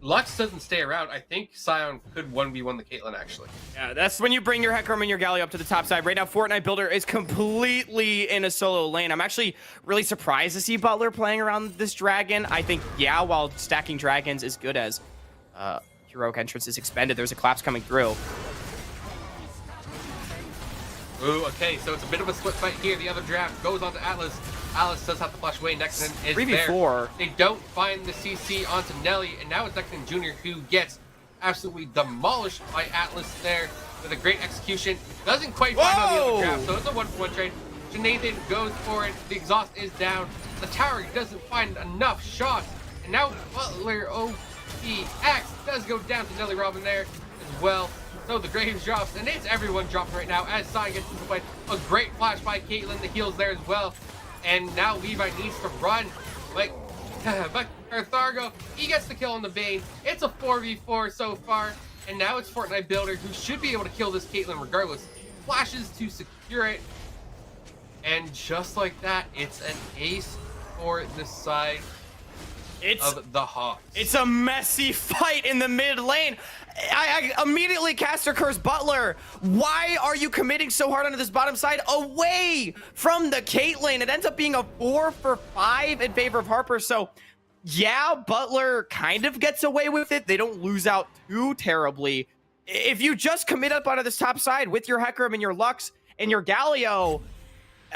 Lux doesn't stay around. I think Sion could 1v1 the Caitlyn, actually. Yeah, that's when you bring your Hecarim and your Galio up to the top side. Right now, Fortnite Builder is completely in a solo lane. I'm actually really surprised to see Butler playing around this dragon. I think, yeah, while stacking dragons is good as heroic entrance is expended, there's a collapse coming through. Ooh, okay, so it's a bit of a split fight here. The other draft goes on to Atlas. Atlas does have to flush away. Nexon is 3v4. there. They don't find the CC onto Nelly, and now it's Nexon Jr. who gets absolutely demolished by Atlas there with a great execution. Doesn't quite find on the other draft, so it's a 1-for-1 trade. Nathan goes for it. The exhaust is down. The tower doesn't find enough shots, and now Butler OPX does go down to Nelly Robin there as well. So the Graves drops, and it's everyone dropping right now as Sai gets into the fight. A great flash by Caitlyn, the heals there as well. And now Levi needs to run. But Carthargo, he gets the kill on the Bane. It's a 4v4 so far. And now it's Fortnite Builder, who should be able to kill this Caitlyn regardless. Flashes to secure it. And just like that, it's an ace for the side of the Hawks. It's a messy fight in the mid lane. I immediately caster curse Butler. Why are you committing so hard onto this bottom side away from the Caitlyn? It ends up being a 4-for-5 in favor of Harper. So yeah, Butler kind of gets away with it. They don't lose out too terribly. If you just commit up onto this top side with your Hecarim and your Lux and your Galio,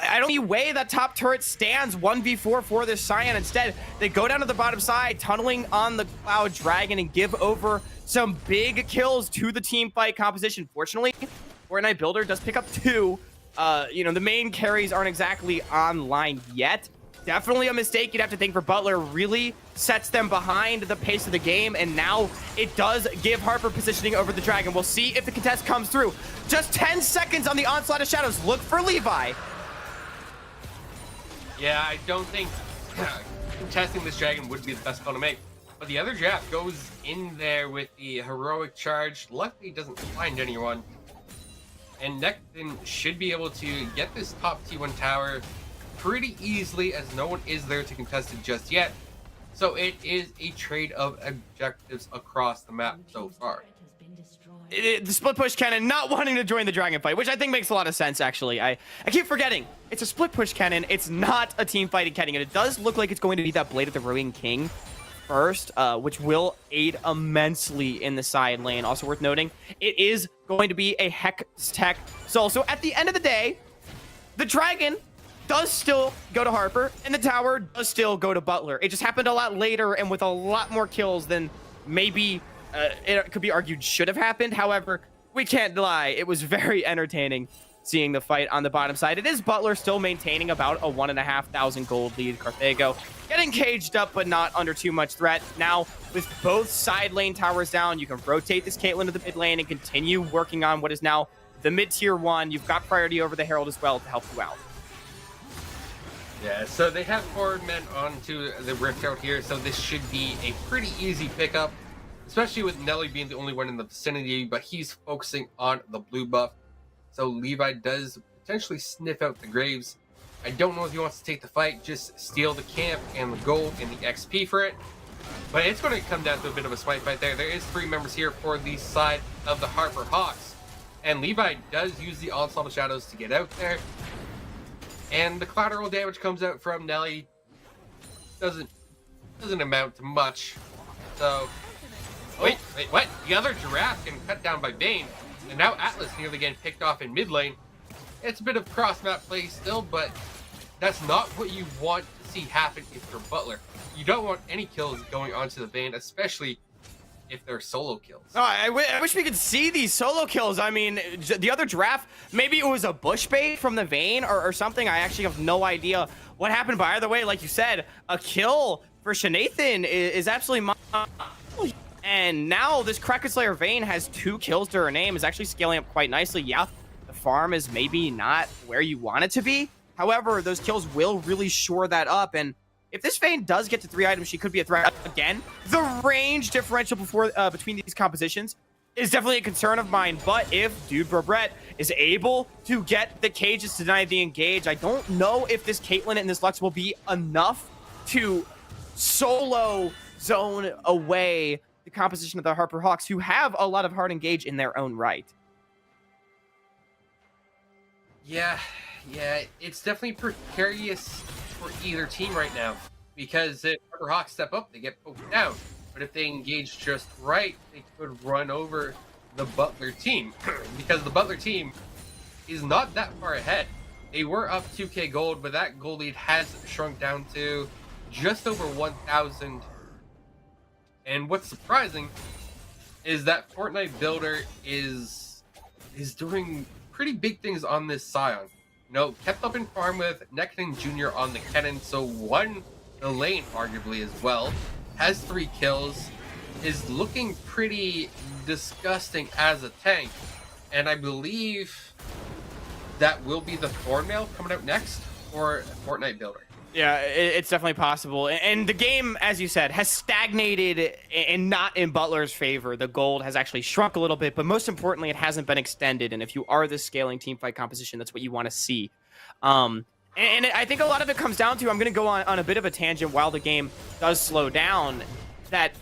I don't see a way that top turret stands 1v4 for this Sion. Instead, they go down to the bottom side, tunneling on the Cloud Dragon and give over some big kills to the team fight composition. Fortunately, Fortnite Builder does pick up 2. The main carries aren't exactly online yet. Definitely a mistake you'd have to think for Butler. Really sets them behind the pace of the game, and now it does give Harper positioning over the Dragon. We'll see if the contest comes through. Just 10 seconds on the Onslaught of Shadows. Look for Levi. Yeah, I don't think contesting this dragon would be the best call to make. But the other draft goes in there with the heroic charge. Luckily, doesn't find anyone. And Necton should be able to get this top T1 tower pretty easily, as no one is there to contest it just yet. So it is a trade of objectives across the map so far. The split push cannon not wanting to join the dragon fight, which I think makes a lot of sense, actually. I keep forgetting. It's a split push cannon. It's not a team fighting cannon. And it does look like it's going to be that Blade of the Ruin King first, which will aid immensely in the side lane. Also worth noting, it is going to be a Hex Tech Soul. So at the end of the day, the dragon does still go to Harper, and the tower does still go to Butler. It just happened a lot later and with a lot more kills than maybe it could be argued should have happened. However, we can't lie. It was very entertaining seeing the fight on the bottom side. It is Butler still maintaining about a 1,500 gold lead. Carthago getting caged up, but not under too much threat. Now, with both side lane towers down, you can rotate this Caitlyn to the mid lane and continue working on what is now the mid tier 1. You've got priority over the Herald as well to help you out. Yeah, so they have 4 men onto the Rift out here, so this should be a pretty easy pickup, especially with Nelly being the only one in the vicinity, but he's focusing on the blue buff. So Levi does potentially sniff out the Graves. I don't know if he wants to take the fight, just steal the camp and the gold and the XP for it. But it's going to come down to a bit of a smite fight there. There is 3 members here for the side of the Harper Hawks. And Levi does use the Onslaught of Shadows to get out there. And the collateral damage comes out from Nelly. Doesn't amount to much. So, wait, what? The other giraffe can cut down by Bane. And now Atlas nearly getting picked off in mid lane. It's a bit of cross-map play still, but that's not what you want to see happen if you're Butler. You don't want any kills going onto the Bane, especially if they're solo kills. Oh, I wish we could see these solo kills. I mean, the other draft, maybe it was a bush bait from the Vayne or something. I actually have no idea what happened. But either way, like you said, a kill for Shanathan is absolutely and now this Kraken Slayer Vayne has 2 kills to her name, is actually scaling up quite nicely. Yeah, the farm is maybe not where you want it to be. However, those kills will really shore that up. And if this Vayne does get to 3 items, she could be a threat. Again, the range differential between these compositions is definitely a concern of mine. But if Dude Bro Brett is able to get the cages to deny the engage, I don't know if this Caitlyn and this Lux will be enough to solo zone away the the composition of the Harper Hawks, who have a lot of hard engage in their own right. Yeah, it's definitely precarious for either team right now, because if Harper Hawks step up, they get poked down. But if they engage just right, they could run over the Butler team, because the Butler team is not that far ahead. They were up 2k gold, but that gold lead has shrunk down to just over 1,000. And what's surprising is that Fortnite Builder is doing pretty big things on this Scion. You know, kept up in farm with NECC Jr. on the cannon, so won the lane arguably as well. Has 3 kills, is looking pretty disgusting as a tank, and I believe that will be the Thornmail coming out next for Fortnite Builder. Yeah, it's definitely possible. And the game, as you said, has stagnated and not in Butler's favor. The gold has actually shrunk a little bit, but most importantly, it hasn't been extended. And if you are this scaling team fight composition, that's what you want to see. And I think a lot of it comes down to, I'm going to go on a bit of a tangent while the game does slow down, that,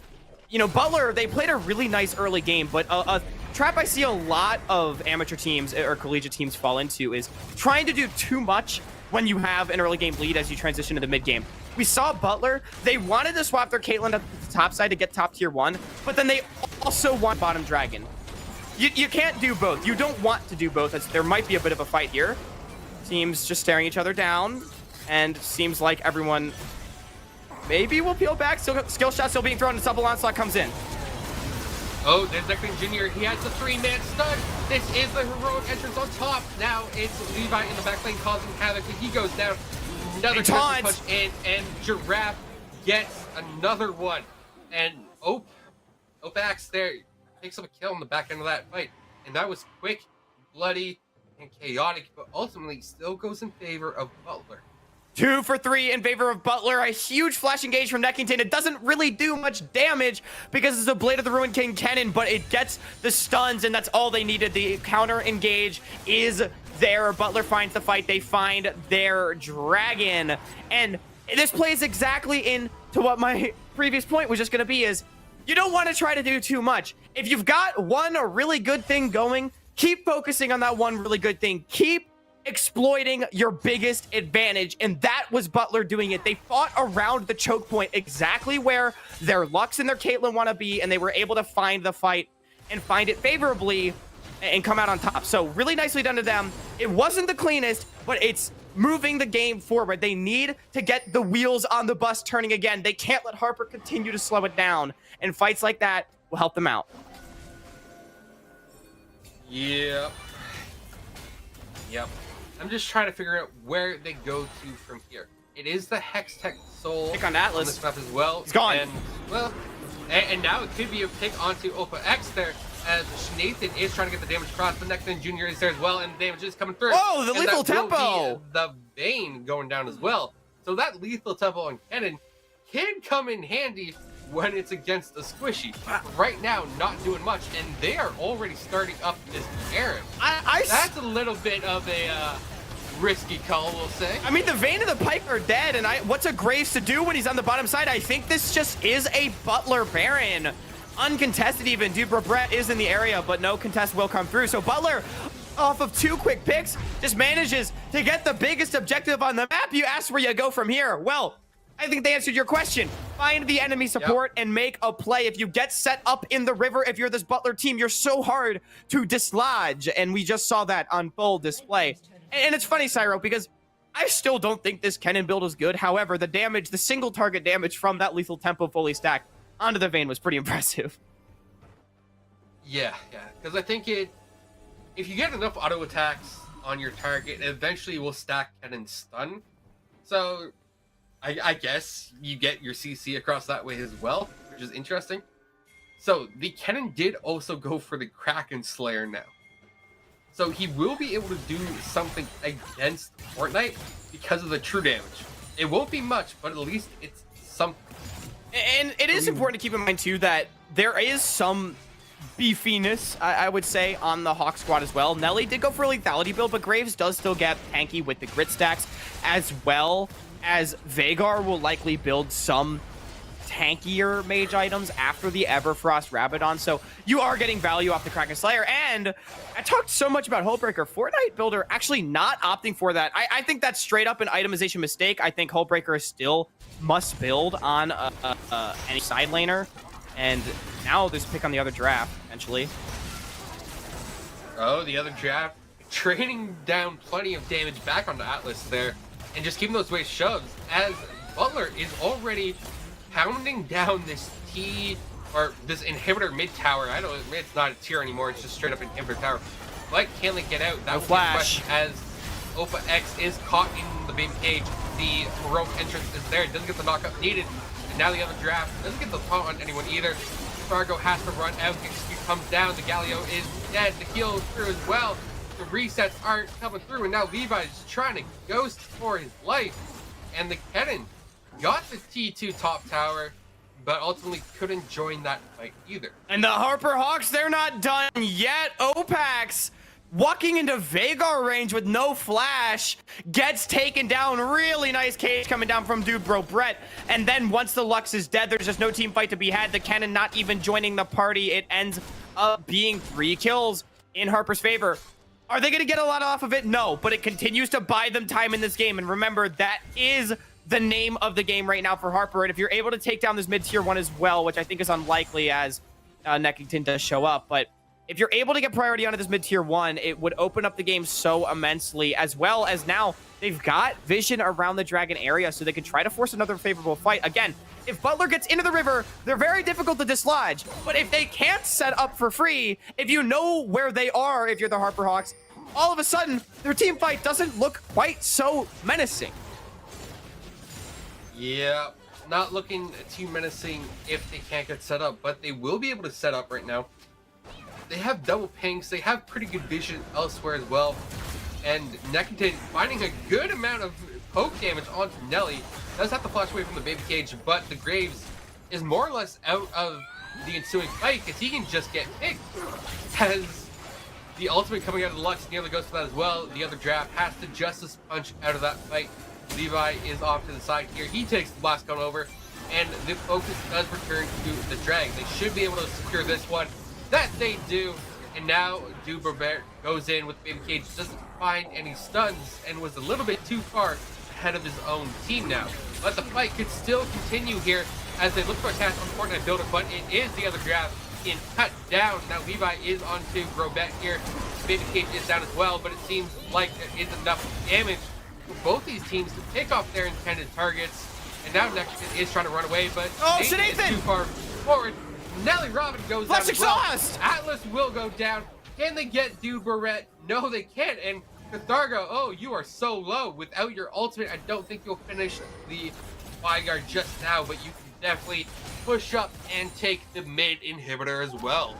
you know, Butler, they played a really nice early game, but a trap I see a lot of amateur teams or collegiate teams fall into is trying to do too much when you have an early game lead as you transition to the mid game. We saw Butler, they wanted to swap their Caitlyn at the top side to get top tier 1, but then they also want bottom dragon. You can't do both. You don't want to do both, as there might be a bit of a fight here. Teams just staring each other down, and seems like everyone maybe will peel back. Skill shot still being thrown, and Double Onslaught comes in. Oh, there's NECC Jr. He has the 3-man stun. This is the heroic entrance on top. Now it's Levi in the back lane causing havoc. He goes down. Another punch in, and Giraffe gets another one. And Opax there takes up a kill on the back end of that fight. And that was quick, bloody, and chaotic, but ultimately still goes in favor of Butler. 2 for 3 in favor of Butler. A huge flash engage from Neckington. It doesn't really do much damage because it's a Blade of the Ruined King cannon, but it gets the stuns, and that's all they needed. The counter engage is there. Butler finds the fight. They find their dragon. And this plays exactly into what my previous point was just going to be, is you don't want to try to do too much. If you've got one really good thing going, keep focusing on that one really good thing. Keep exploiting your biggest advantage, and that was Butler doing it. They fought around the choke point, exactly where their Lux and their Caitlyn want to be, and they were able to find the fight and find it favorably and come out on top. So really nicely done to them. It wasn't the cleanest, but it's moving the game forward. They need to get the wheels on the bus turning again. They can't let Harper continue to slow it down, and fights like that will help them out. Yep. I'm just trying to figure out where they go to from here. It is the Hextech Soul Pick on Atlas. on this map as well. He's gone. And, well, and now it could be a pick onto Opa X there, as Nathan is trying to get the damage across. The NECC Jr. is there as well, and the damage is coming through. Oh, the and lethal that will tempo! be the Bane going down as well. So that lethal tempo on Cannon can come in handy when it's against a squishy. Right now, not doing much, and they are already starting up this Aaron. That's a little bit of a risky call, we'll say. I mean, the Vayne and the Pike are dead, and what's a Graves to do when he's on the bottom side? I think this just is a Butler Baron. Uncontested even. Dubra Brett is in the area, but no contest will come through. So Butler, off of 2 quick picks, just manages to get the biggest objective on the map. You asked where you go from here. Well, I think they answered your question. Find the enemy support and make a play. If you get set up in the river, if you're this Butler team, you're so hard to dislodge. And we just saw that on full display. And it's funny, Cyro, because I still don't think this cannon build is good. However, the damage, the single target damage from that lethal tempo fully stacked onto the Vayne was pretty impressive. Yeah, because I think if you get enough auto attacks on your target, it eventually will stack cannon stun. So I guess you get your CC across that way as well, which is interesting. So the cannon did also go for the Kraken Slayer now. So he will be able to do something against Fortnite because of the true damage. It won't be much, but at least it's something. And it is important to keep in mind, too, that there is some beefiness, I would say, on the Hawk squad as well. Nelly did go for a lethality build, but Graves does still get tanky with the grit stacks, as well as Vagar will likely build some tankier mage items after the Everfrost Rabadon, so you are getting value off the Kraken Slayer. And I talked so much about Hullbreaker. Fortnite Builder actually not opting for that. I think that's straight up an itemization mistake. I think Hullbreaker is still must build on any side laner. And now there's a pick on the other draft, eventually. Oh, the other draft. Training down plenty of damage back onto Atlas there. And just keeping those waves shoved as Butler is already pounding down this this inhibitor mid tower. I don't know, it's not a tier anymore, it's just straight up inhibitor tower. But can they get out? That No would be the flash. question, as Opa X is caught in the baby cage. The heroic entrance is there, doesn't get the knockup needed. And now the other draft doesn't get the taunt on anyone either. Fargo has to run out, Execute comes down, the Galio is dead, the heal is through as well. The resets aren't coming through, and now Levi is trying to ghost for his life. And the Kennen got the T2 top tower, but ultimately couldn't join that fight either. And the Harper Hawks, they're not done yet. Opax walking into Vagar range with no flash, gets taken down. Really nice cage coming down from Dude Bro Brett. And then once the Lux is dead, there's just no team fight to be had. The Kennen not even joining the party. It ends up being 3 kills in Harper's favor. Are they going to get a lot off of it? No, but it continues to buy them time in this game. And remember, that is the name of the game right now for Harper. And if you're able to take down this mid-tier 1 as well, which I think is unlikely as Neckington does show up, but if you're able to get priority onto this mid-tier 1, it would open up the game so immensely, as well as now they've got vision around the dragon area, so they can try to force another favorable fight. Again, if Butler gets into the river, they're very difficult to dislodge, but if they can't set up for free, if you know where they are, if you're the Harper Hawks, all of a sudden, their team fight doesn't look quite so menacing. Yeah, not looking too menacing if they can't get set up, but they will be able to set up right now. They have double pings, they have pretty good vision elsewhere as well, and Neckington finding a good amount of poke damage onto Nelly. Does have to flash away from the baby cage, but the Graves is more or less out of the ensuing fight because he can just get picked. As the ultimate coming out of the Lux nearly goes for that as well. The other draft has to Justice Punch out of that fight. Levi is off to the side here. He takes the blast gun over, and the focus does return to the drag. They should be able to secure this one. That they do. And now Dubert goes in with Baby Cage, doesn't find any stuns, and was a little bit too far ahead of his own team now. But the fight could still continue here as they look for attacks on Fortnite Builder, but it is the other draft in cut down. Now Levi is onto Grobet here. Baby Cage is down as well, but it seems like there is enough damage for both these teams to pick off their intended targets. And now Nexus is trying to run away, but Nathan is too far forward. Nelly Robin goes down as well. Atlas will go down. Can they get Dude Barrett? No, they can't. And Cathargo, oh, you are so low. Without your ultimate, I don't think you'll finish the Vygar just now, but you can definitely push up and take the mid inhibitor as well.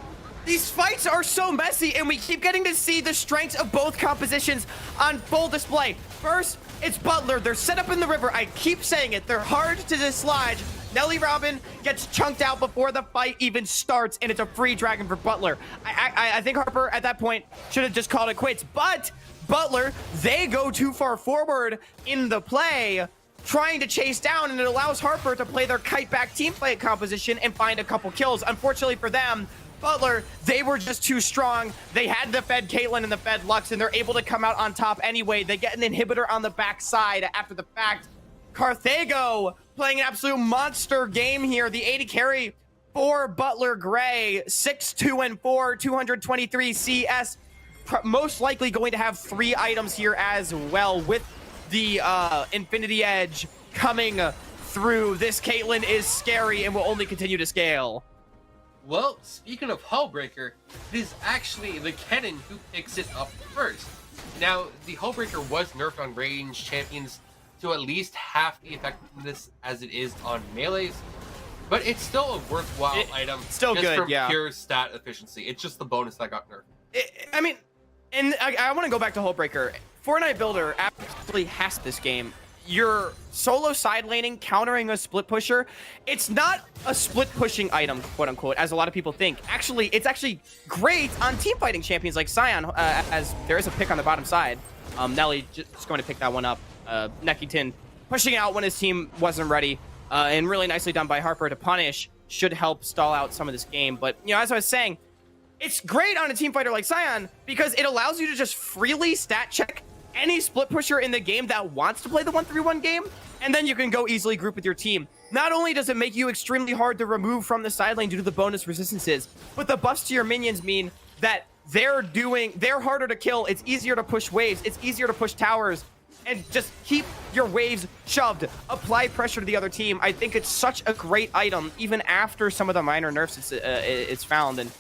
These fights are so messy, and we keep getting to see the strengths of both compositions on full display. First, it's Butler. They're set up in the river. I keep saying it. They're hard to dislodge. Nelly Robin gets chunked out before the fight even starts, and it's a free dragon for Butler. I think Harper, at that point, should have just called it quits. But Butler, they go too far forward in the play, trying to chase down, and it allows Harper to play their kite back team play composition and find a couple kills. Unfortunately for them, Butler, they were just too strong. They had the fed Caitlyn and the fed Lux, and they're able to come out on top anyway. They get an inhibitor on the backside after the fact. Carthago playing an absolute monster game here. The 80 carry for Butler Gray, 6-2-4, 223 CS. Most likely going to have 3 items here as well, with the Infinity Edge coming through. This Caitlyn is scary and will only continue to scale. Well, speaking of Hullbreaker, it is actually the Kennen who picks it up first. Now, the Hullbreaker was nerfed on range champions to at least half the effectiveness as it is on melees, but it's still a worthwhile item. Still just good, from yeah. pure stat efficiency. It's just the bonus that got nerfed. I mean, and I want to go back to Hullbreaker. Fortnite Builder absolutely has this game. You're solo side laning, countering a split pusher. It's not a split pushing item, quote unquote, as a lot of people think. Actually, it's actually great on team fighting champions like Sion, as there is a pick on the bottom side. Nelly just going to pick that one up. Neckington pushing out when his team wasn't ready. and really nicely done by Harper to punish should help stall out some of this game. But, you know, as I was saying, it's great on a team fighter like Sion because it allows you to just freely stat check any split pusher in the game that wants to play the 1-3-1 game, and then you can go easily group with your team. Not only does it make you extremely hard to remove from the side lane due to the bonus resistances, but the buffs to your minions mean that they're harder to kill. It's easier to push waves. It's easier to push towers and just keep your waves shoved. Apply pressure to the other team. I think it's such a great item, even after some of the minor nerfs it's found. And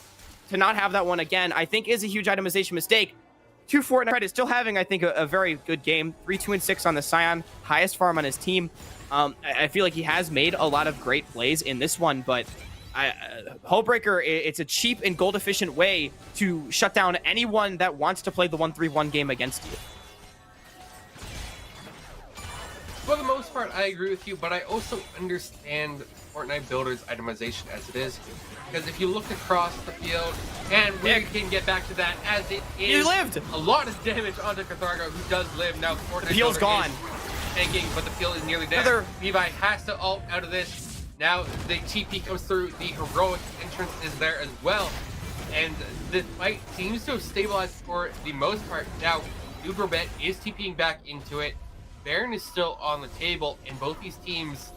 to not have that one again, I think is a huge itemization mistake. 2 Fortnite credit, still having, I think, a very good game. 3-2-6 on the Sion, highest farm on his team. I feel like he has made a lot of great plays in this one, but Hullbreaker, it's a cheap and gold efficient way to shut down anyone that wants to play the 1-3-1 game against you. For the most part, I agree with you, but I also understand Fortnite builders' itemization as it is. Because if you look across the field, and we can get back to that as it is. He lived! A lot of damage onto Cathargo, who does live. Now, Fortnite the peel's builder gone. is tanking, but the peel is nearly dead. Levi has to ult out of this. Now, the TP comes through. The heroic entrance is there as well. And the fight seems to have stabilized for the most part. Now, Uberbet is TPing back into it. Baron is still on the table, and both these teams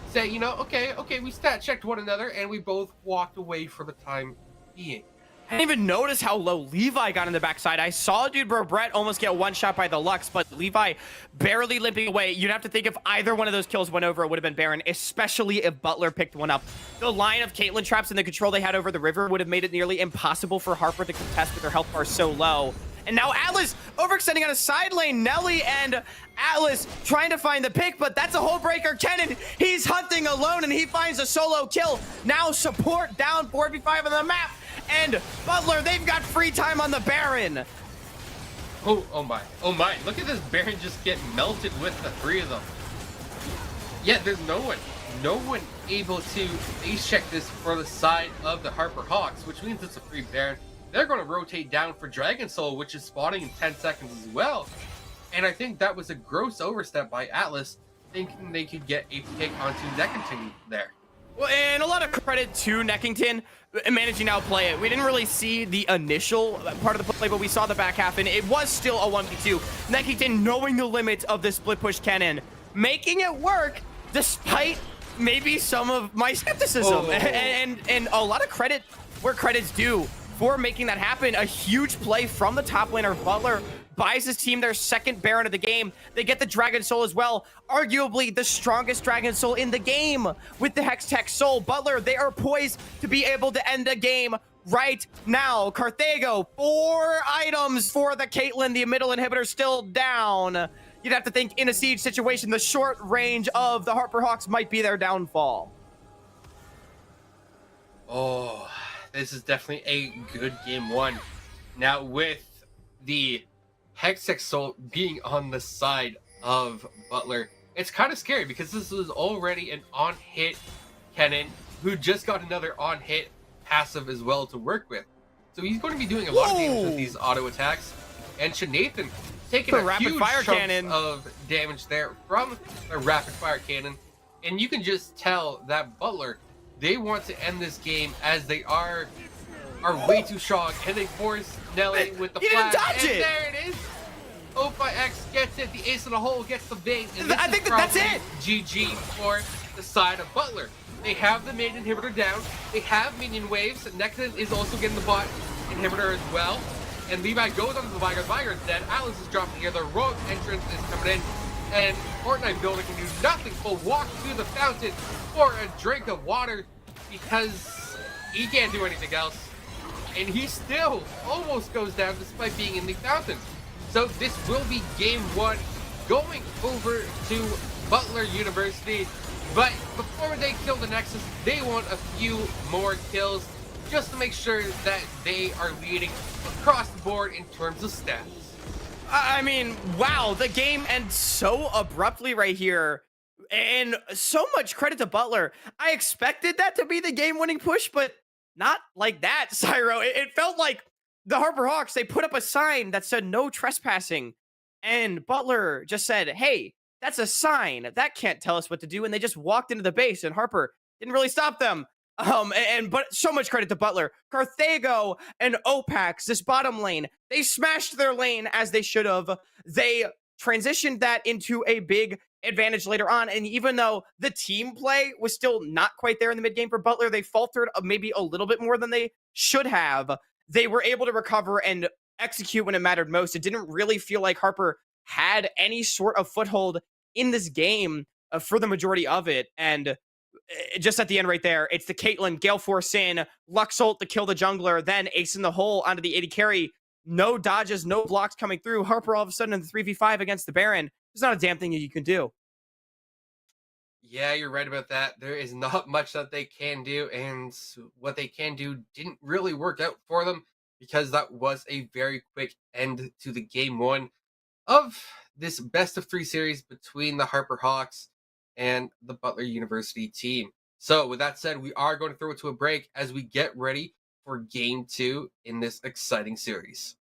say, you know, okay, we stat checked one another, and we both walked away for the time being. I didn't even notice how low Levi got in the backside. I saw dude bro Brett almost get one shot by the Lux, but Levi barely limping away. You'd have to think if either one of those kills went over, it would have been Baron, especially if Butler picked one up. The line of Caitlyn traps and the control they had over the river would have made it nearly impossible for Harper to contest with her health bar so low. And now Atlas overextending on a side lane. Nelly and Atlas trying to find the pick, but that's a Hullbreaker cannon. He's hunting alone, and he finds a solo kill. Now support down 4v5 on the map. And Butler, they've got free time on the Baron. Oh my. Look at this Baron just get melted with the 3 of them. Yeah, there's no one able to ace check this for the side of the Harper Hawks, which means it's a free Baron. They're going to rotate down for Dragon Soul, which is spawning in 10 seconds as well. And I think that was a gross overstep by Atlas, thinking they could get a pick onto Neckington there. Well, and a lot of credit to Neckington managing to outplay it. We didn't really see the initial part of the play, but we saw the back half, and it was still a 1v2. Neckington knowing the limits of the split push cannon, making it work despite maybe some of my skepticism. And a lot of credit where credit's due for making that happen. A huge play from the top laner. Butler buys his team their second Baron of the game. They get the Dragon Soul as well. Arguably the strongest Dragon Soul in the game with the Hex Tech Soul. Butler, they are poised to be able to end the game right now. Carthago, 4 items for the Caitlyn. The middle inhibitor still down. You'd have to think in a siege situation, the short range of the Harper Hawks might be their downfall. Oh, this is definitely a good game 1. Now, with the Hextech Soul being on the side of Butler, it's kind of scary because this was already an on-hit cannon who just got another on-hit passive as well to work with. So he's going to be doing a lot of damage with these auto attacks. And Shanathan taking a huge chunk of damage there from a rapid fire cannon. And you can just tell that Butler, they want to end this game as they are way too strong, and they force Nelly with the flash, and there it is. Opa X gets it, the ace in the hole gets the bait, and I think that's it. GG for the side of Butler. They have the main inhibitor down, they have minion waves, Nexus is also getting the bot inhibitor as well, and Levi goes onto the Vigor. Vigor's dead, Atlas is dropping here, the rogue entrance is coming in, and Fortnite Builder can do nothing but walk to the fountain for a drink of water because he can't do anything else. And he still almost goes down despite being in the fountain. So this will be game 1 going over to Butler University. But before they kill the Nexus, they want a few more kills just to make sure that they are leading across the board in terms of stats. I mean, wow, the game ends so abruptly right here. And so much credit to Butler. I expected that to be the game-winning push, but not like that, Cyro. It felt like the Harper Hawks, they put up a sign that said no trespassing. And Butler just said, hey, that's a sign. That can't tell us what to do. And they just walked into the base, and Harper didn't really stop them. But so much credit to Butler. Carthago and Opax, this bottom lane, they smashed their lane as they should have. They transitioned that into a big advantage later on. And even though the team play was still not quite there in the mid game for Butler, they faltered maybe a little bit more than they should have. They were able to recover and execute when it mattered most. It didn't really feel like Harper had any sort of foothold in this game for the majority of it. And just at the end right there, it's the Caitlyn, Gale Force in, Lux ult to kill the jungler, then ace in the hole onto the AD carry. No dodges, no blocks coming through. Harper all of a sudden in the 3v5 against the Baron. There's not a damn thing you can do. Yeah, you're right about that. There is not much that they can do, and what they can do didn't really work out for them because that was a very quick end to the game one of this best of 3 series between the Harper Hawks and the Butler University team. So with that said, we are going to throw it to a break as we get ready for game 2 in this exciting series.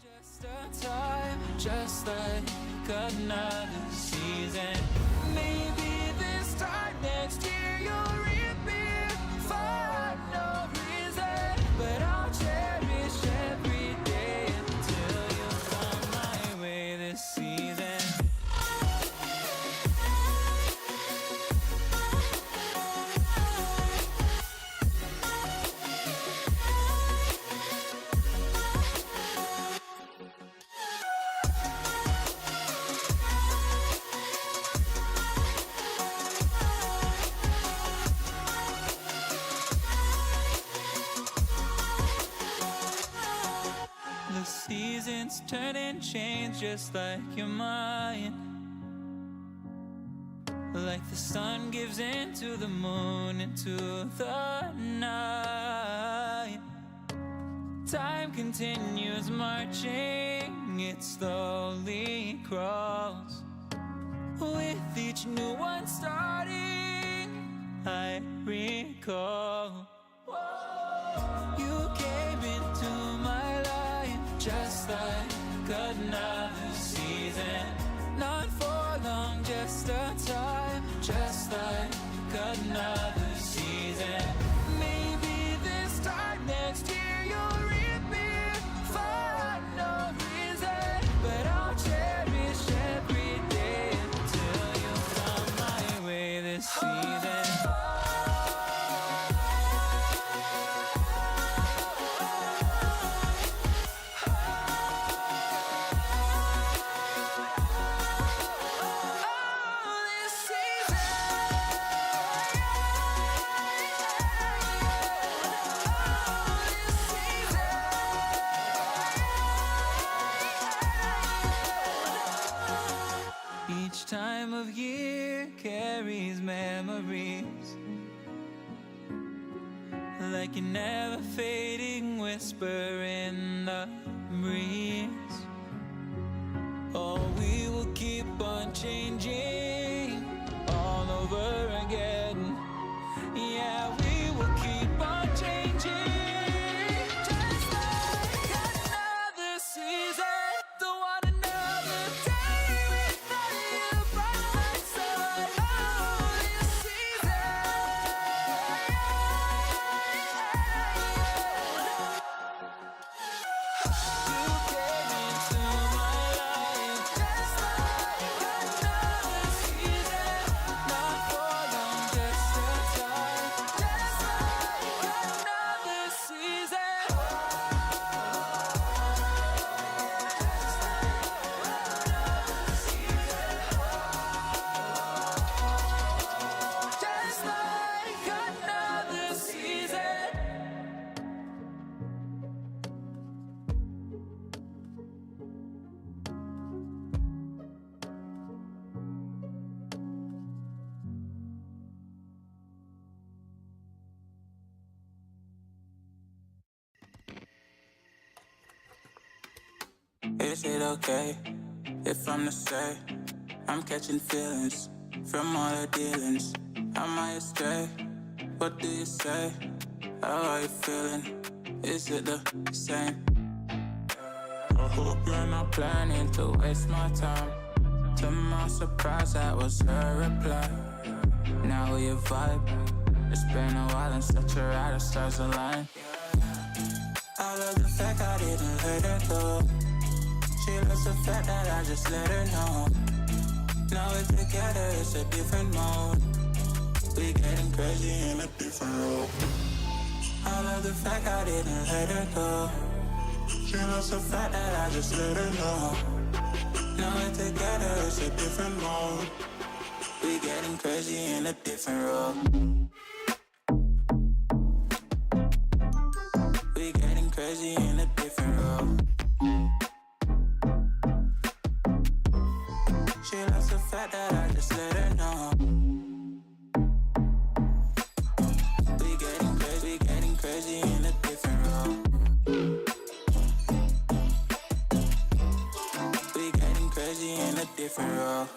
Just a time, just like another season. Maybe this time next year you'll reappear for no reason, but I'll cherish every day until you come my way this season. The seasons turn and change just like your mind. Like the sun gives into the moon, into the night. Time continues marching, it slowly crawls. With each new one starting, I recall. You came into my life just like another season. Not for long, just a time, just like another season. Maybe this time next year you'll reappear for no reason, but I'll cherish every day until you come my way this season. Each time of year carries memories, like a never fading whisper in the breeze. Oh, we will keep on changing all over again. Yeah, we will keep on changing. Just like another season. Don't want another day without you by my side. Oh, this season. You came into my life just like another season. Not for long, just a time, just like another season. Just like another season. Is it okay if I'm to say I'm catching feelings from all the dealings? Am I astray? What do you say? How are you feeling? Is it the same? hope you're not planning to waste my time. To my surprise, that was her reply. Now we vibe. It's been a while and such a ride, the stars align. I love the fact I didn't let her go. She loves the fact that I just let her know. Now we're together, it's a different mode. We getting crazy in a different role. I love the fact I didn't let her go. She loves the fact that I just let her know. Now we're together, it's a different mode. We getting crazy in a different role. We getting crazy in a different role. She loves the fact that I just let her know. We getting crazy in a different role. We getting crazy in a different role.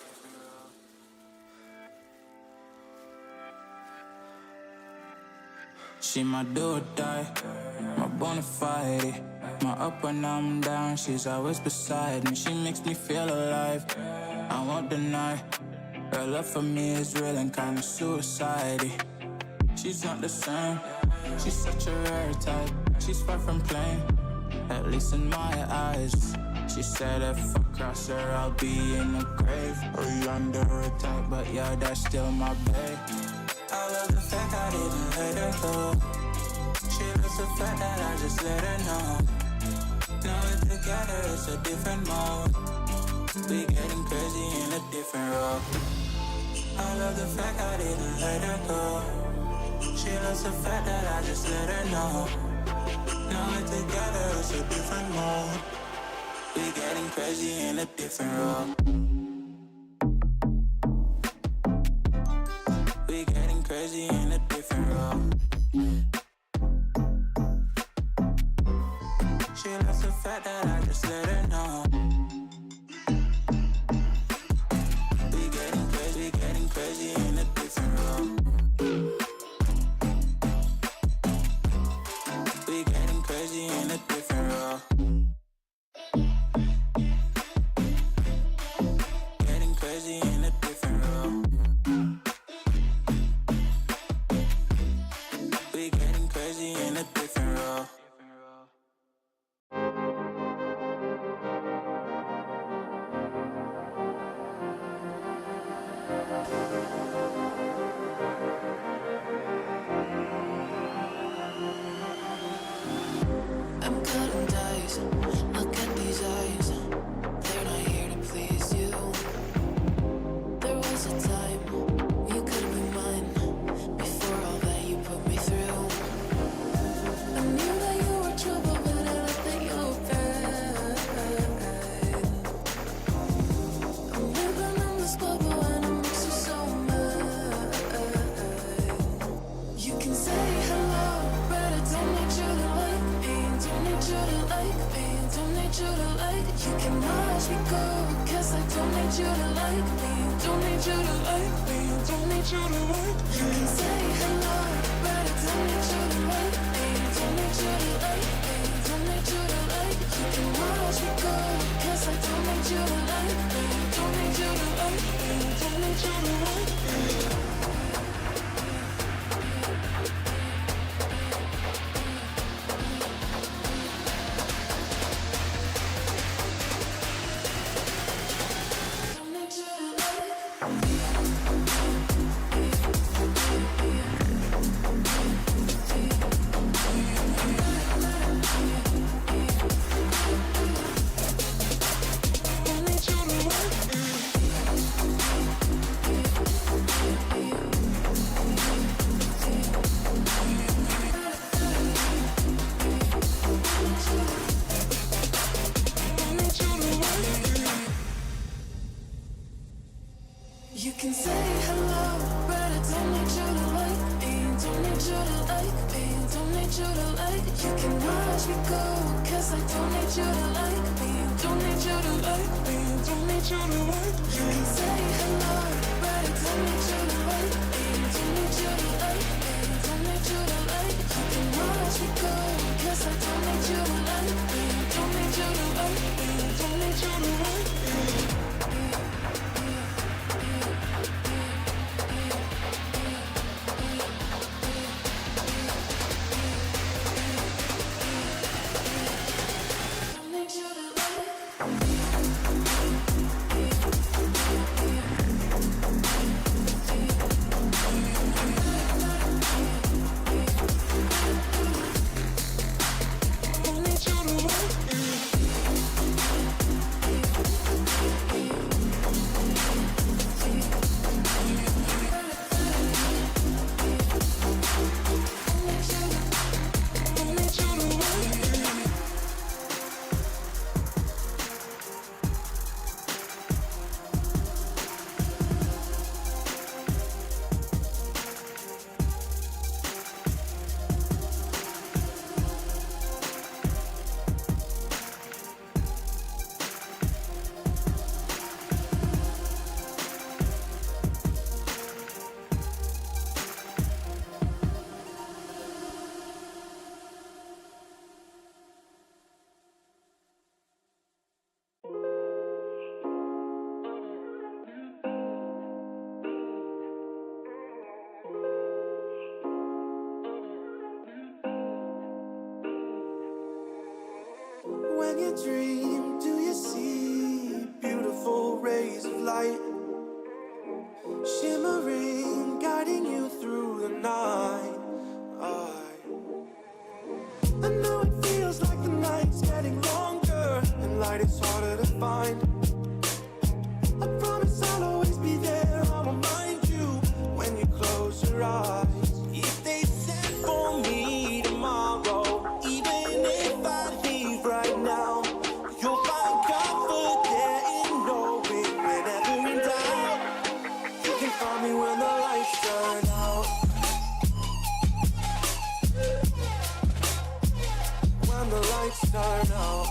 She my do or die, my bona fide. My up when I'm down, she's always beside me. She makes me feel alive, I won't deny. Her love for me is real and kinda suicide. She's not the same, she's such a rare type. She's far from plain, at least in my eyes. She said if I cross her, I'll be in the grave or under attack, but yeah, that's still my babe. I love the fact I didn't let her go. She loves the fact that I just let her know. Now we're together, it's a different mode. We getting crazy in a different role. I love the fact I didn't let her go. She loves the fact that I just let her know. Now we're together, it's a different mode. We getting crazy in a different role. We getting crazy in a different role. She loves the fact that I just let her know. We getting crazy in a different role. We getting crazy in a different role. Getting crazy in a different role. We getting crazy in a different role. I'm cutting dice. Look at these eyes. They're not here to please you. There was a time you could be mine before all that you put me through. I knew that you were trouble, but I left that you were fine. I'm living on this bubble and I miss you so much. You can say hello, but I don't need you to like me. Don't need you to like me. Don't need you to like. You can watch me go, 'cause I don't need you to like me. Don't need you to like me. Don't need you to like. You can say hello, but I don't need you to like me. Don't need you to like me. Don't need you to like. You can watch me go, 'cause I don't need you to like me. Don't need you to like me. Don't need you to like me. You can say hello, but I don't need you to like me. Don't need you to like me. Don't need you to like. You can watch me go, 'cause I don't need you to like me. Don't need you to like me. Don't need you to like. You can say hello, but I don't need you to like me. Don't need you to like me. Don't need you to like. You can watch me go, 'cause I don't need you to like me. Don't need you to like me. a dream, do you see beautiful rays of light shimmering, guiding you through the night? I know it feels like the night's getting longer and light is harder to find. I promise I'll always be there, I'll remind you when you close your eyes. If they send for me tomorrow, even if I leave right now, you'll find comfort there in knowing whenever in doubt, you can find me when the lights turn out. When the lights turn out.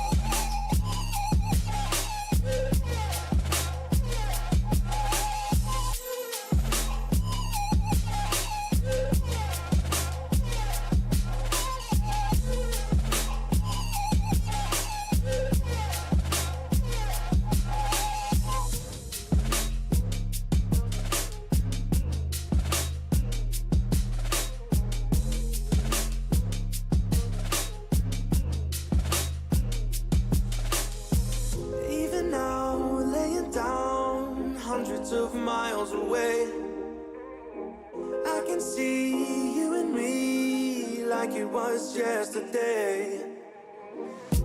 Even now, laying down hundreds of miles away, I can see you and me like it was yesterday.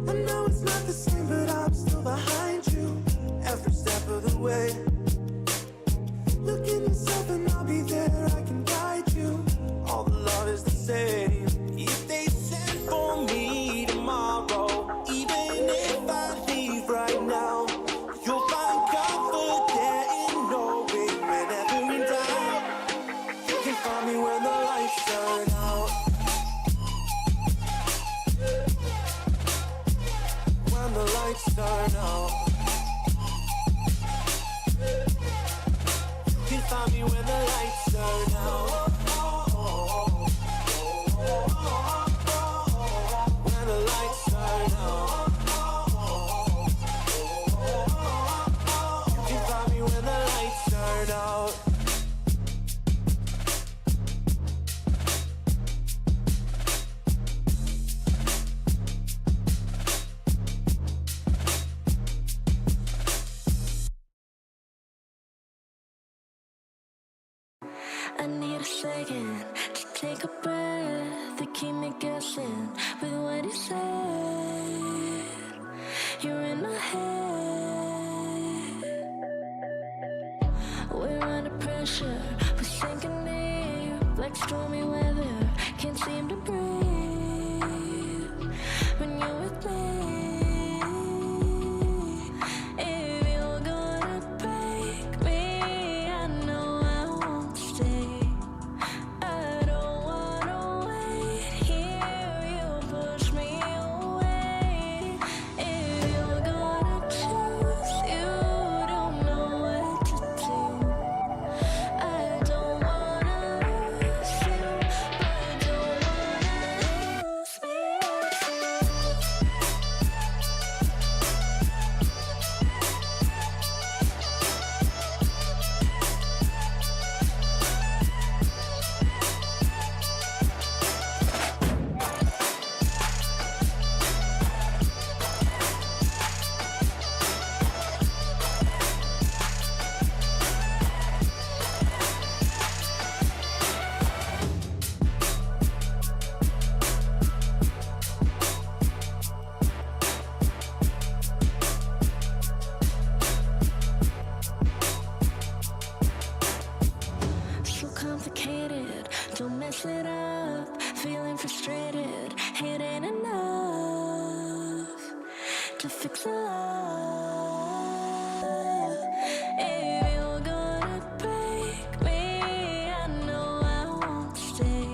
I know it's not the same, but I'm still behind you every step of the way. Look in yourself and I'll be there, I can guide you. All the love is the same. If they send for me tomorrow, even if I leave right now, you'll find comfort there in knowing whenever in doubt, you can find me when the lights turn out. When the lights turn out, you can find me when the lights turn out. When the lights turn out, you can find me when the lights turn out. I need a second to take a breath, to keep me guessing with what you said. You're in my head. We're under pressure, we're sinking deep like stormy weather. Can't seem to breathe when you're with me. If you're gonna break me, I know I won't stay. I don't wanna wait here, you push me away. If you're gonna choose, you don't know what to do. I don't wanna lose you, but don't wanna lose me too. So complicated, don't mess it up. Feeling frustrated, it ain't enough to fix a love. If you're gonna break me, I know I won't stay.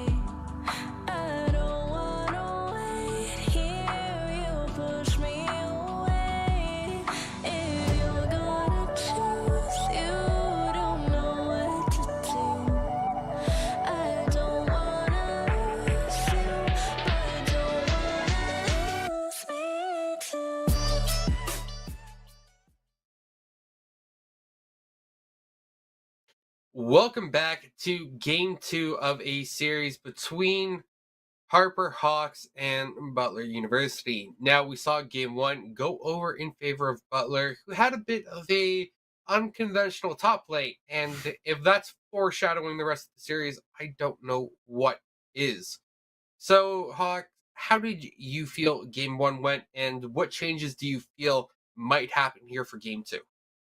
I don't wanna wait here, you push me away. If you're gonna choose, you don't know what to do. I don't wanna lose you, but don't wanna lose me too. Welcome back to game 2 of a series between Harper Hawks and Butler University. Now we saw game one go over in favor of Butler, who had a bit of a unconventional top lane, and if that's foreshadowing the rest of the series, I don't know what is. So, Hawk, how did you feel game one went, and what changes do you feel might happen here for game two?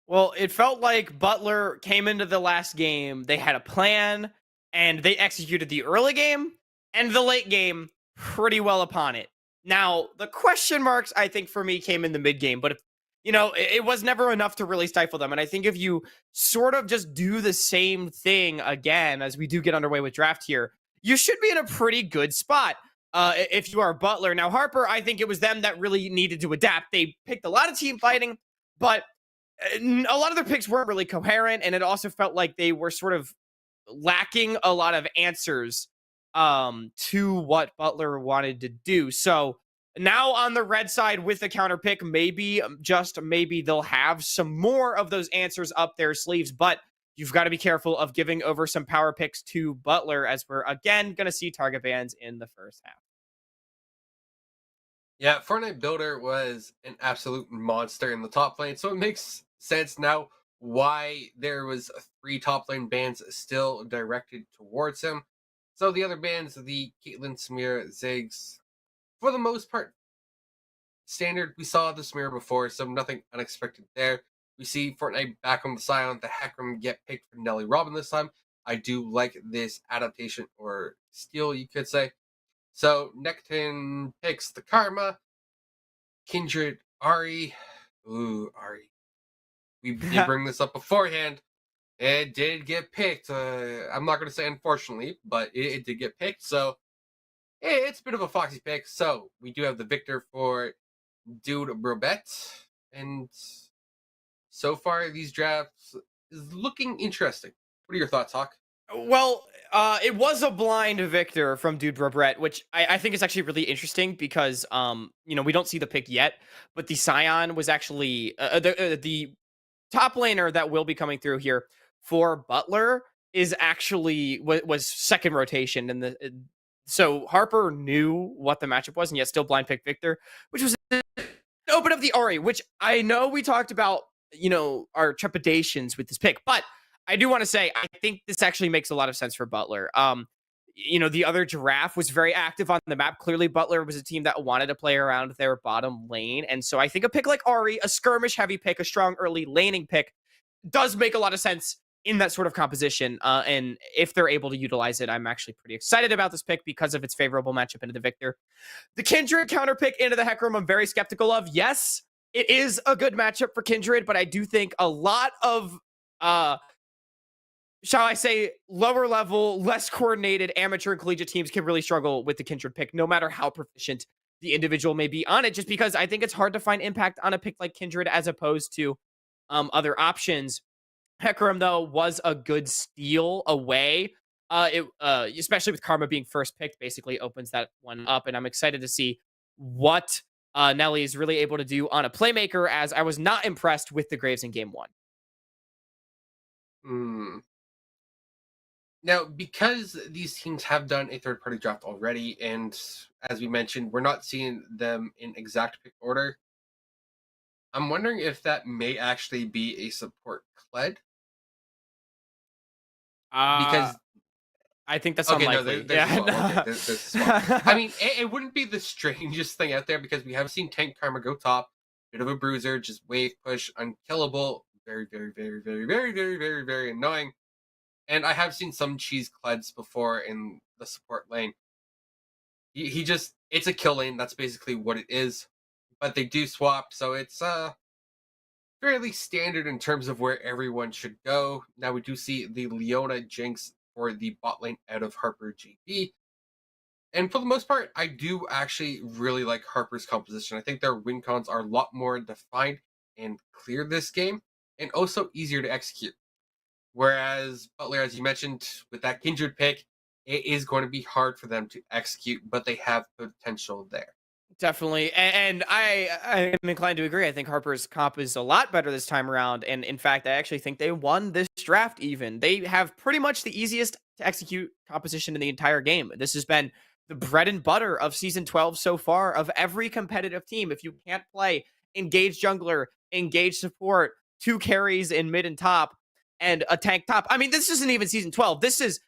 Well, it felt like Butler came into the last game. They had a plan and they executed the early game and the late game pretty well upon it. Now, the question marks, I think, for me came in the mid game, but if, it was never enough to really stifle them. And I think if you sort of just do the same thing again as we do get underway with draft here, you should be in a pretty good spot. If you are Butler. Now, Harper, I think it was them that really needed to adapt. They picked a lot of team fighting, but a lot of their picks weren't really coherent, and it also felt like they were sort of lacking a lot of answers to what Butler wanted to do. So now on the red side with the counter pick, maybe, just maybe, they'll have some more of those answers up their sleeves, but you've got to be careful of giving over some power picks to Butler, as we're again going to see target bans in the first half. Yeah, Fortnite Builder was an absolute monster in the top lane, so it makes sense now why there was 3 top lane bans still directed towards him. So the other bans, the Caitlyn, Samira, Ziggs, for the most part, standard. We saw the Samira before, so nothing unexpected there. We see Fortnite back on the Scion, the Hecarim get picked for Nelly Robin this time. I do like this adaptation, or steal, you could say. So Nectin picks the Karma, Kindred, Ari. Ooh, Ari. We did bring this up beforehand. It did get picked. I'm not going to say unfortunately, but it did get picked. So it's a bit of a foxy pick. So we do have the victor for Dude Brobet. And so far, these drafts is looking interesting. What are your thoughts, Hawk? Well, it was a blind victor from Dude Brett, which I think is actually really interesting because, we don't see the pick yet, but the Scion was actually the top laner that will be coming through here for Butler is actually was second rotation, and so Harper knew what the matchup was, and yet still blind pick Victor, which was an open of the Ari, which I know we talked about, our trepidations with this pick, but I do want to say, I think this actually makes a lot of sense for Butler. The other Giraffe was very active on the map. Clearly, Butler was a team that wanted to play around their bottom lane. And so I think a pick like Ari, a skirmish heavy pick, a strong early laning pick, does make a lot of sense in that sort of composition. And if they're able to utilize it, I'm actually pretty excited about this pick because of its favorable matchup into the Victor. The Kindred counter pick into the Hecarim, I'm very skeptical of. Yes, it is a good matchup for Kindred, but I do think a lot of shall I say, lower level, less coordinated amateur and collegiate teams can really struggle with the Kindred pick, no matter how proficient the individual may be on it, just because I think it's hard to find impact on a pick like Kindred as opposed to other options. Hecarim, though, was a good steal away. Especially with Karma being first picked, basically opens that one up, and I'm excited to see what Nelly is really able to do on a playmaker, as I was not impressed with the Graves in game one. Now, because these teams have done a third-party draft already, and as we mentioned, we're not seeing them in exact pick order, I'm wondering if that may actually be a support Kled. Because I think that's okay, unlikely. no, there's a swap. I mean, it wouldn't be the strangest thing out there because we have seen Tank Karma go top, bit of a bruiser, just wave push, unkillable, very, very, very, very, very, very, very, very annoying. And I have seen some cheese Kleds before in the support lane. He just, it's a kill lane. That's basically what it is. But they do swap, so it's fairly standard in terms of where everyone should go. Now we do see the Leona Jinx for the bot lane out of Harper GB. And for the most part, I do actually really like Harper's composition. I think their win cons are a lot more defined and clear this game, and also easier to execute. Whereas Butler, as you mentioned, with that Kindred pick, it is going to be hard for them to execute, but they have potential there. Definitely. And I am inclined to agree. I think Harper's comp is a lot better this time around. And in fact, I actually think they won this draft even. They have pretty much the easiest to execute composition in the entire game. This has been the bread and butter of season 12 so far of every competitive team. If you can't play engage jungler, engage support, 2 carries in mid and top, and a tank top. I mean, this isn't even season 12. This is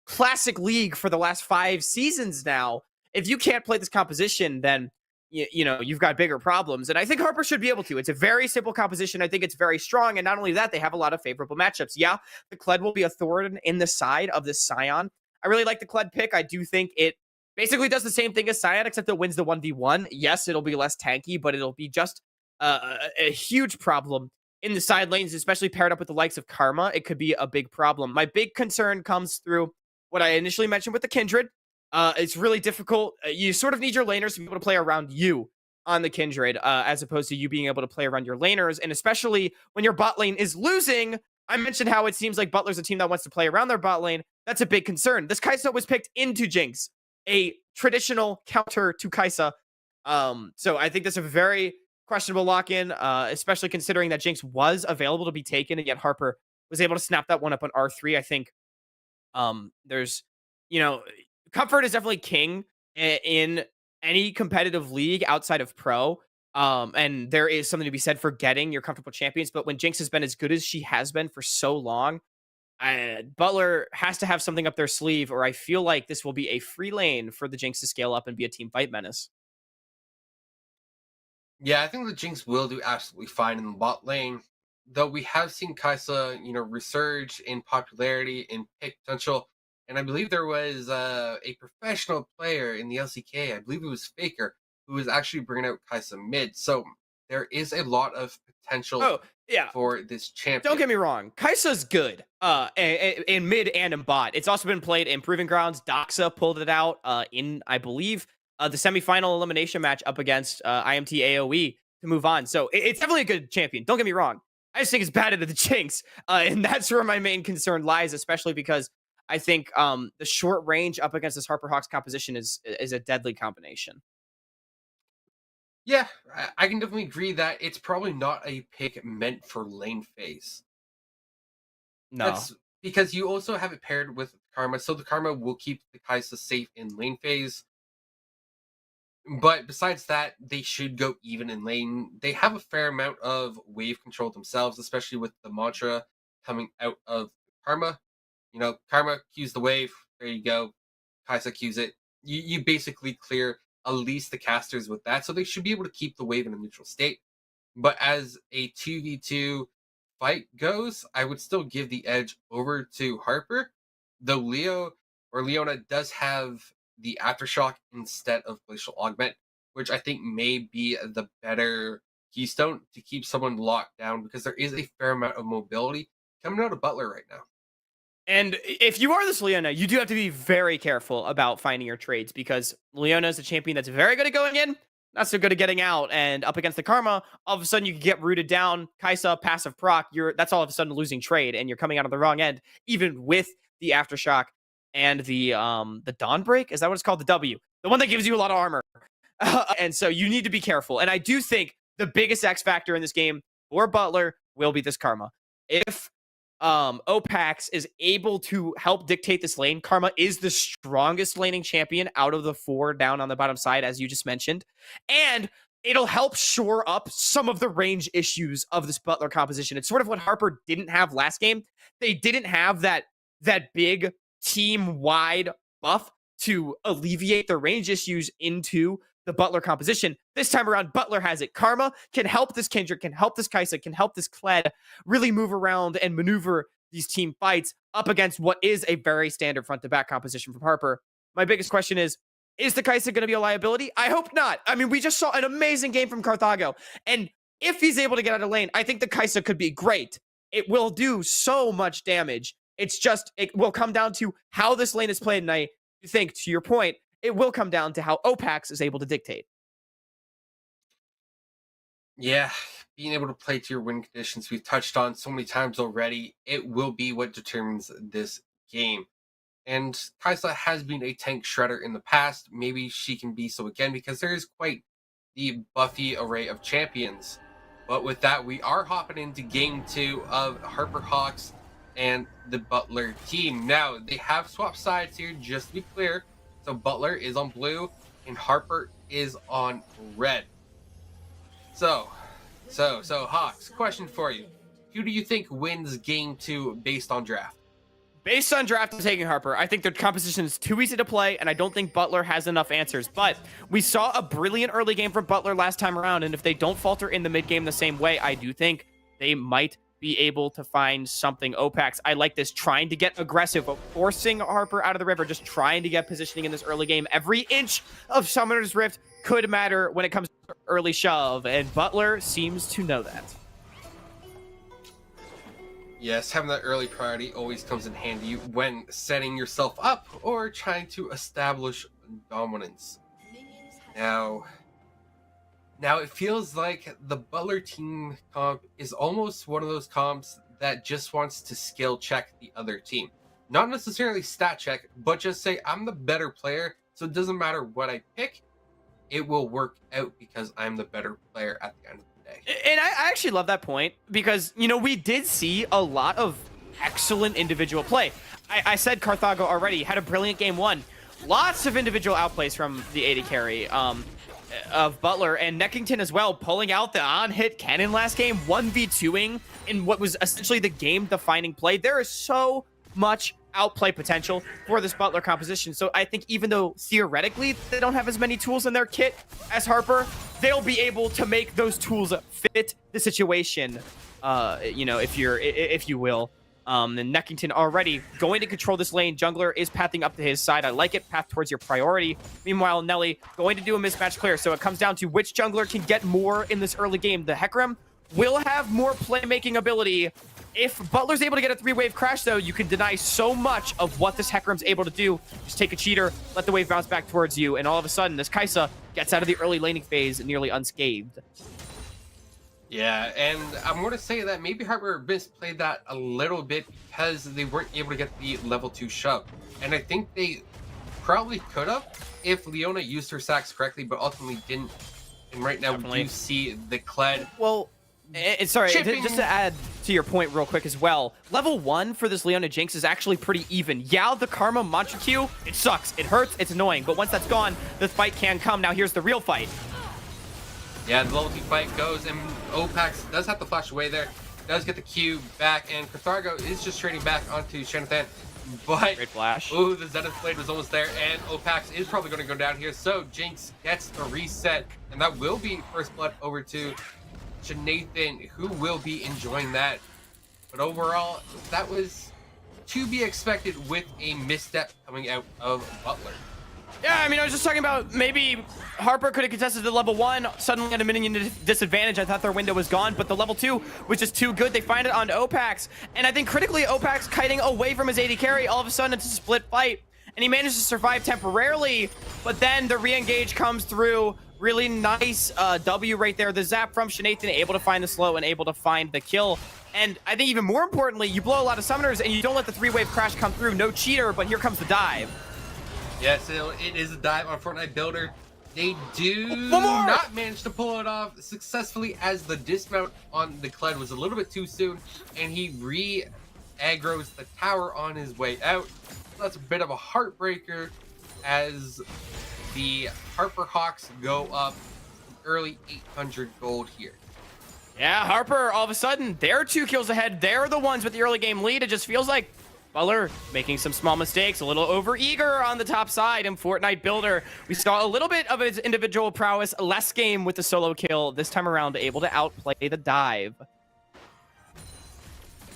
classic league for the last 5 seasons now. If you can't play this composition, then you know you've got bigger problems. And I think Harper should be able to. It's a very simple composition. I think it's very strong. And not only that, they have a lot of favorable matchups. Yeah, the Kled will be a thorn in the side of this Scion. I really like the Kled pick. I do think it basically does the same thing as Scion, except it wins the 1v1. Yes, it'll be less tanky, but it'll be just a huge problem in the side lanes, especially paired up with the likes of Karma. It could be a big problem. My big concern comes through what I initially mentioned with the Kindred. It's really difficult. You sort of need your laners to be able to play around you on the Kindred, as opposed to you being able to play around your laners. And especially when your bot lane is losing, I mentioned how it seems like Butler's a team that wants to play around their bot lane. That's a big concern. This Kai'Sa was picked into Jinx, a traditional counter to Kai'Sa. So I think that's a very questionable lock-in, especially considering that Jinx was available to be taken, and yet Harper was able to snap that one up on R3. I think there's, comfort is definitely king in any competitive league outside of pro. And there is something to be said for getting your comfortable champions. But when Jinx has been as good as she has been for so long, Butler has to have something up their sleeve, or I feel like this will be a free lane for the Jinx to scale up and be a team fight menace. Yeah, I think the Jinx will do absolutely fine in the bot lane. Though we have seen Kai'Sa, resurge in popularity and pick potential. And I believe there was a professional player in the LCK, I believe it was Faker, who was actually bringing out Kai'Sa mid. So there is a lot of potential for this champion. Don't get me wrong. Kai'Sa's good in mid and in bot. It's also been played in Proving Grounds. Doxa pulled it out in, I believe, the semifinal elimination match up against IMT AoE to move on. So it's definitely a good champion. Don't get me wrong. I just think it's bad at the Jinx. And that's where my main concern lies, especially because I think the short range up against this Harper Hawks composition is a deadly combination. Yeah, I can definitely agree that it's probably not a pick meant for lane phase. No. That's because you also have it paired with Karma, so the Karma will keep the Kai'Sa safe in lane phase. But besides that, they should go even in lane. They have a fair amount of wave control themselves, especially with the mantra coming out of Karma. Karma cues the wave. There you go. Kai'Sa cues it. You basically clear at least the casters with that, so they should be able to keep the wave in a neutral state. But as a 2v2 fight goes, I would still give the edge over to Harper, though Leona does have the Aftershock instead of Glacial Augment, which I think may be the better keystone to keep someone locked down, because there is a fair amount of mobility coming out of Butler right now. And if you are this Leona, you do have to be very careful about finding your trades, because Leona is a champion that's very good at going in, not so good at getting out. And up against the Karma, all of a sudden you can get rooted down. Kai'Sa, passive proc, that's all of a sudden a losing trade, and you're coming out of the wrong end, even with the Aftershock and the Dawnbreak. Is that what it's called? The W. The one that gives you a lot of armor. And so you need to be careful. And I do think the biggest X factor in this game for Butler will be this Karma. If Opax is able to help dictate this lane, Karma is the strongest laning champion out of the 4 down on the bottom side, as you just mentioned. And it'll help shore up some of the range issues of this Butler composition. It's sort of what Harper didn't have last game. They didn't have that big team-wide buff to alleviate the range issues into the Butler composition. This time around, Butler has it. Karma can help this Kendrick, can help this Kai'Sa, can help this Kled really move around and maneuver these team fights up against what is a very standard front-to-back composition from Harper. My biggest question is the Kai'Sa going to be a liability? I hope not. I mean, we just saw an amazing game from Carthago, and if he's able to get out of lane, I think the Kai'Sa could be great. It will do so much damage. It's just, it will come down to how this lane is played, and I think, to your point, it will come down to how Opax is able to dictate. Yeah, being able to play to your win conditions, we've touched on so many times already, it will be what determines this game. And Kai'Sa has been a tank shredder in the past. Maybe she can be so again, because there is quite the buffy array of champions. But with that, we are hopping into game 2 of Harper Hawks and the Butler team. Now, they have swapped sides here, just to be clear. So Butler is on blue and Harper is on red. So Hawks, question for you. Who do you think wins game 2 based on draft? Based on draft, I'm taking Harper. I think their composition is too easy to play, and I don't think Butler has enough answers. But we saw a brilliant early game from Butler last time around, and if they don't falter in the mid game the same way, I do think they might be able to find something. Opax, I like this, trying to get aggressive, forcing Harper out of the river, just trying to get positioning in this early game. Every inch of Summoner's Rift could matter when it comes to early shove, and Butler seems to know that. Yes, having that early priority always comes in handy when setting yourself up or trying to establish dominance. Now it feels like the Butler team comp is almost one of those comps that just wants to skill check the other team. Not necessarily stat check, but just say, I'm the better player, so it doesn't matter what I pick, it will work out because I'm the better player at the end of the day. And I actually love that point because, you know, we did see a lot of excellent individual play. I said Carthago already had a brilliant game 1. Lots of individual outplays from the AD carry of Butler, and Neckington as well, pulling out the on-hit cannon last game, 1v2ing in what was essentially the game-defining play. There is so much outplay potential for this Butler composition. So I think even though theoretically they don't have as many tools in their kit as Harper, they'll be able to make those tools fit the situation, you know, if you will. And Neckington already going to control this lane. Jungler is pathing up to his side. I like it. Path towards your priority. Meanwhile, Nelly going to do a mismatch clear. So it comes down to which jungler can get more in this early game. The Hecarim will have more playmaking ability. If Butler's able to get a 3-wave crash, though, you can deny so much of what this Hecarim's able to do. Just take a cheater, let the wave bounce back towards you, and all of a sudden, this Kai'Sa gets out of the early laning phase nearly unscathed. Yeah, and I'm going to say that maybe Harper misplayed that a little bit because they weren't able to get the level 2 shove. And I think they probably could have if Leona used her sacks correctly, but ultimately didn't. And right now we do see the Kled. Well, sorry, chipping. just to add to your point real quick as well, level 1 for this Leona Jinx is actually pretty even. Yeah, the Karma Mantra Q, it sucks, it hurts, it's annoying, but once that's gone, the fight can come. Now here's the real fight. Yeah, the level 2 fight goes, and Opax does have to flash away there. Does get the Q back, and Carthago is just trading back onto Shenathan. But, Great flash. Ooh, the Zenith Blade was almost there, and Opax is probably going to go down here. So Jinx gets the reset, and that will be first blood over to Shenathan, who will be enjoying that. But overall, that was to be expected with a misstep coming out of Butler. Yeah, I mean, I was just talking about maybe Harper could have contested the level 1, suddenly at a minion disadvantage. I thought their window was gone, but the level 2 was just too good. They find it on Opax, and I think critically, Opax kiting away from his AD carry. All of a sudden, it's a split fight, and he manages to survive temporarily, but then the re-engage comes through. Really nice W right there. The zap from Shenathan, able to find the slow and able to find the kill. And I think even more importantly, you blow a lot of summoners, and you don't let the 3-wave crash come through. No cheater, but here comes the dive. Yes, it is a dive on Fortnite Builder. They do not manage to pull it off successfully as the dismount on the Kled was a little bit too soon, and he re-aggroes the tower on his way out. So that's a bit of a heartbreaker as the Harper Hawks go up early 800 gold here. Yeah, Harper, all of a sudden, they're 2 kills ahead. They're the ones with the early game lead. It just feels like Butler making some small mistakes, a little over-eager on the top side in Fortnite Builder. We saw a little bit of his individual prowess last game with the solo kill. This time around, able to outplay the dive.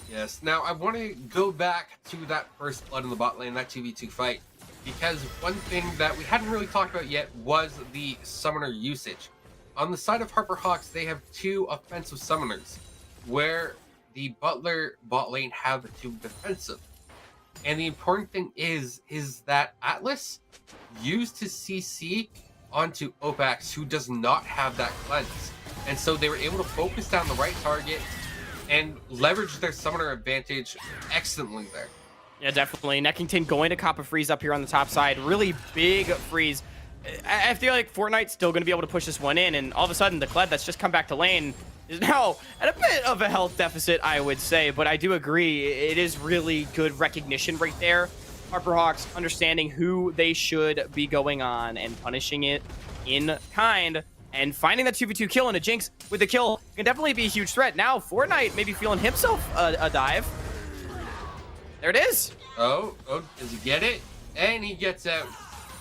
Yes, now I want to go back to that first blood in the bot lane, that 2v2 fight, because one thing that we hadn't really talked about yet was the summoner usage. On the side of Harper Hawks, they have 2 offensive summoners, where the Butler bot lane have 2 defensive. And the important thing is that Atlas used his CC onto Opax, who does not have that cleanse. And so they were able to focus down the right target and leverage their summoner advantage excellently there. Yeah, definitely. Neckington going to cop a freeze up here on the top side. Really big freeze. I feel like Fortnite's still going to be able to push this one in, and all of a sudden the Kled that's just come back to lane is now at a bit of a health deficit, I would say, but I do agree. It is really good recognition right there Harper Hawks understanding who they should be going on and punishing it in kind. And finding that 2v2 kill and a Jinx with a kill can definitely be a huge threat. Now, Fortnite maybe feeling himself a dive. There it is. Oh, does he get it? And he gets out,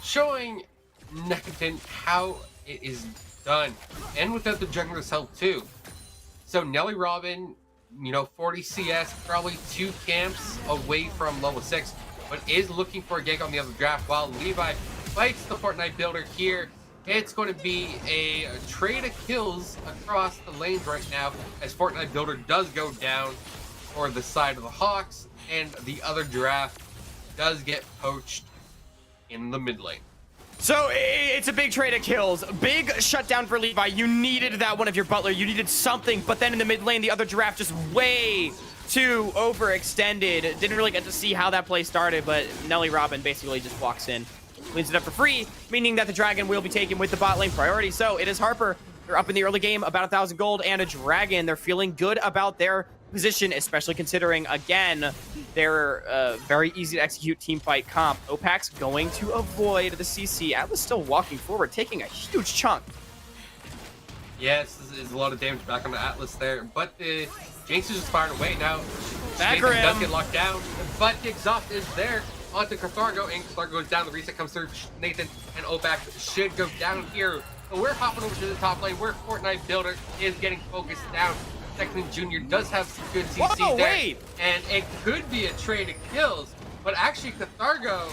showing Necton how it is done. And without the jungler's help, too. So, Nelly Robin, 40 CS, probably 2 camps away from level 6, but is looking for a gank on the other draft, while Levi fights the Fortnite builder here. It's going to be a trade of kills across the lanes right now, as Fortnite builder does go down for the side of the Hawks, and the other draft does get poached in the mid lane. So it's a big trade of kills. Big shutdown for Levi. You needed that one of your Butler. You needed something, but then in the mid lane, the other giraffe just way too overextended. Didn't really get to see how that play started, but Nelly Robin basically just walks in, cleans it up for free, meaning that the dragon will be taken with the bot lane priority. So it is Harper. They're up in the early game, about 1,000 gold and a dragon. They're feeling good about their position, especially considering, again, their very easy to execute team fight comp. Opac's going to avoid the CC. Atlas still walking forward, taking a huge chunk. Yes, this is a lot of damage back on the Atlas there, but the Jinx is just firing away now. Nathan does get locked down, but the exhaust is there onto Cathargo, and Cathargo goes down. The reset comes through. Nathan and Opac should go down here. But we're hopping over to the top lane where Fortnite builder is getting focused down. Technically, Junior does have some good CC Whoa, there, wait. and it could be a trade of kills, but actually Cathargo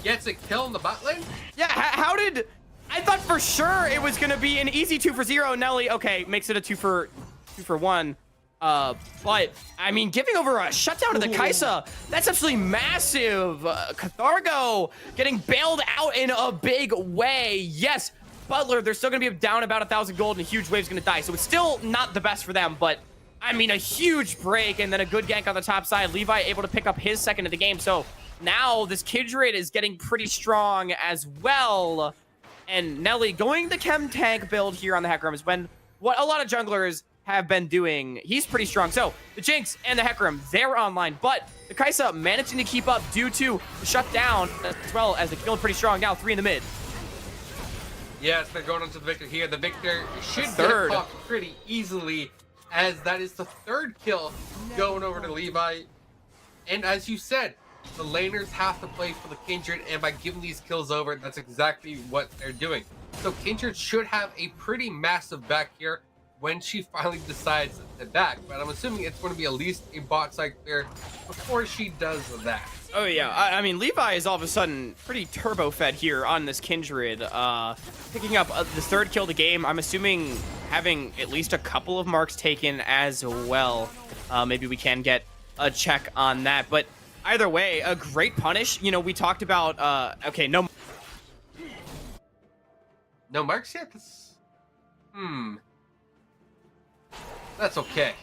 gets a kill in the bot lane. Yeah, how did... I thought for sure it was going to be an easy 2 for 0. Nelly, okay, makes it a 2 for 1. But, I mean, giving over a shutdown to the Kaisa, that's absolutely massive. Cathargo getting bailed out in a big way. Yes, Butler, they're still going to be down about 1,000 gold, and a huge wave's going to die. So it's still not the best for them, but, I mean, a huge break, and then a good gank on the top side. Levi able to pick up his second of the game. So now this Kindred is getting pretty strong as well. And Nelly going the chem tank build here on the Hecarim is when what a lot of junglers have been doing. He's pretty strong. So the Jinx and the Hecarim, they're online, but the Kaisa managing to keep up due to the shutdown as well as the kill pretty strong. Now 3 in the mid. Yes, they're going on to the Victor here. The Victor should Third. get popped pretty easily, as that is the 3rd kill going over to Levi. And as you said, the laners have to play for the Kindred, and by giving these kills over, that's exactly what they're doing. So Kindred should have a pretty massive back here when she finally decides to back, but I'm assuming it's going to be at least a bot side clear before she does that. Oh yeah, I mean, Levi is all of a sudden pretty turbo fed here on this Kindred. Picking up the 3rd kill of the game. I'm assuming having at least a couple of marks taken as well. Maybe we can get a check on that, but either way, a great punish. You know, we talked about, okay, no marks yet? That's okay.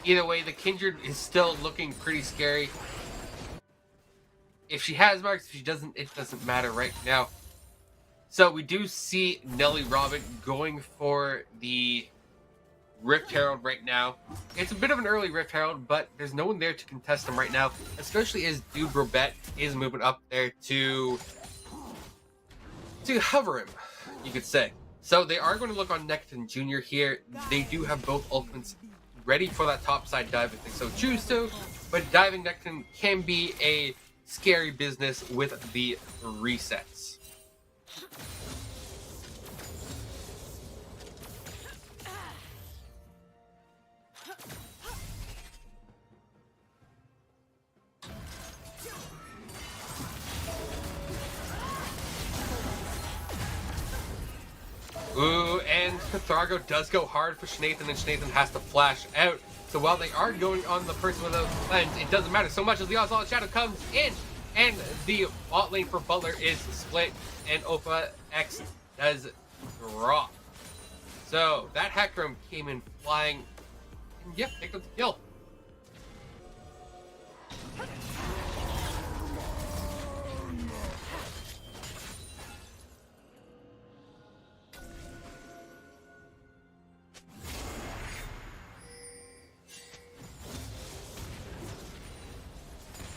Either way, the Kindred is still looking pretty scary. If she has marks, if she doesn't, it doesn't matter right now. So we do see Nelly Robin going for the Rift Herald right now. It's a bit of an early Rift Herald, but there's no one there to contest him right now, especially as Dude Robet is moving up there to hover him, you could say. So they are going to look on Necton Jr. here. They do have both ultimates ready for that topside dive if they so choose to, but diving Necton can be a scary business with the resets. Ooh, and Cathargo does go hard for Shnathan, and Shnathan has to flash out. So while they are going on the person without lens, it doesn't matter so much as the Oswald Shadow comes in, and the bot lane for Butler is split, and Opa X does drop. So that Hecarim came in flying, and yep, picked up the kill.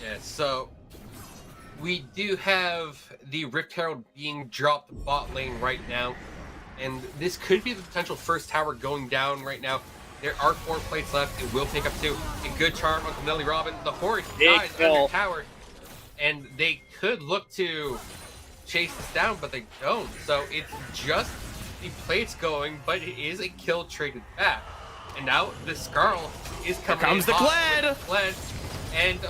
Yeah, so we do have the Rift Herald being dropped bot lane right now, and this could be the potential first tower going down right now. There are 4 plates left. It will pick up 2. A good charm on Nelly Robin. The Horde dies under tower, and they could look to chase this down, but they don't. So it's just the plates going, but it is a kill traded back. And now the Skarl is coming. Here comes the Kled. And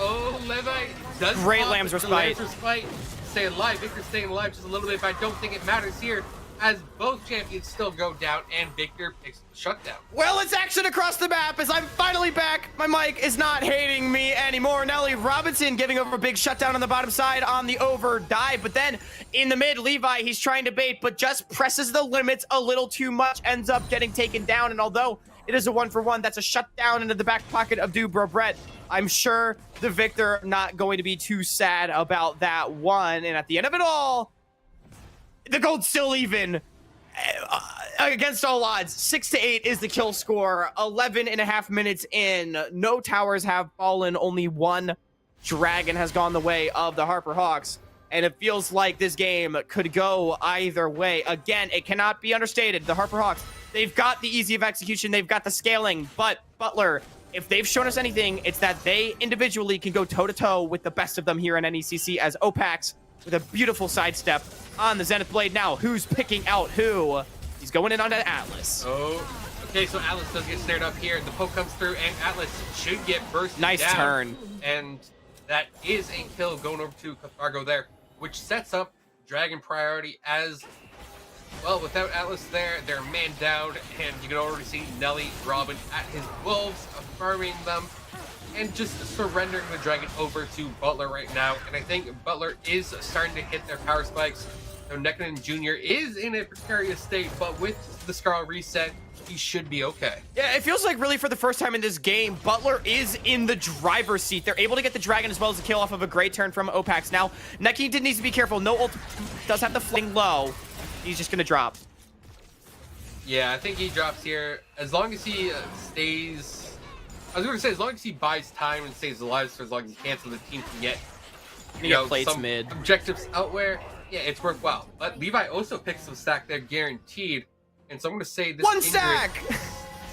Levi does great pop Lamb's with the Respite. Lamb's Respite. Stay alive. Victor's staying alive just a little bit, but I don't think it matters here, as both champions still go down, and Victor picks the shutdown. Well, it's action across the map as I'm finally back. My mic is not hating me anymore. Nelly Robinson giving over a big shutdown on the bottom side on the over dive. But then in the mid, Levi, he's trying to bait, but just presses the limits a little too much, ends up getting taken down. And although it is a 1-for-1, that's a shutdown into the back pocket of Dubro Brett. I'm sure the Victor not going to be too sad about that one. And at the end of it all, the gold's still even. Against all odds, 6-8 is the kill score. 11.5 minutes in. No towers have fallen. Only one dragon has gone the way of the Harper Hawks. And it feels like this game could go either way. Again, it cannot be understated. The Harper Hawks, they've got the ease of execution. They've got the scaling. But Butler, if they've shown us anything, it's that they individually can go toe-to-toe with the best of them here in NECC, as Opax with a beautiful sidestep on the Zenith Blade. Now, who's picking out who? He's going in on Atlas. Oh, okay, so Atlas does get snared up here. The poke comes through, and Atlas should get bursted Nice down. turn. And that is a kill going over to Cargo there, which sets up Dragon priority as, well, without Atlas there, they're man down, and you can already see Nelly Robin at his wolves, farming them, and just surrendering the Dragon over to Butler right now. And I think Butler is starting to hit their power spikes. So Neckin Jr. is in a precarious state, but with the Skarl reset, he should be okay. Yeah, it feels like really for the first time in this game, Butler is in the driver's seat. They're able to get the Dragon as well as a kill off of a great turn from Opax. Now, Neckin needs to be careful. No ult, does have the fling low. He's just going to drop. Yeah, I think he drops here. As long as he stays... I was going to say, as long as he buys time and stays alive for as long as he can, so the team can get, Plates some mid. objectives elsewhere, yeah, it's worthwhile. But Levi also picks some stack there, guaranteed. And so I'm going to say this One stack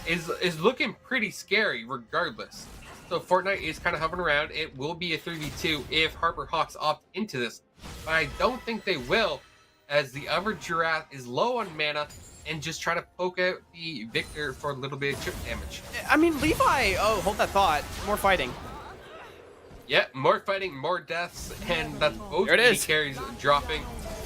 is looking pretty scary regardless. So Fortnite is kind of hovering around. It will be a 3v2 if Harper Hawks opt into this. But I don't think they will, as the other Giraffe is low on mana and just trying to poke out the Victor for a little bit of chip damage. I mean, Levi, oh, hold that thought. More fighting. Yeah, more fighting, more deaths, and that's both There it AD is. carries dropping.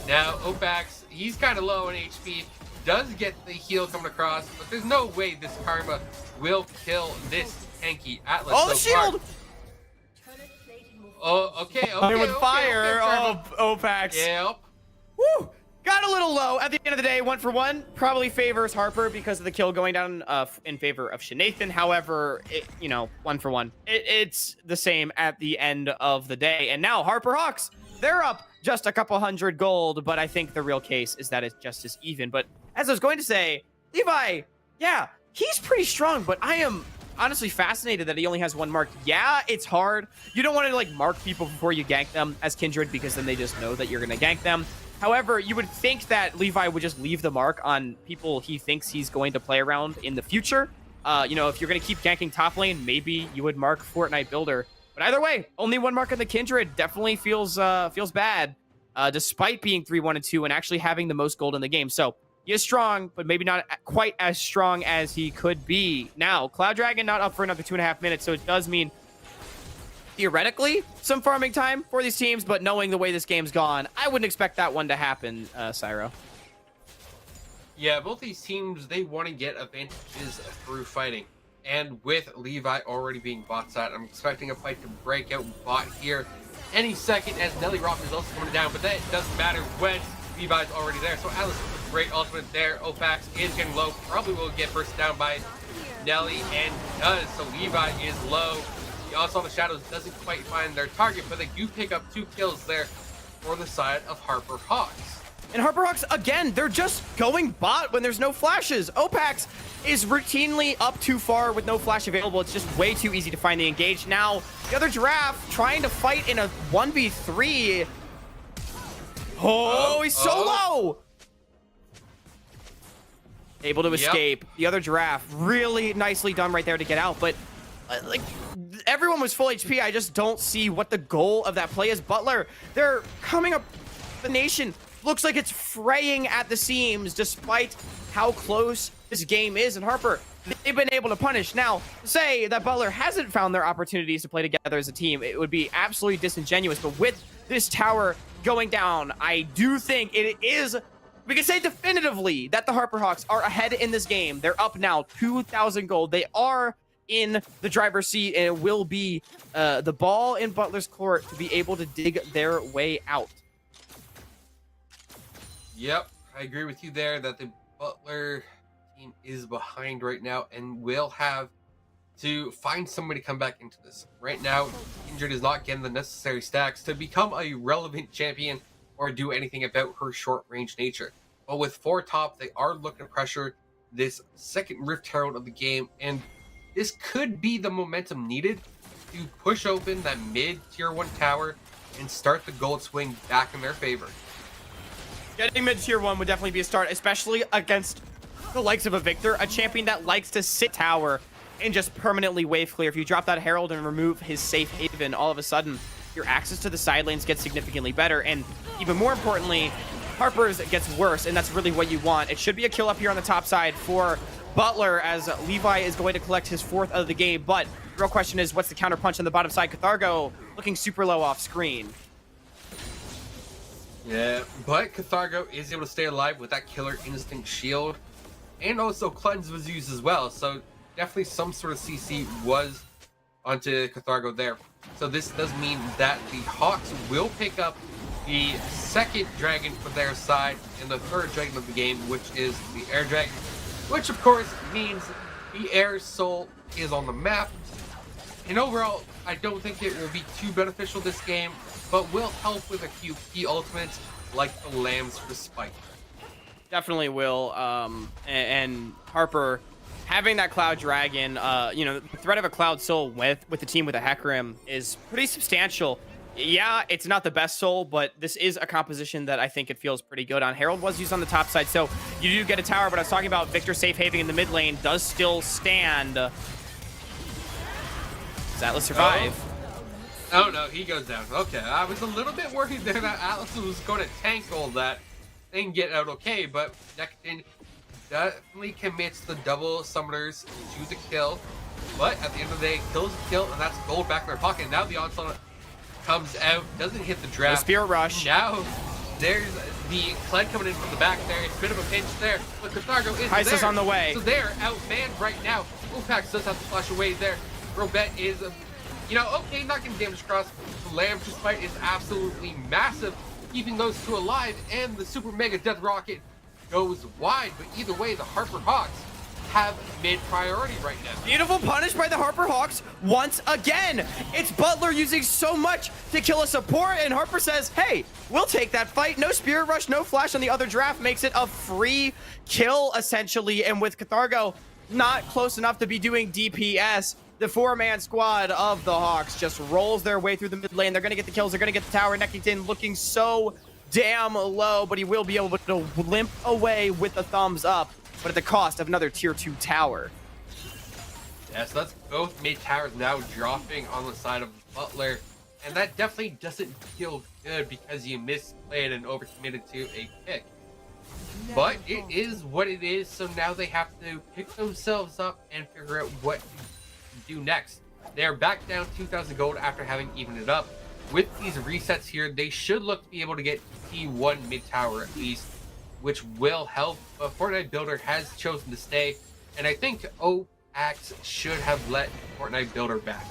Now, Opax, he's kind of low on HP, does get the heal coming across, but there's no way this Karma will kill this tanky Atlas. Oh, the so far. shield! Oh, okay, With fire. Karma. Oh, Opax. Yep. Woo! Got a little low. At the end of the day, 1-for-1 probably favors Harper because of the kill going down in favor of Shanathan. However, 1-for-1. It's the same at the end of the day. And now Harper Hawks, they're up just a couple hundred gold, but I think the real case is that it's just as even. But as I was going to say, Levi, yeah, he's pretty strong, but I am honestly fascinated that he only has one mark. Yeah, it's hard. You don't want to mark people before you gank them as Kindred, because then they just know that you're going to gank them. However, you would think that Levi would just leave the mark on people he thinks he's going to play around in the future. If you're going to keep ganking top lane, maybe you would mark Fortnite Builder. But either way, only one mark on the Kindred definitely feels bad, despite being 3-1-2 and actually having the most gold in the game. So he is strong, but maybe not quite as strong as he could be. Now, Cloud Dragon not up for another 2.5 minutes, so it does mean theoretically some farming time for these teams, but knowing the way this game's gone, I wouldn't expect that one to happen, Cyro. Yeah, both these teams, they want to get advantages through fighting. And with Levi already being bot side, I'm expecting a fight to break out bot here any second, as Nelly Robin is also coming down, but that doesn't matter when Levi's already there. So Atlas with a great ultimate there. Opax is getting low, probably will get burst down by Nelly, and does. So Levi is low. The Onslaught of Shadows doesn't quite find their target, but they do pick up 2 kills there for the side of Harper Hawks. And HarperHawks, again, they're just going bot when there's no flashes. Opax is routinely up too far with no flash available. It's just way too easy to find the engage. Now, the other Giraffe trying to fight in a 1v3. Oh, he's so low. Able to escape. The other Giraffe, really nicely done right there to get out. But, like, everyone was full HP. I just don't see what the goal of that play is. Butler, they're coming up the nation. Looks like it's fraying at the seams despite how close this game is. And Harper, they've been able to punish. Now, to say that Butler hasn't found their opportunities to play together as a team, it would be absolutely disingenuous. But with this tower going down, I do think it is, we can say definitively that the HarperHawks are ahead in this game. They're up now 2,000 gold. They are in the driver's seat, and it will be the ball in Butler's court to be able to dig their way out. Yep, I agree with you there that the Butler team is behind right now and will have to find somebody to come back into this. Right now, Injured is not getting the necessary stacks to become a relevant champion or do anything about her short-range nature. But with 4 top, they are looking to pressure this second Rift Herald of the game, and this could be the momentum needed to push open that mid-tier 1 tower and start the gold swing back in their favor. Getting mid-tier 1 would definitely be a start, especially against the likes of a Victor, a champion that likes to sit tower and just permanently wave clear. If you drop that Herald and remove his safe haven, all of a sudden, your access to the side lanes gets significantly better. And even more importantly, Harper's gets worse, and that's really what you want. It should be a kill up here on the top side for Butler, as Levi is going to collect his 4th of the game. But the real question is, what's the counter punch on the bottom side? Cathargo looking super low off screen. Yeah, but Cathargo is able to stay alive with that Killer Instinct shield. And also Cleanse was used as well, so definitely some sort of CC was onto Cathargo there. So this does mean that the Hawks will pick up the 2nd dragon for their side and the 3rd dragon of the game, which is the Air Dragon. Which of course means the Air Soul is on the map. And overall, I don't think it will be too beneficial this game, but will help with a few key ultimates like the Lamb's Respite. Definitely will. And Harper having that Cloud Dragon, you know, the threat of a Cloud Soul with the team with a Hecarim is pretty substantial. Yeah, it's not the best soul, but this is a composition that I think it feels pretty good on. Herald was used on the top side, so you do get a tower, but I was talking about Victor safe having in the mid lane does still stand. Does Atlas survive? Oh no, he goes down. Okay, I was a little bit worried there that Atlas was going to tank all that and get out okay, but Nectin definitely commits the double summoners to the kill. But at the end of the day, kills the kill, and that's gold back in their pocket. Now the onslaught comes out, doesn't hit the draft. The Spirit Rush. Now there's the Kled coming in from the back there. It's a bit of a pinch there, but Cathargo is Heist there. is on the way. So they're outmanned right now. Opax does have to flash away there. Robet is, you know, okay, not getting damage across. The Lamb's Respite is absolutely massive, keeping those 2 alive, and the Super Mega Death Rocket goes wide. But either way, the HarperHawks have mid priority right now. Beautiful punish by the HarperHawks once again. It's Butler using so much to kill a support, and Harper says, hey, we'll take that fight. No Spirit Rush, no flash on the other draft makes it a free kill, essentially. And with Cathargo not close enough to be doing DPS, the 4-man squad of the Hawks just rolls their way through the mid lane. They're going to get the kills. They're going to get the tower. Nectington looking so damn low, but he will be able to limp away with the thumbs up, but at the cost of another tier 2 tower. Yeah, so that's both mid towers now dropping on the side of Butler, and that definitely doesn't feel good because you misplayed and overcommitted to a pick. But it is what it is, so now they have to pick themselves up and figure out what to do next. They're back down 2,000 gold after having evened it up. With these resets here, they should look to be able to get T1 mid tower at least, which will help. But Fortnite Builder has chosen to stay, and I think Opax should have let Fortnite Builder back.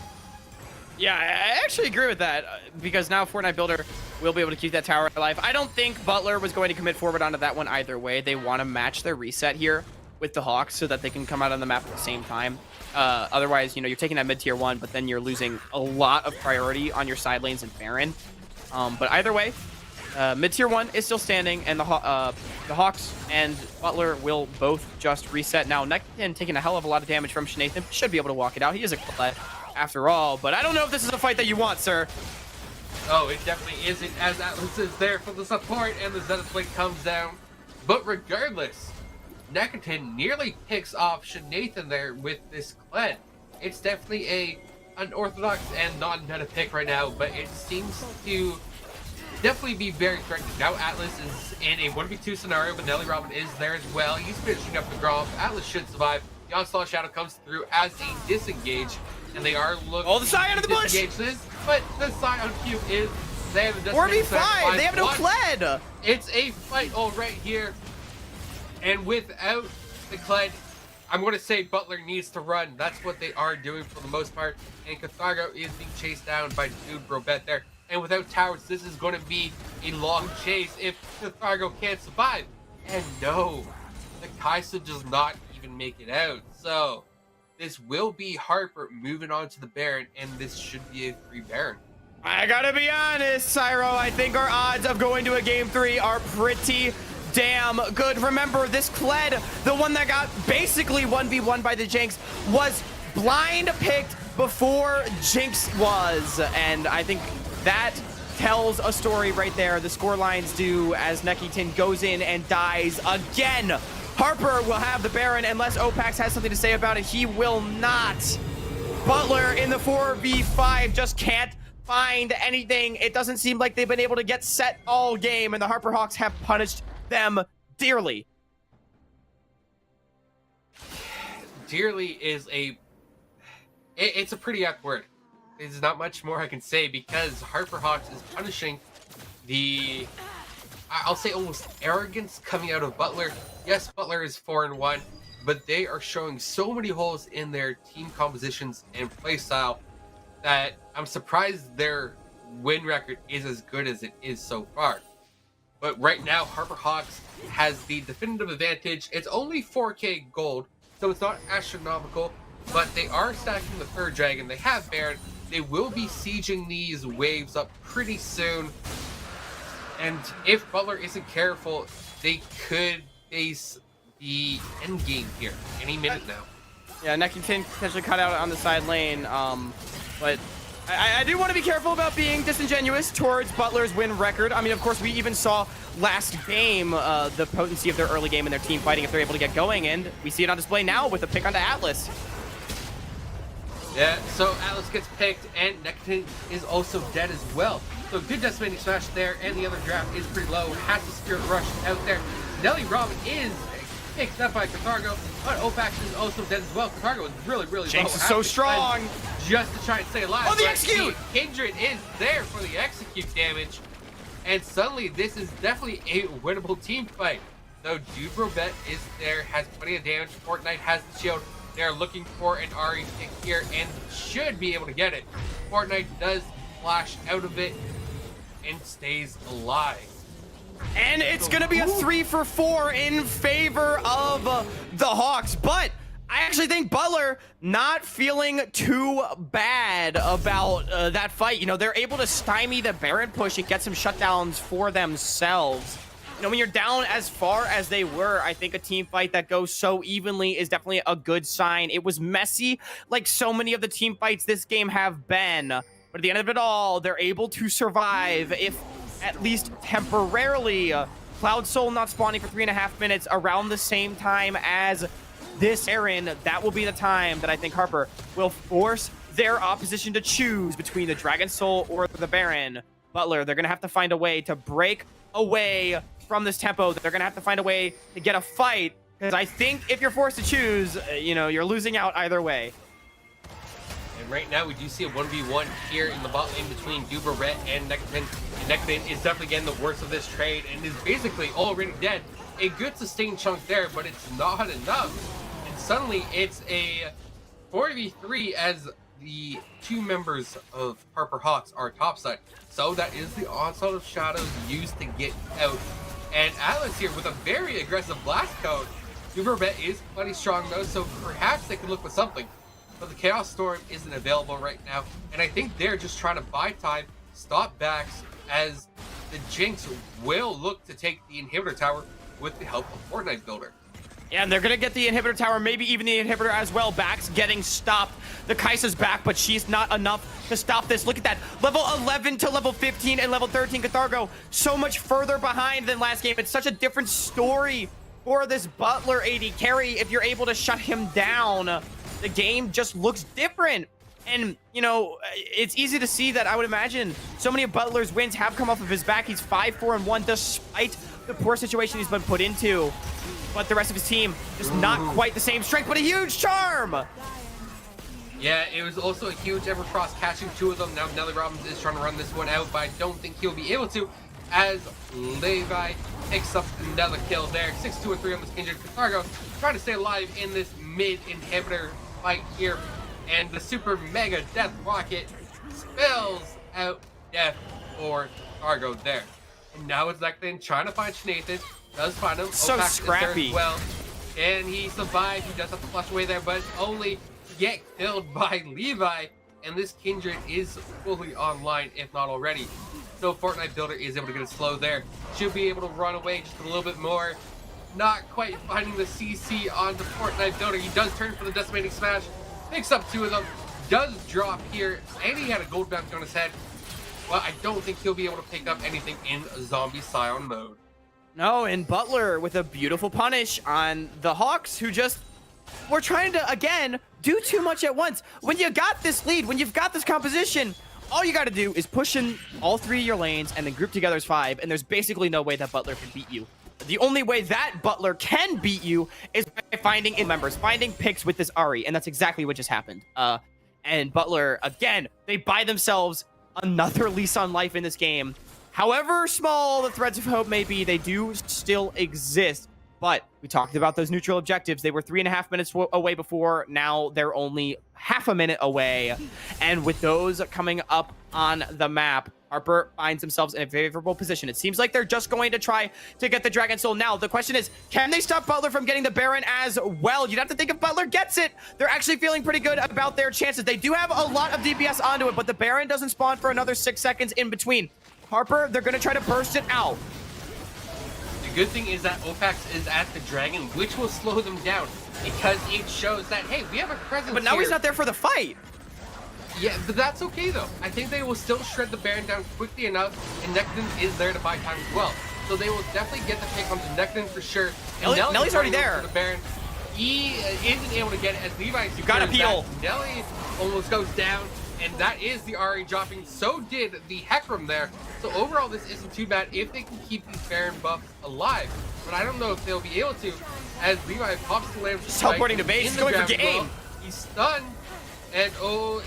Yeah, I actually agree with that, because now Fortnite Builder will be able to keep that tower alive. I don't think Butler was going to commit forward onto that one either way. They want to match their reset here with the Hawks so that they can come out on the map at the same time. Otherwise, you know, you're taking that mid-tier 1, but then you're losing a lot of priority on your side lanes and Baron. But either way, Mid tier 1 is still standing, and the Hawks and Butler will both just reset. Now, Nectin taking a hell of a lot of damage from Shanathan should be able to walk it out. He is a Colette after all, but I don't know if this is a fight that you want, sir. Oh, it definitely isn't, as Atlas is there for the support and the Zenith Blade comes down. But regardless, Nectin nearly picks off Shanathan there with this Kled. It's definitely a unorthodox and non-meta pick right now, but it seems to definitely be very threatening. Now Atlas is in a 1v2 scenario, but Nelly Robin is there as well. He's finishing up the Gromp. Atlas should survive. The Onslaught Shadow comes through as they disengage, and they are looking Oh, the Psy out of the bush! this, but the Psy on cube is there. The 4v5! They have no Kled! It's a fight all right here. And without the Kled, I'm going to say Butler needs to run. That's what they are doing for the most part. And Cathargo is being chased down by Dude Brobet there. And without towers, this is going to be a long chase if Cathargo can't survive. And no, the Kai'Sa does not even make it out. So this will be Harper moving on to the Baron, and this should be a free Baron. I gotta be honest, Cyro, I think our odds of going to a game 3 are pretty damn good. Remember, this Kled, the one that got basically 1v1 by the Jinx, was blind picked before Jinx was. And I think that tells a story right there. The score lines do, as Nectin goes in and dies again. Harper will have the Baron unless Opax has something to say about it. He will not. Butler in the 4v5 just can't find anything. It doesn't seem like they've been able to get set all game, and the Harper Hawks have punished them dearly. Dearly is it's a pretty apt word. There's not much more I can say, because Harper Hawks is punishing the, I'll say, almost arrogance coming out of Butler. Yes, Butler is 4-1, but they are showing so many holes in their team compositions and playstyle that I'm surprised their win record is as good as it is so far. But right now, Harper Hawks has the definitive advantage. It's only 4k gold, so it's not astronomical, but they are stacking the third dragon. They have Baron. They will be sieging these waves up pretty soon. And if Butler isn't careful, they could face the end game here any minute now. Yeah, Nectin potentially cut out on the side lane, but I do want to be careful about being disingenuous towards Butler's win record. I mean, of course, we even saw last game the potency of their early game and their team fighting if they're able to get going, and we see it on display now with a pick onto Atlas. Yeah, so Atlas gets picked, and Nectin is also dead as well. So good decimating smash there, and the other draft is pretty low. Has the Spirit Rush out there. Nelly Robin is picked up by Cathargo, but Opax is also dead as well. Cathargo is really, really Jinx low. is so strong. Just to try and stay alive. Oh, the but execute! Kindred is there for the execute damage, and suddenly this is definitely a winnable team fight. Though Dude Brobet is there, has plenty of damage. Fortnite has the shield. They're looking for an Ari pick here and should be able to get it. Fortnite does flash out of it and stays alive. And it's going to be a 3-for-4 in favor of the Hawks. But I actually think Butler not feeling too bad about that fight. You know, they're able to stymie the Baron push and get some shutdowns for themselves. You know, when you're down as far as they were, I think a team fight that goes so evenly is definitely a good sign. It was messy, like so many of the team fights this game have been. But at the end of it all, they're able to survive, if at least temporarily. Cloud Soul not spawning for 3.5 minutes around the same time as this Baron. That will be the time that I think Harper will force their opposition to choose between the Dragon Soul or the Baron. Butler, they're going to have to find a way to break away from this tempo. They're going to have to find a way to get a fight, because I think if you're forced to choose, you know, you're losing out either way. And right now we do see a 1v1 here in the bot lane between Dubrobet and Nectin. And Nectin is definitely getting the worst of this trade and is basically already dead. A good sustained chunk there, but it's not enough. And suddenly it's a 4v3 as the two members of Harper Hawks are topside. So that is the Onslaught of Shadows used to get out. And Atlas here with a very aggressive blast code. Dubrobet is plenty strong though, so perhaps they can look with something. But the Chaos Storm isn't available right now, and I think they're just trying to buy time, stop backs, as the Jinx will look to take the inhibitor tower with the help of Fortnite Builder. Yeah, and they're gonna get the inhibitor tower, maybe even the inhibitor as well. Back's getting stopped. The Kai'Sa's back, but she's not enough to stop this. Look at that. Level 11 to level 15 and level 13 Cathargo. So much further behind than last game. It's such a different story for this Butler AD carry. If you're able to shut him down, the game just looks different. And, you know, it's easy to see that I would imagine so many of Butler's wins have come off of his back. He's 5-4-1 despite the poor situation he's been put into. But the rest of his team is not quite the same strength, but a huge charm. Yeah, it was also a huge Evercross catching two of them. Now Nelly Robbins is trying to run this one out, but I don't think he'll be able to, as Levi picks up another kill there. 6-2-3 on this injured Cathargo, trying to stay alive in this mid inhibitor fight here. And the super mega death rocket spills out death for Cathargo there. And now it's Lectin trying to find Shenathan. Does find him. So Opax is there scrappy. as well. And he survives. He does have to flush away there, but only to get killed by Levi. And this Kindred is fully online, if not already. So Fortnite Builder is able to get it slow there. Should be able to run away just a little bit more. Not quite finding the CC onto Fortnite Builder. He does turn for the Decimating Smash. Picks up two of them. Does drop here. And he had a gold bounty on his head. But I don't think he'll be able to pick up anything in Zombie Scion mode. No, and Butler with a beautiful punish on the Hawks, who just were trying to, again, do too much at once. When you got this lead, when you've got this composition, all you got to do is push in all three of your lanes and then group together as 5, and there's basically no way that Butler can beat you. The only way that Butler can beat you is by finding in members, finding picks with this Ahri, and that's exactly what just happened. And Butler, again, they buy themselves another lease on life in this game. However small the threads of hope may be, they do still exist. But we talked about those neutral objectives. They were 3.5 minutes away before. Now they're only half a minute away. And with those coming up on the map, Harper finds themselves in a favorable position. It seems like they're just going to try to get the Dragon Soul now. The question is, can they stop Butler from getting the Baron as well? You'd have to think if Butler gets it, they're actually feeling pretty good about their chances. They do have a lot of DPS onto it, but the Baron doesn't spawn for another 6 seconds in between. Harper, they're going to try to burst it out. The good thing is that Opax is at the Dragon, which will slow them down because it shows that, hey, we have a presence But now here. he's not there for the fight. Yeah, but that's okay though. I think they will still shred the Baron down quickly enough, and Nectin is there to buy time as well. So they will definitely get the pick onto Nectin for sure. And Nelly's already there. The Baron, he isn't able to get it as Levi. You gotta peel. Nelly almost goes down, and that is the Ahri dropping. So did the Hecarim there. So overall, this isn't too bad if they can keep these Baron buffs alive. But I don't know if they'll be able to, as Levi pops the lamp. Just teleporting to base, going for game. He's stunned. And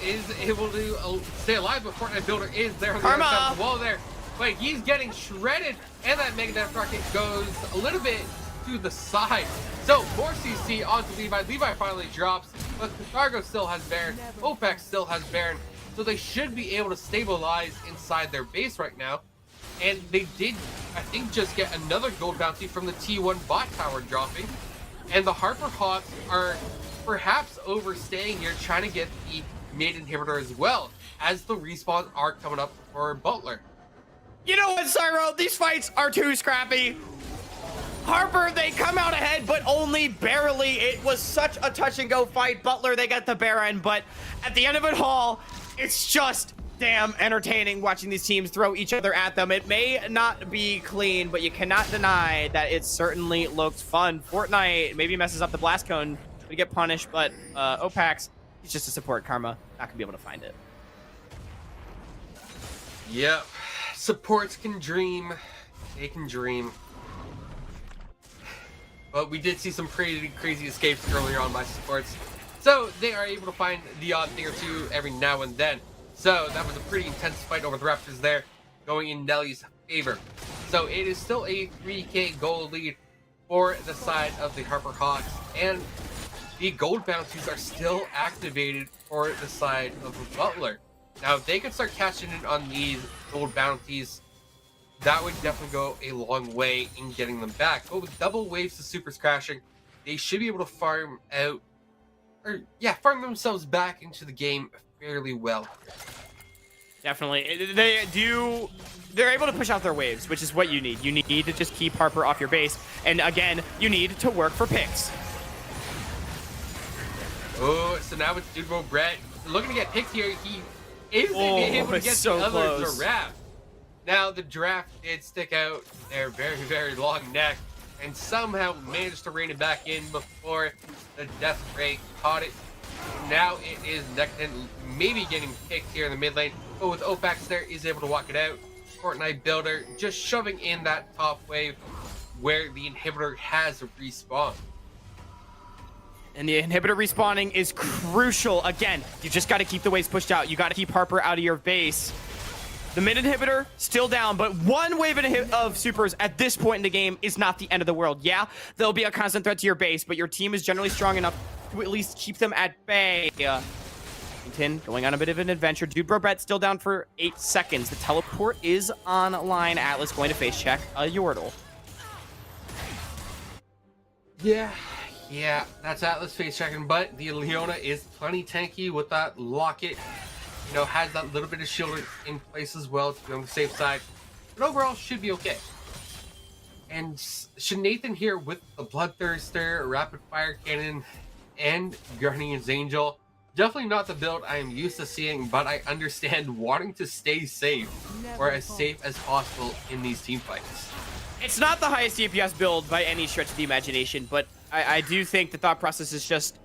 is able to stay alive, but Fortnite Builder is there on the Karma. other side of the wall there. But he's getting shredded, and that Mega Death Rocket goes a little bit to the side. So more CC onto Levi. Levi finally drops, but Cathargo still has Baron. Opax still has Baron. So they should be able to stabilize inside their base right now. And they did, I think, just get another gold bounty from the T1 bot tower dropping. And the Harper Hawks are perhaps overstaying here, trying to get the mid inhibitor as well, as the respawns are coming up for Butler. You know what, Cyro? These fights are too scrappy. Harper, they come out ahead, but only barely. It was such a touch-and-go fight. Butler, they got the Baron, but at the end of it all, it's just damn entertaining watching these teams throw each other at them. It may not be clean, but you cannot deny that it certainly looked fun. Fortnite maybe messes up the blast cone to get punished, but Opax, he's just a support. Karma, not gonna be able to find it. Yep, supports can dream. They can dream. But we did see some pretty crazy escapes earlier on by supports. So they are able to find the odd thing or two every now and then. So that was a pretty intense fight over the Raptors there, going in Nelly's favor. So it is still a 3K goal lead for the side of the Harper Hawks. And the gold bounties are still activated for the side of the Butler. Now, if they could start cashing in on these gold bounties, that would definitely go a long way in getting them back. But with double waves of supers crashing, they should be able to farm out, or yeah, farm themselves back into the game fairly well. Definitely. They do they're able to push out their waves, which is what you need. You need to just keep Harper off your base. And again, you need to work for picks. Oh, so now with Dude Brett looking to get picked here, he is able to get so the other close. giraffe. Now the giraffe did stick out their very, very long neck and somehow managed to rein it back in before the death ray caught it. Now it is Necton maybe getting picked here in the mid lane, but with Opax there is able to walk it out. Fortnite Builder just shoving in that top wave where the inhibitor has respawned. And the inhibitor respawning is crucial. Again, you just got to keep the waves pushed out. You got to keep Harper out of your base. The mid inhibitor still down, but one wave of supers at this point in the game is not the end of the world. Yeah, there'll be a constant threat to your base, but your team is generally strong enough to at least keep them at bay. Going on a bit of an adventure. Dude Brett still down for 8 seconds. The teleport is online. Atlas going to face check a Yordle. Yeah, that's Atlas face checking, but the Leona is plenty tanky with that locket. You know, has that little bit of shield in place as well to be on the safe side. But overall, should be okay. And should Nathan here with the Bloodthirster, Rapid Fire Cannon, and Guardian's Angel. Definitely not the build I am used to seeing, but I understand wanting to stay safe or as safe as possible in these team fights. It's not the highest DPS build by any stretch of the imagination, but I do think the thought process is just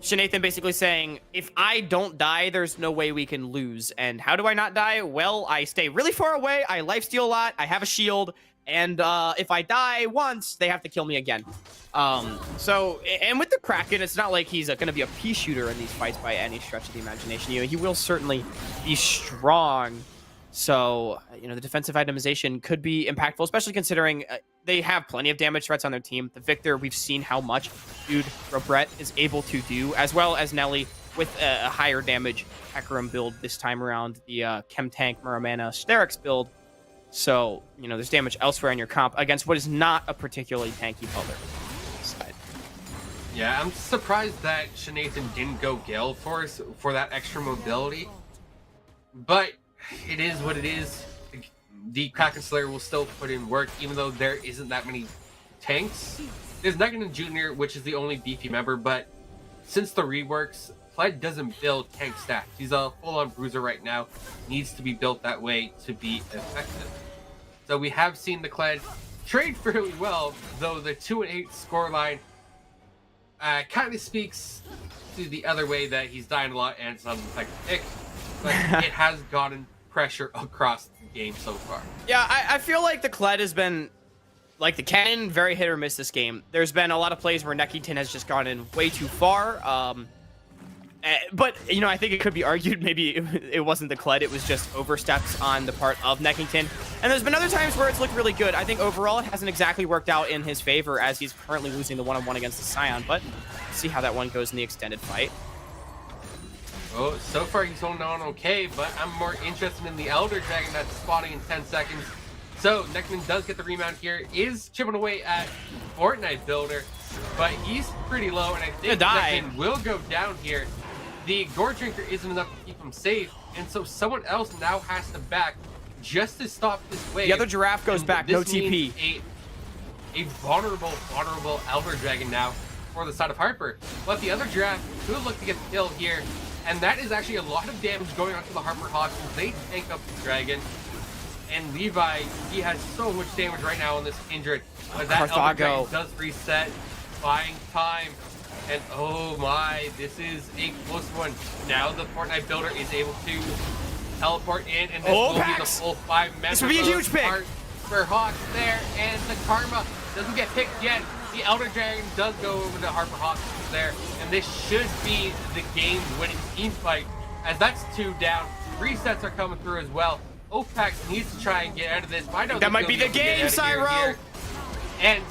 Shanathan basically saying, if I don't die, there's no way we can lose. And how do I not die? Well, I stay really far away, I lifesteal a lot, I have a shield, and if I die once, they have to kill me again. And with the Kraken, it's not like he's going to be a pea shooter in these fights by any stretch of the imagination. You know, he will certainly be strong. So, you know, the defensive itemization could be impactful, especially considering they have plenty of damage threats on their team. The Victor, we've seen how much Dude Brett is able to do, as well as Nelly with a higher damage Hecarim build this time around, the Chem Tank Muramana Sterix build. So, you know, there's damage elsewhere in your comp against what is not a particularly tanky color. Yeah, I'm surprised that Shanathan didn't go Gale Force for that extra mobility. But it is what it is. The Kraken Slayer will still put in work, even though there isn't that many tanks. There's Negative Jr., which is the only beefy member, but since the reworks, Clyde doesn't build tank stats. He's a full-on bruiser right now. Needs to be built that way to be effective. So we have seen the Clyde trade fairly well, though the 2-8 scoreline kind of speaks to the other way that he's dying a lot and it's not an effective pick. But it has gotten pressure across the game so far. Yeah, I feel like the Kled has been, like the cannon, very hit or miss this game. There's been a lot of plays where Neckington has just gone in way too far. But, you know, I think it could be argued maybe it wasn't the Kled, it was just oversteps on the part of Neckington. And there's been other times where it's looked really good. I think overall it hasn't exactly worked out in his favor as he's currently losing the one-on-one against the Scion, but let's see how that one goes in the extended fight. Oh, so far he's holding on okay, but I'm more interested in the Elder Dragon that's spawning in 10 seconds. So, Neckman does get the remount here, is chipping away at Fortnite Builder, but he's pretty low, and I think Neckman will go down here. The Gore Drinker isn't enough to keep him safe, and so someone else now has to back just to stop this wave. The other Giraffe goes back, no TP. A vulnerable Elder Dragon now for the side of Harper. But the other Giraffe could look to get the kill here, and that is actually a lot of damage going onto the Harper Hawks as they tank up the Dragon. And Levi, he has so much damage right now on this injured. But that Elder Dragon does reset, buying time. And oh my, this is a close one. Now the Fortnite Builder is able to teleport in, and this will be the full 5 members. This would be a huge pick for Hawks there, and the Karma doesn't get picked yet. The Elder Dragon does go over to Harper Hawks there, and this should be the game-winning team fight, as that's 2 down. Resets are coming through as well. Opax needs to try and get out of this. But I don't that might be the game, Cyro. And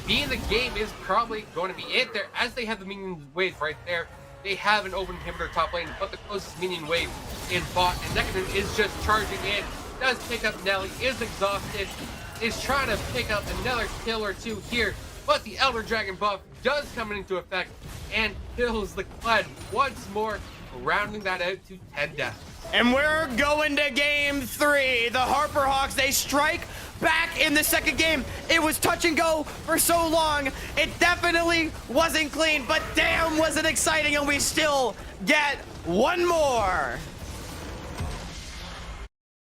being the game is probably going to be it there, as they have the minion wave right there. They have an open inhibitor top lane, but the closest minion wave is bot, and Necroman is just charging in. Does pick up Nelly, is exhausted, is trying to pick up another kill or 2 here, but the Elder Dragon buff does come into effect and kills the Kled once more. rounding that out to 10 deaths. And we're going to game 3. The Harper Hawks, they strike back in the second game. It was touch and go for so long. It definitely wasn't clean, but damn, was it exciting, and we still get one more.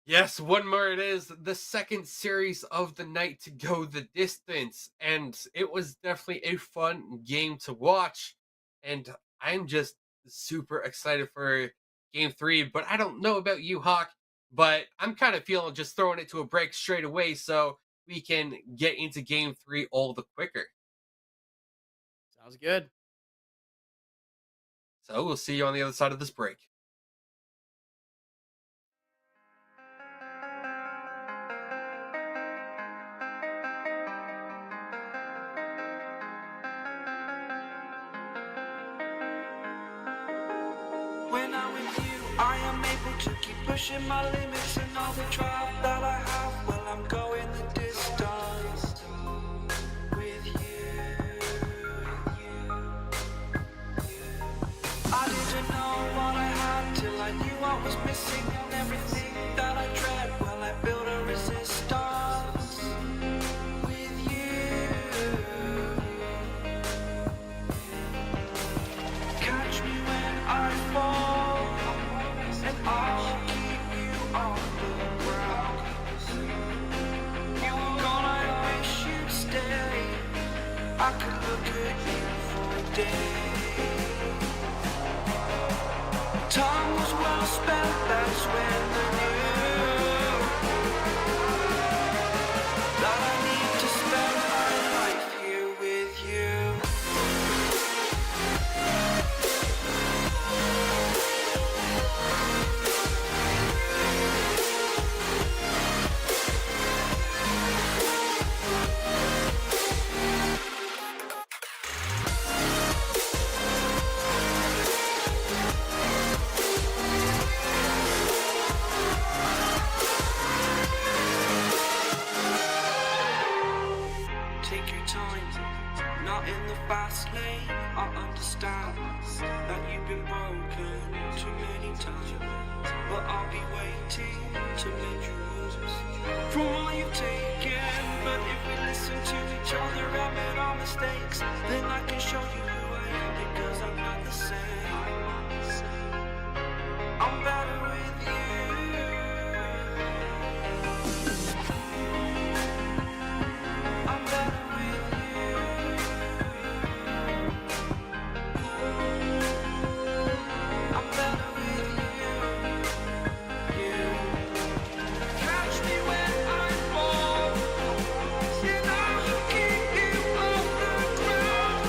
Yes, one more it is. The second series of the night to go the distance. And it was definitely a fun game to watch. And I'm just super excited for game 3. But I don't know about you, Hawk, but I'm kind of feeling just throwing it to a break straight away so we can get into game 3 all the quicker. Sounds good. So we'll see you on the other side of this break. When I'm with you, I am able to keep pushing my limits, and all the drive that I have, well, I'm going the distance with you. I didn't know what I had till I knew what was missing, and everything that I dread, well, I built a resistance with you. Catch me when I fall, and I'll keep you on the ground. You were gone, I wish you'd stay. I could look at you for a day. Time was well spent, that's when I knew that I need to spend my life here with you. Take your time, not in the fast lane. I understand that you've been broken too many times, but I'll be waiting to mend your wounds from all you've taken. But if we listen to each other and admit our mistakes, then I can show you who I am, because I'm not the same. I'm better with you. I'm better with you. I'm better with you. Catch me when I fall, and I'll keep you off the ground.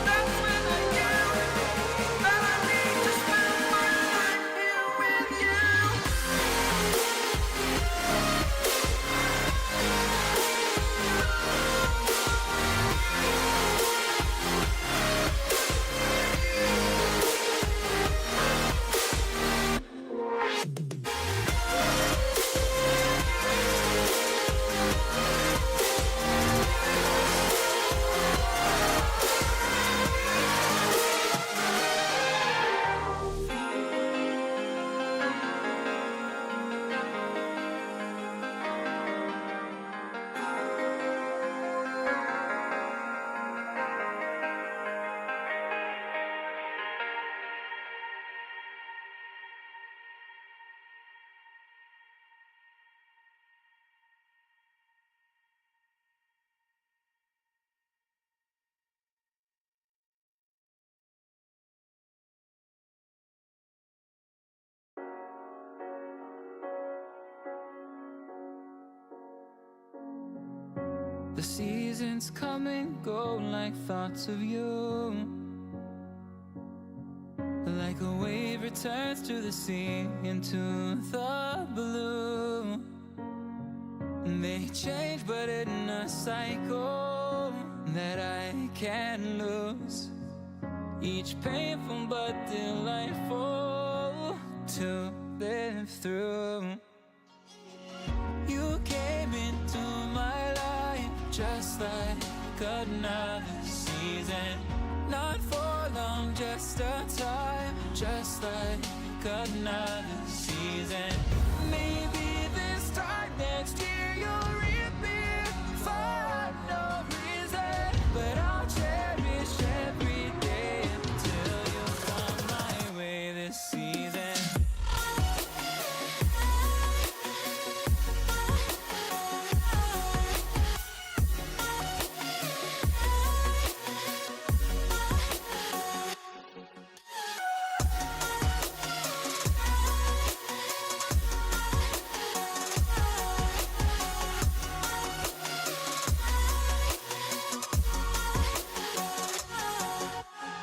That's when I knew that I need to spend my life here with you. The seasons come and go like thoughts of you. Like a wave returns to the sea, into the blue. They change, but in a cycle that I can't lose. Each painful but delightful to live through. You came into my life just like another season. Not for long, just a time, just like another season. Maybe this time next year you'll reappear for no reason, but I'll cherish every day until you come my way this season.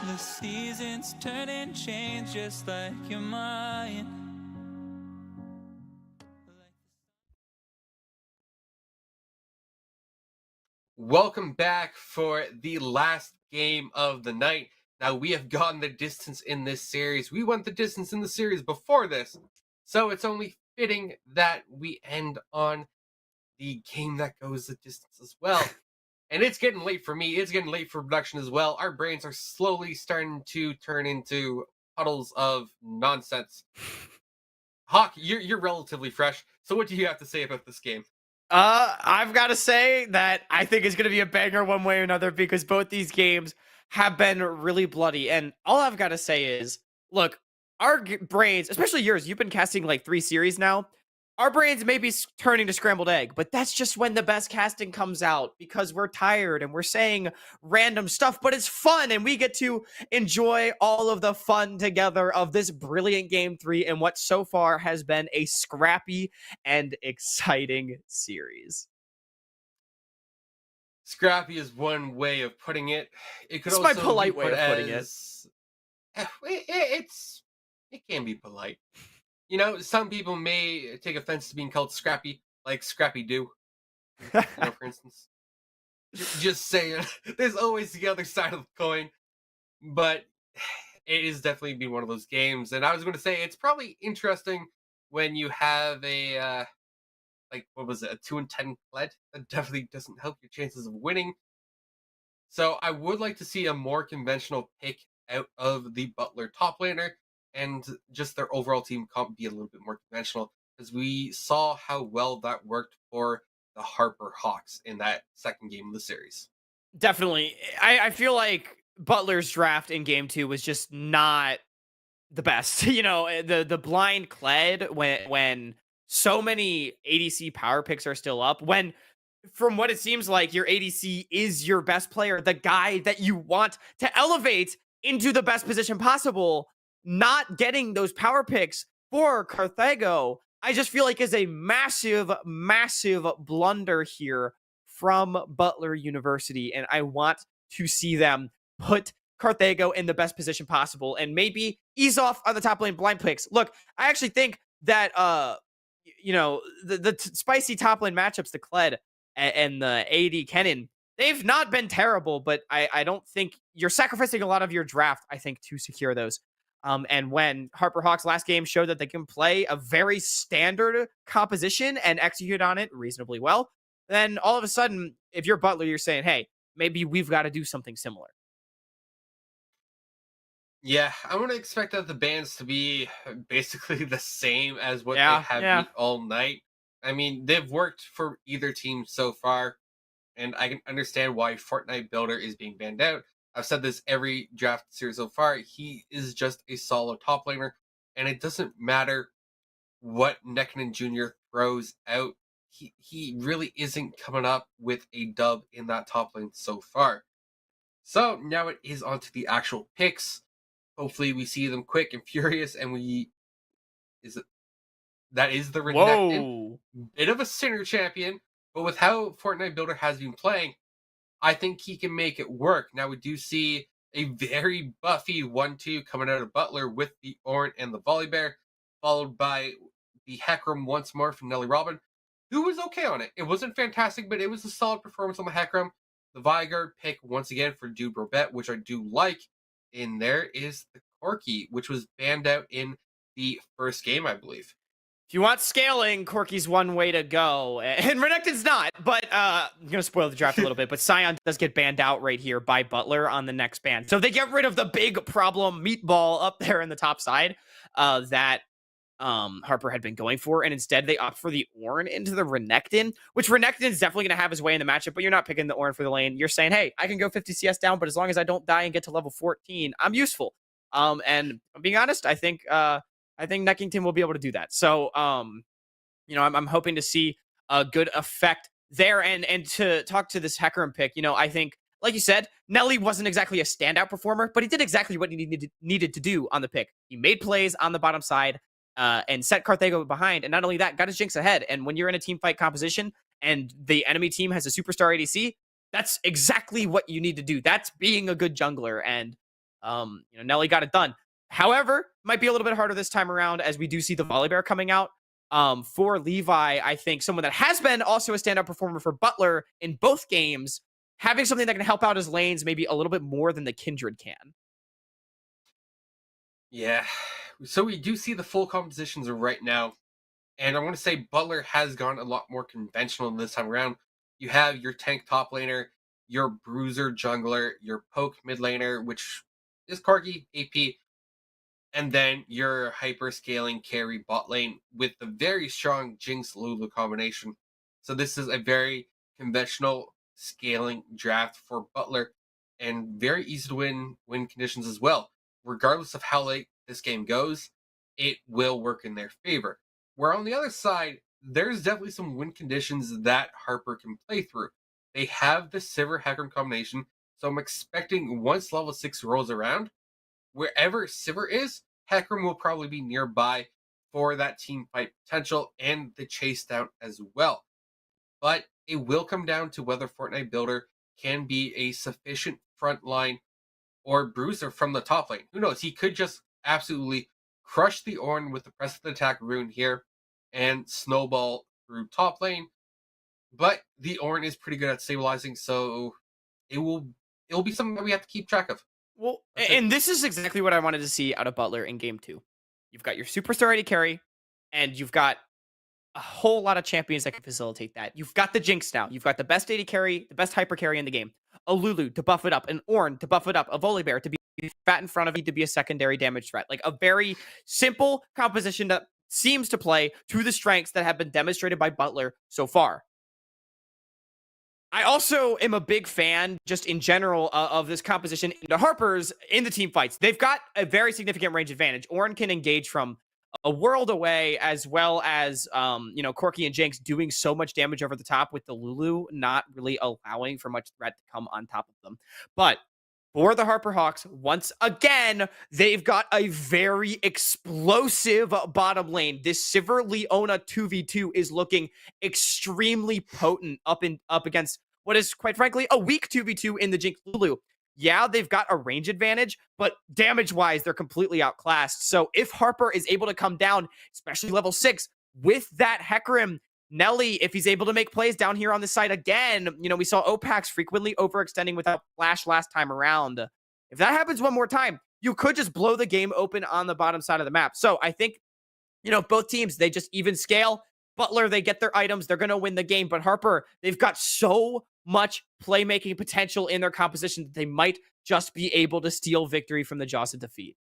The seasons turn and change just like your mind. Welcome back for the last game of the night. Now, we have gotten the distance in this series. We went the distance in the series before this, so it's only fitting that we end on the game that goes the distance as well. And it's getting late for me. It's getting late for production as well. Our brains are slowly starting to turn into puddles of nonsense. Hawk, you're relatively fresh. So what do you have to say about this game? I've got to say that I think it's going to be a banger one way or another because both these games have been really bloody. And all I've got to say is, look, our brains, especially yours, you've been casting like 3 series now. Our brains may be turning to scrambled egg, but that's just when the best casting comes out because we're tired and we're saying random stuff, but it's fun and we get to enjoy all of the fun together of this brilliant game 3 and what so far has been a scrappy and exciting series. Scrappy is one way of putting it. It could It's also my polite be way put of putting it. as it can be polite. You know, some people may take offense to being called scrappy, like Scrappy Doo. You know, for instance. Just saying, there's always the other side of the coin, but it is definitely been one of those games. And I was going to say it's probably interesting when you have a like what was it, a 2-10 pled? That definitely doesn't help your chances of winning. So I would like to see a more conventional pick out of the Butler top laner and just their overall team comp be a little bit more conventional, because we saw how well that worked for the Harper Hawks in that second game of the series. Definitely. I feel like Butler's draft in game 2 was just not the best. You know, the blind Kled when so many ADC power picks are still up, when from what it seems like your ADC is your best player, the guy that you want to elevate into the best position possible, not getting those power picks for Carthago, I just feel like is a massive, massive blunder here from Butler University. And I want to see them put Carthago in the best position possible and maybe ease off on the top lane blind picks. Look, I actually think that you know, the spicy top lane matchups, the Kled and the AD Kennen, they've not been terrible, but I don't think you're sacrificing a lot of your draft, I think, to secure those. And when Harper Hawks last game showed that they can play a very standard composition and execute on it reasonably well, then all of a sudden, if you're Butler, you're saying, hey, maybe we've got to do something similar. Yeah, I'm going to expect that the bands to be basically the same as what Yeah, they have yeah. been all night. I mean, they've worked for either team so far, and I can understand why Fortnite Builder is being banned out. I've said this every draft series so far. He is just a solid top laner, and it doesn't matter what Nekinen Jr. throws out. He really isn't coming up with a dub in that top lane so far. So now it is on to the actual picks. Hopefully we see them quick and furious, and that is the Renekton. Whoa. Bit of a sinner champion, but with how Fortnite Builder has been playing, I think he can make it work. Now we do see a very buffy 1-2 coming out of Butler with the Ornn and the Volibear, followed by the Hecarim once more from Nelly Robin, who was okay on it. It wasn't fantastic, but it was a solid performance on the Hecarim. The Vigard pick once again for Dude Robet, which I do like. In there is the Corki, which was banned out in the first game, I believe. If you want scaling, Corki's one way to go. And Renekton's not, but I'm going to spoil the draft a little bit. But Sion does get banned out right here by Butler on the next ban. So they get rid of the big problem meatball up there in the top side that Harper had been going for. And instead they opt for the Ornn into the Renekton, which Renekton is definitely going to have his way in the matchup. But you're not picking the Ornn for the lane. You're saying, hey, I can go 50 CS down, but as long as I don't die and get to level 14, I'm useful. And I'm being honest, I think Neckington will be able to do that. So, I'm hoping to see a good effect there. And to talk to this Hecarim pick, I think, like you said, Nelly wasn't exactly a standout performer, but he did exactly what he needed to do on the pick. He made plays on the bottom side and set Carthago behind. And not only that, got his Jinx ahead. And when you're in a team fight composition and the enemy team has a superstar ADC, that's exactly what you need to do. That's being a good jungler. And, Nelly got it done. However, might be a little bit harder this time around as we do see the Volibear coming out. For Levi, I think someone that has been also a standout performer for Butler in both games, having something that can help out his lanes maybe a little bit more than the Kindred can. Yeah. So we do see the full compositions right now. And I want to say Butler has gone a lot more conventional this time around. You have your tank top laner, your bruiser jungler, your poke mid laner, which is Corki, AP, and then your hyper scaling carry bot lane with the very strong Jinx Lulu combination. So this is a very conventional scaling draft for Butler and very easy to win conditions as well. Regardless of how late this game goes, it will work in their favor. Where on the other side, there's definitely some win conditions that Harper can play through. They have the Sivir Hecarim combination, so I'm expecting once level 6 rolls around, wherever Sivir is, Hecarim will probably be nearby for that team fight potential and the chase down as well. But it will come down to whether Fortnite Builder can be a sufficient front line or bruiser from the top lane. Who knows? He could just absolutely crush the Ornn with the press of the attack rune here and snowball through top lane. But the Ornn is pretty good at stabilizing, so it will be something that we have to keep track of. Well, and this is exactly what I wanted to see out of Butler in game 2. You've got your superstar AD carry, and you've got a whole lot of champions that can facilitate that. You've got the Jinx now. You've got the best AD carry, the best hyper carry in the game. A Lulu to buff it up, an Ornn to buff it up, a Volibear to be fat in front of you to be a secondary damage threat. Like a very simple composition that seems to play to the strengths that have been demonstrated by Butler so far. I also am a big fan, just in general, of this composition into Harper's in the team fights. They've got a very significant range advantage. Ornn can engage from a world away, as well as, Corki and Jinx doing so much damage over the top with the Lulu not really allowing for much threat to come on top of them. But for the Harper Hawks, once again, they've got a very explosive bottom lane. This Sivir Leona 2v2 is looking extremely potent up against what is, quite frankly, a weak 2v2 in the Jinx Lulu. Yeah, they've got a range advantage, but damage-wise, they're completely outclassed. So if Harper is able to come down, especially level 6, with that Hecarim, Nelly, if he's able to make plays down here on the side again, we saw Opax frequently overextending without flash last time around. If that happens one more time, you could just blow the game open on the bottom side of the map. So I think, both teams, they just even scale. Butler, they get their items, they're going to win the game. But Harper, they've got so much playmaking potential in their composition that they might just be able to steal victory from the jaws of defeat.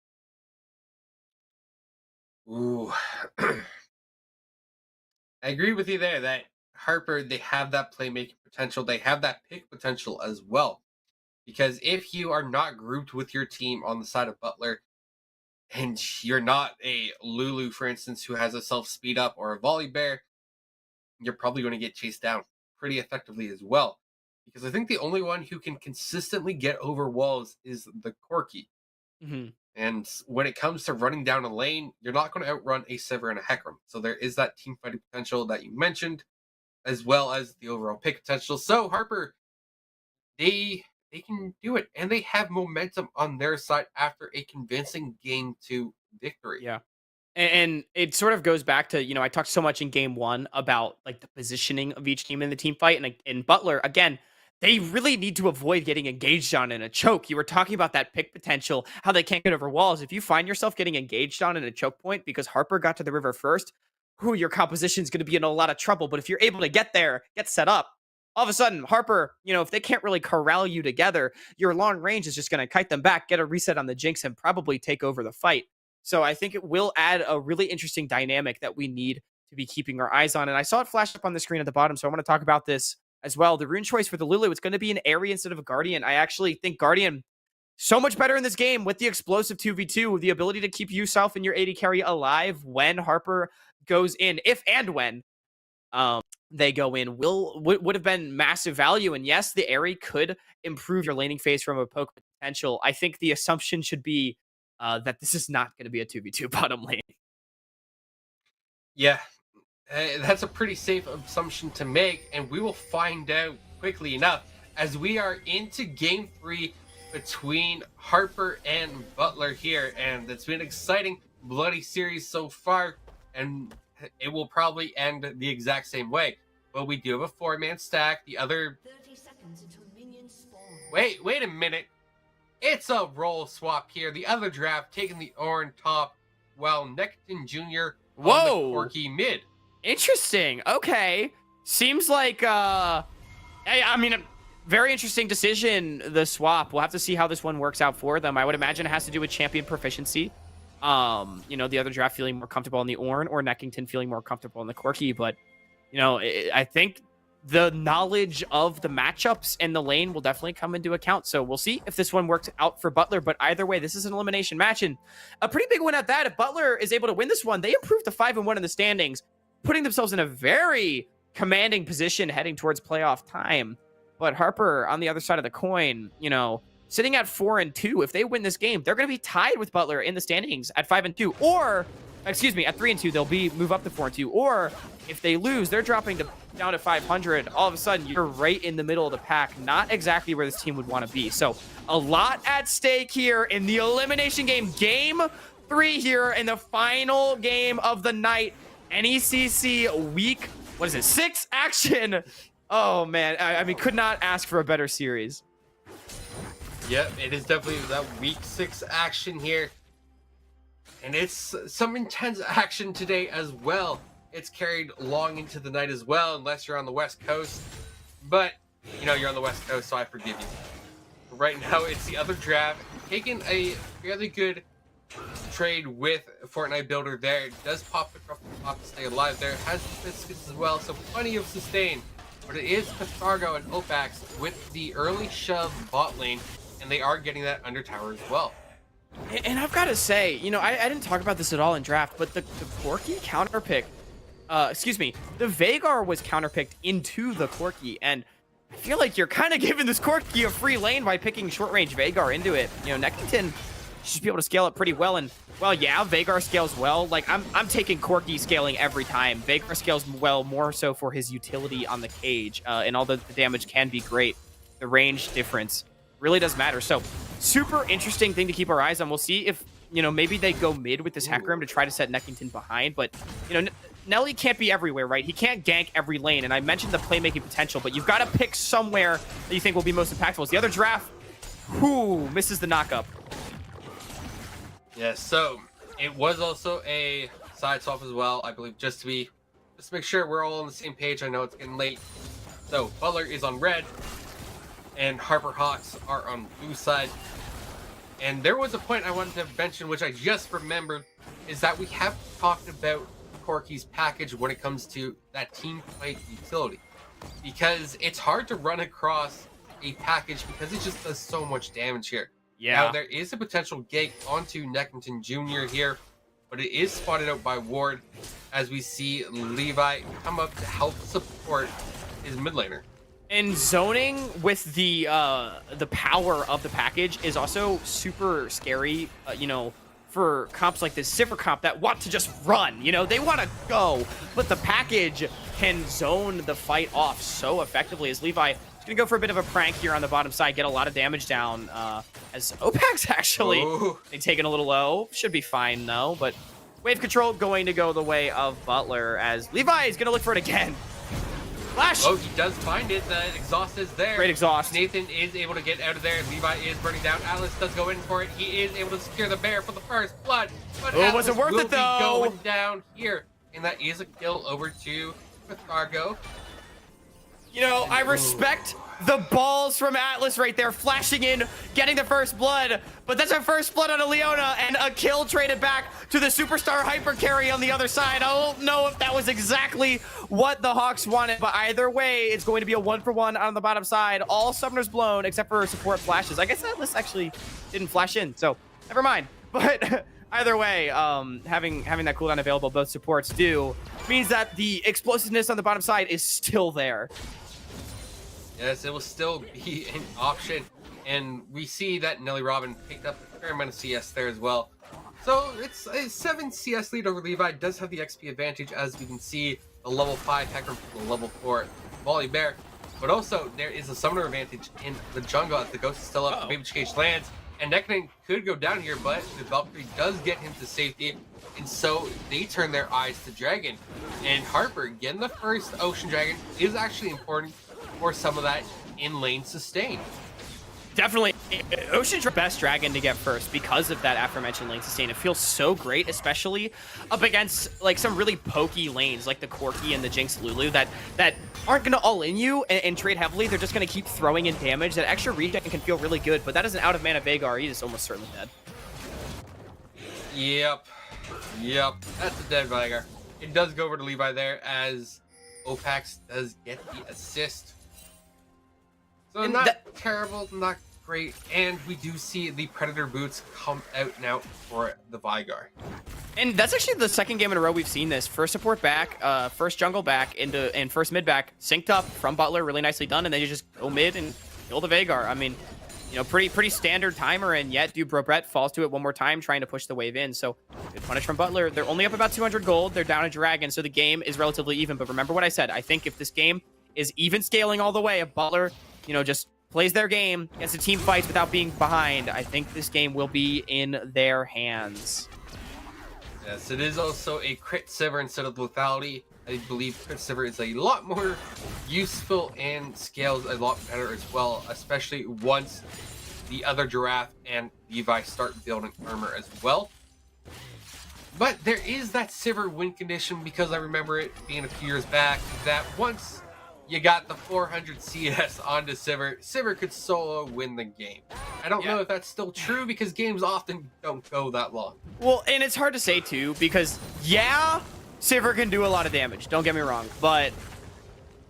Ooh. I agree with you there that Harper, they have that playmaking potential. They have that pick potential as well. Because if you are not grouped with your team on the side of Butler, and you're not a Lulu, for instance, who has a self-speed up or a Volibear, you're probably going to get chased down pretty effectively as well. Because I think the only one who can consistently get over walls is the Corki. Mm-hmm. And when it comes to running down a lane, you're not going to outrun a Sivir and a Hecarim. So there is that team fighting potential that you mentioned, as well as the overall pick potential. So Harper, they can do it. And they have momentum on their side after a convincing game 2 victory. Yeah. And it sort of goes back to, I talked so much in game 1 about like the positioning of each team in the team fight. And in Butler, again, they really need to avoid getting engaged on in a choke. You were talking about that pick potential, how they can't get over walls. If you find yourself getting engaged on in a choke point because Harper got to the river first, who your composition is going to be in a lot of trouble. But if you're able to get there, get set up, all of a sudden, Harper, if they can't really corral you together, your long range is just going to kite them back, get a reset on the Jinx, and probably take over the fight. So I think it will add a really interesting dynamic that we need to be keeping our eyes on. And I saw it flash up on the screen at the bottom, so I want to talk about this as well. The rune choice for the Lulu, it's going to be an Aerie instead of a Guardian. I actually think Guardian so much better in this game with the explosive 2v2, the ability to keep yourself and your AD carry alive when Harper goes in, if and when they go in, would have been massive value. And yes, the Aerie could improve your laning phase from a poke potential. I think the assumption should be that this is not going to be a 2v2 bottom lane. Yeah, that's a pretty safe assumption to make, and we will find out quickly enough as we are into game 3 between Harper and Butler here, and it's been an exciting, bloody series so far, and it will probably end the exact same way. But we do have a 4-man stack. The other 30 seconds until minions spawn. wait a minute. It's a role swap here. The other draft taking the Orin top, while Necton Jr. on Whoa. the Corky mid. Interesting. Okay. Seems like, I mean, a very interesting decision, the swap. We'll have to see how this one works out for them. I would imagine it has to do with champion proficiency. The other draft feeling more comfortable on the Ornn, or Neckington feeling more comfortable on the Corky. But, I think the knowledge of the matchups and the lane will definitely come into account. So we'll see if this one works out for Butler. But either way, this is an elimination match, and a pretty big one at that. If Butler is able to win this one, they improve to 5-1 in the standings, putting themselves in a very commanding position heading towards playoff time. But Harper, on the other side of the coin, sitting at 4-2. If they win this game, they're going to be tied with Butler in the standings at 5-2, or at 3-2, they'll move up to 4-2. Or if they lose, they're dropping down to 500. All of a sudden, you're right in the middle of the pack. Not exactly where this team would want to be. So a lot at stake here in the elimination game. Game 3 here in the final game of the night. NECC week, 6 action. Oh, man. I mean, could not ask for a better series. Yep, it is definitely that week 6 action here. And it's some intense action today as well. It's carried long into the night as well, unless you're on the West Coast. But, you're on the West Coast, so I forgive you. But right now, it's the other draft. Taking a fairly good trade with Fortnite Builder there. It does pop the top to stay alive there. Has the biscuits as well, so plenty of sustain. But it is Cathargo and Opax with the early shove bot lane, and they are getting that under tower as well. And I've got to say, I didn't talk about this at all in draft, but the Corky counterpick, the Veigar was counterpicked into the Corky, and I feel like you're kind of giving this Corky a free lane by picking short-range Veigar into it. Neckington should be able to scale it pretty well, and, well, yeah, Veigar scales well. Like, I'm taking Corky scaling every time. Veigar scales well, more so for his utility on the cage, and although the damage can be great, the range difference really does matter. So super interesting thing to keep our eyes on. We'll see if, maybe they go mid with this Hecarim to try to set Neckington behind. But, Nelly can't be everywhere, right? He can't gank every lane. And I mentioned the playmaking potential, but you've got to pick somewhere that you think will be most impactful. It's the other draft. Who misses the knockup? Yeah, so it was also a side swap as well, I believe, just to make sure we're all on the same page. I know it's getting late. So Butler is on red, and Harper Hawks are on blue side. And there was a point I wanted to mention, which I just remembered, is that we have talked about Corky's package when it comes to that team fight utility. Because it's hard to run across a package because it just does so much damage here. Yeah. Now, there is a potential gank onto Neckington Jr. here, but it is spotted out by Ward as we see Levi come up to help support his mid laner. And zoning with the power of the package is also super scary, for comps like this, Sivir comp that want to just run, they want to go, but the package can zone the fight off so effectively as Levi is going to go for a bit of a prank here on the bottom side, get a lot of damage down, as Opax actually taken a little low. Should be fine though, but wave control going to go the way of Butler as Levi is going to look for it again. Flash! Oh, he does find it. The exhaust is there. Great exhaust. Nathan is able to get out of there. Levi is burning down. Atlas does go in for it. He is able to secure the bear for the first blood. But Oh, Atlas wasn't worth will it, though. be going down here. and that is a kill over to Pathargo. You know, I respect the balls from Atlas right there, flashing in, getting the first blood, but that's our first blood on a Leona, and a kill traded back to the superstar hyper carry on the other side. I don't know if that was exactly what the Hawks wanted, but either way, it's going to be a 1-for-1 on the bottom side. All summoners blown, except for support flashes. I guess Atlas actually didn't flash in, so never mind. But either way, having that cooldown available, both supports do, means that the explosiveness on the bottom side is still there. Yes, it will still be an option, and we see that Nelly Robin picked up a fair amount of CS there as well. So it's a 7 CS lead over Levi. Does have the XP advantage, as we can see the level 5 Hecarim from the level 4 Volley Bear. But also, there is a summoner advantage in the jungle as the Ghost is still up, the Baby Cage lands, and Necroning could go down here, but the Valkyrie does get him to safety, and so they turn their eyes to Dragon. And Harper, getting the first Ocean Dragon is actually important for some of that in-lane sustain. Definitely. Ocean's best dragon to get first because of that aforementioned lane sustain. It feels so great, especially up against like some really pokey lanes like the Corki and the Jinx Lulu that aren't going to all-in you and trade heavily. They're just going to keep throwing in damage. That extra regen can feel really good, but that is an out-of-mana Veigar. He is almost certainly dead. Yep. That's a dead Veigar. It does go over to Levi there as Opax does get the assist. So And not terrible, not great, and we do see the Predator boots come out now for the Veigar. And that's actually the second game in a row we've seen this. First support back, first jungle back, and first mid back, synced up from Butler, really nicely done, and then you just go mid and kill the Veigar. I mean, you know, pretty standard timer, and yet Brett falls to it one more time, trying to push the wave in. So good punish from Butler. They're only up about 200 gold. They're down a dragon, so the game is relatively even. But remember what I said. I think if this game is even scaling all the way, if Butler, you know, just plays their game, gets the team fights without being behind, I think this game will be in their hands. Yes, it is also a crit Sivir instead of lethality. I believe crit Sivir is a lot more useful and scales a lot better as well, especially once the other Giraffe and Levi start building armor as well. But there is that Sivir win condition, because I remember it being a few years back, that once you got the 400 CS onto Sivir, Sivir could solo win the game. I don't know if that's still true, because games often don't go that long. Well, and it's hard to say too, because yeah, Sivir can do a lot of damage, don't get me wrong, but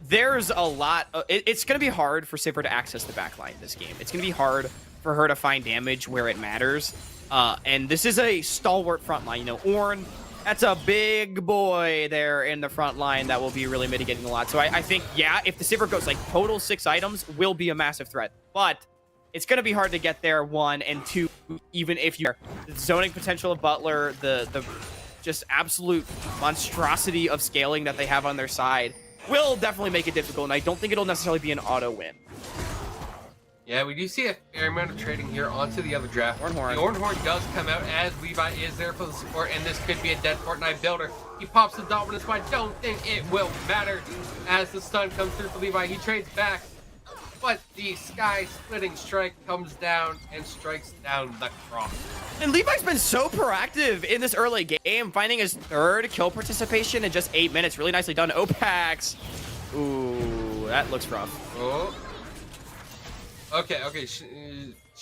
there's a lot it's going to be hard for Sivir to access the backline this game. It's going to be hard for her to find damage where it matters, and this is a stalwart front line. You know, Ornn, that's a big boy there in the front line that will be really mitigating a lot. So I think, yeah, if the Sivir goes like total 6 items, will be a massive threat. But it's going to be hard to get there, 1, and 2, even if you're the zoning potential of Butler, the just absolute monstrosity of scaling that they have on their side will definitely make it difficult. And I don't think it'll necessarily be an auto win. Yeah, we do see a fair amount of trading here onto the other draft. Ornhorn. The Ornhorn does come out as Levi is there for the support, and this could be a dead Fortnite builder. He pops the dominance, but I don't think it will matter as the stun comes through for Levi. He trades back, but the sky-splitting strike comes down and strikes down the cross. And Levi's been so proactive in this early game, finding his 3rd kill participation in just 8 minutes. Really nicely done. Opax. Ooh, that looks rough. Oh. Okay.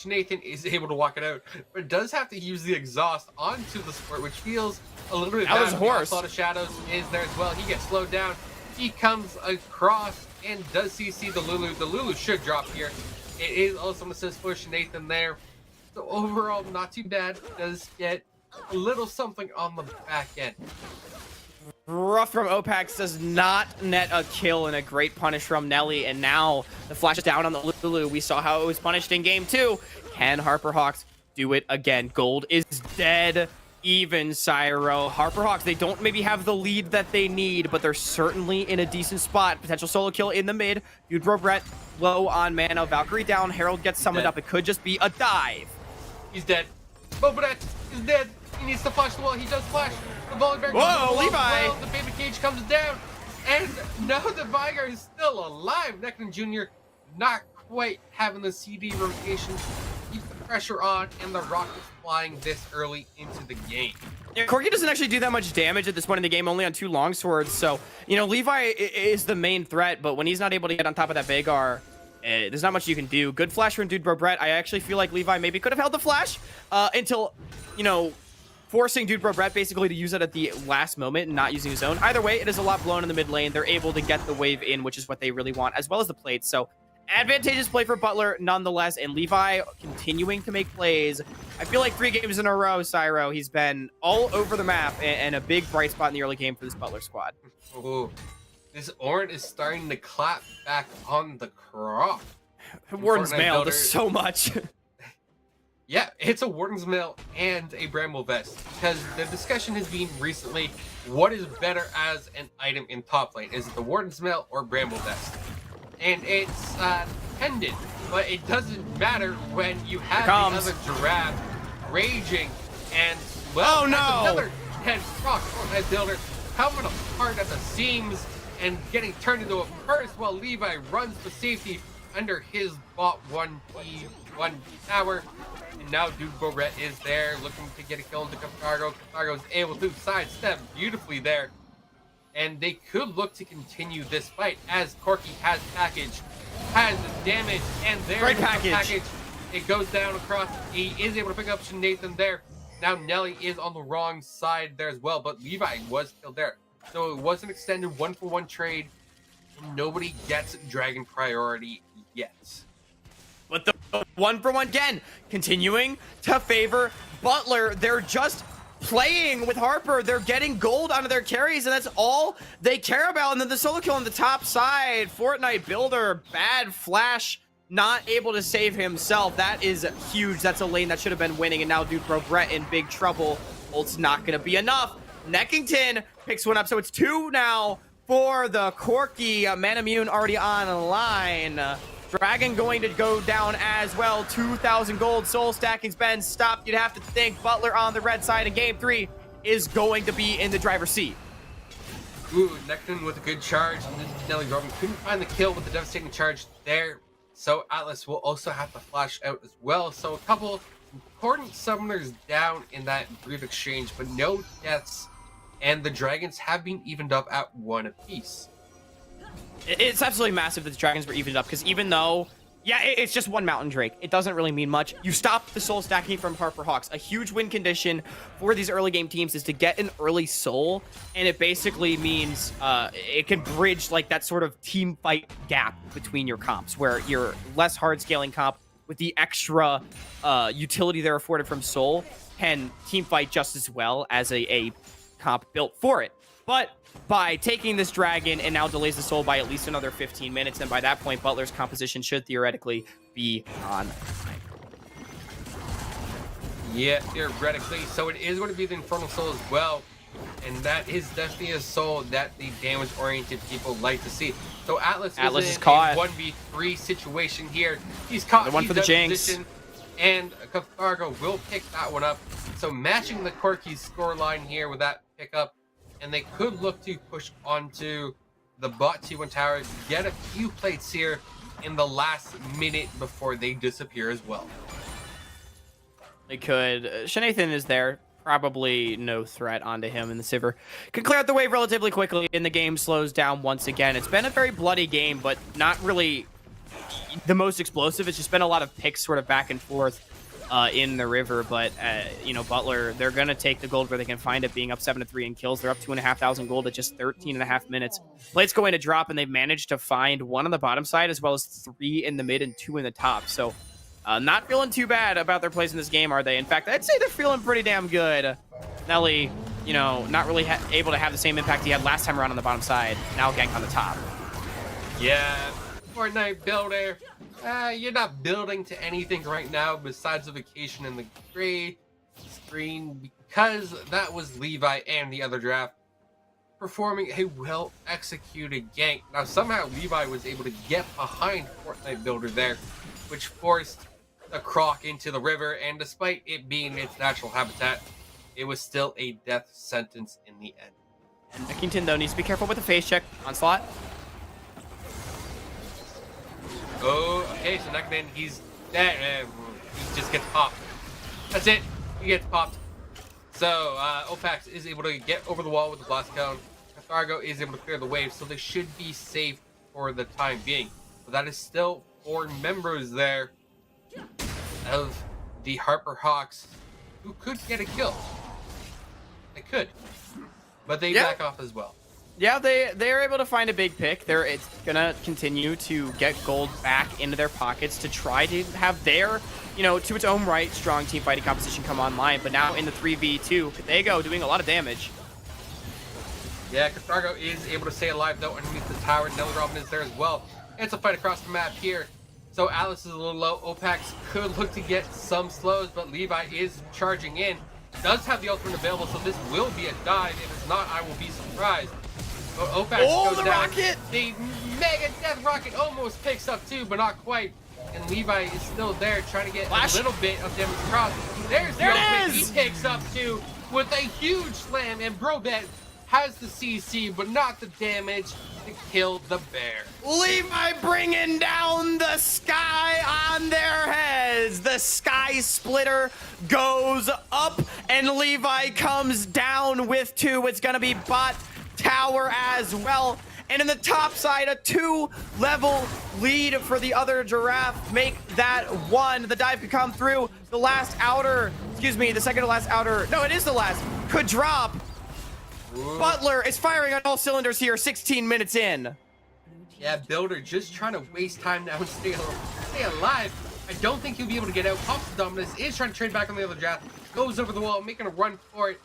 Nathan is able to walk it out, but does have to use the exhaust onto the support, which feels a little bit That bad. was horse. A lot of shadows is there as well. He gets slowed down. He comes across and does CC the Lulu. The Lulu should drop here. It is also an assist for Nathan there. So overall, not too bad. Does get a little something on the back end. Rough from Opax, does not net a kill, and a great punish from Nelly. And now the flash is down on the Lulu. We saw how it was punished in game 2. Can Harper Hawks do it again? Gold is dead. Even Cyro. Harper Hawks, they don't maybe have the lead that they need, but they're certainly in a decent spot. Potential solo kill in the mid. Brett low on mana. Valkyrie down. Herald gets summoned up. It could just be a dive. He's dead. Bobrat is dead. He needs to flash the wall. He does flash. The Volley Bear Whoa, comes along Levi! well. The Baby Cage comes down. And now the Veigar is still alive. Necron Jr. not quite having the CD rotation. Keep the pressure on, and the rockets flying this early into the game. Yeah, Corki doesn't actually do that much damage at this point in the game, only on 2 longswords. So, you know, Levi is the main threat, but when he's not able to get on top of that Vagar, there's not much you can do. Good flash from Dude Bro Brett. I actually feel like Levi maybe could have held the flash until, you know, forcing Dude Bro Brett basically to use it at the last moment and not using his own. Either way, it is a lot blown in the mid lane. They're able to get the wave in, which is what they really want, as well as the plates. So advantageous play for Butler nonetheless, and Levi continuing to make plays. I feel like 3 games in a row, Cyro, he's been all over the map and a big bright spot in the early game for this Butler squad. Ooh, this Ornn is starting to clap back on the crop. Warden's Fortnite Mail Builder- does so much. Yeah, it's a Warden's Mail and a Bramble Vest, because the discussion has been recently, what is better as an item in top lane? Is it the Warden's Mail or Bramble Vest? And it's dependent, but it doesn't matter when you have the other giraffe raging and, well, oh, no. that's another 10 rock Fortnite Builder coming apart at the seams and getting turned into a purse while Levi runs for safety under his bot 1T1 tower. And now Dude Boret is there looking to get a kill into Cafargo. Cafargo is able to sidestep beautifully there. And they could look to continue this fight as Corki has package, has damage, and there's the package. It goes down across. He is able to pick up Nathan there. Now Nelly is on the wrong side there as well, but Levi was killed there. So it was an extended 1-for-1 trade, and nobody gets Dragon priority yet. But the 1-for-1 again, continuing to favor Butler. They're just playing with Harper. They're getting gold onto their carries, and that's all they care about. And then the solo kill on the top side. Fortnite Builder, bad flash, not able to save himself. That is huge. That's a lane that should have been winning, and now Dude Bro Brett in big trouble. Ult's not going to be enough. Neckington picks one up, so it's 2 now for the Corki. Manamune already online. Dragon going to go down as well. 2,000 gold. Soul stacking's been stopped. You'd have to think Butler on the red side in game 3 is going to be in the driver's seat. Ooh, Necton with a good charge. And Nelly Robin couldn't find the kill with the devastating charge there. So Atlas will also have to flash out as well. So a couple important summoners down in that brief exchange, but no deaths. And the Dragons have been evened up at 1 apiece. It's absolutely massive that the Dragons were evened up, because even though, yeah, it's just 1 Mountain Drake, it doesn't really mean much. You stop the soul stacking from Harper Hawks. A huge win condition for these early game teams is to get an early soul, and it basically means it can bridge like that sort of team fight gap between your comps, where your less hard scaling comp with the extra utility they're afforded from soul can team fight just as well as a comp built for it. But by taking this dragon and now delays the soul by at least another 15 minutes, and by that point, Butler's composition should theoretically be on time. Yeah, theoretically. So it is going to be the Infernal Soul as well. And that is definitely a soul that the damage-oriented people like to see. So Atlas is in caught. A 1v3 situation here. He's caught. The one for the Jinx. And Cafargo will pick that one up. So matching the Corki scoreline here with that pickup. And they could look to push onto the bot T1 tower, get a few plates here in the last minute before they disappear as well. They could. Shanathan is there. Probably no threat onto him, and the Sivir can clear out the wave relatively quickly, and the game slows down once again. It's been a very bloody game, but not really the most explosive. It's just been a lot of picks sort of back and forth in the river, but you know, Butler, they're gonna take the gold where they can find it, being up 7-3 in kills. They're up 2,500 gold at just 13.5 minutes. Plates going to drop, and they've managed to find 1 on the bottom side as well as 3 in the mid and 2 in the top. So not feeling too bad about their place in this game, are they? In fact, I'd say they're feeling pretty damn good. Nelly, you know, not really able to have the same impact he had last time around on the bottom side. Now gank on the top. Yeah, Fortnite Builder. You're not building to anything right now besides a vacation in the gray screen, because that was Levi and the other draft performing a well-executed gank. Now, somehow Levi was able to get behind Fortnite Builder there, which forced the Croc into the river, and despite it being its natural habitat, it was still a death sentence in the end. And Neckington, though, needs to be careful with the face check. Onslaught. Oh, okay, so Neckman, he's dead. He just gets popped. That's it. He gets popped. So Opax is able to get over the wall with the blast cone. Cathargo is able to clear the wave, so they should be safe for the time being. But that is still 4 members there of the Harper Hawks who could get a kill. They could, but they back off as well. Yeah, they're able to find a big pick. It's gonna continue to get gold back into their pockets to try to have their, to its own right, strong team fighting composition come online. But now in the 3v2, they go doing a lot of damage. Yeah, Cathargo is able to stay alive though underneath the tower. Nelly Robin is there as well. It's a fight across the map here. So Alice is a little low. Opax could look to get some slows, but Levi is charging in. Does have the ultimate available, so this will be a dive. If it's not, I will be surprised. But Opax goes the down. rocket! The Mega Death Rocket almost picks up too, but not quite. And Levi is still there trying to get a little bit of damage across. There's the ultimate. He takes up too with a huge slam, and Brobet has the CC, but not the damage to kill the bear. Levi bringing down the sky on their heads. The sky splitter goes up, and Levi comes down with 2. It's gonna be bot tower as well. And in the top side, a 2-level lead for the other giraffe. Make that 1. The dive could come through. The last outer, the second to last outer. No, it is the last. Could drop. Ooh. Butler is firing on all cylinders here, 16 minutes in. Yeah, Builder just trying to waste time now and stay alive. I don't think he'll be able to get out. Pops the Dominus, is trying to trade back on the other draft. Goes over the wall, making a run for it.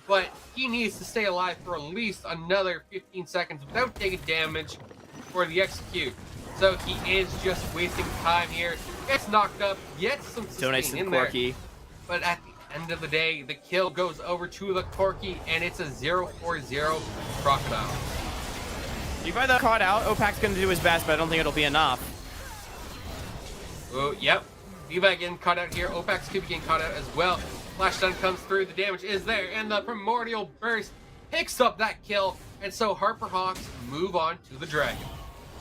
But he needs to stay alive for at least another 15 seconds without taking damage for the execute. So he is just wasting time here. Gets knocked up, gets some sustain in there. But at the end of the day, the kill goes over to the Corky, and it's a 0-4-0 Crocodile. Levi though caught out. Opac's gonna do his best, but I don't think it'll be enough. Oh, yep. Levi getting caught out here. Opax could be getting caught out as well. Flash stun comes through. The damage is there, and the Primordial Burst picks up that kill. And so Harper Hawks move on to the Dragon.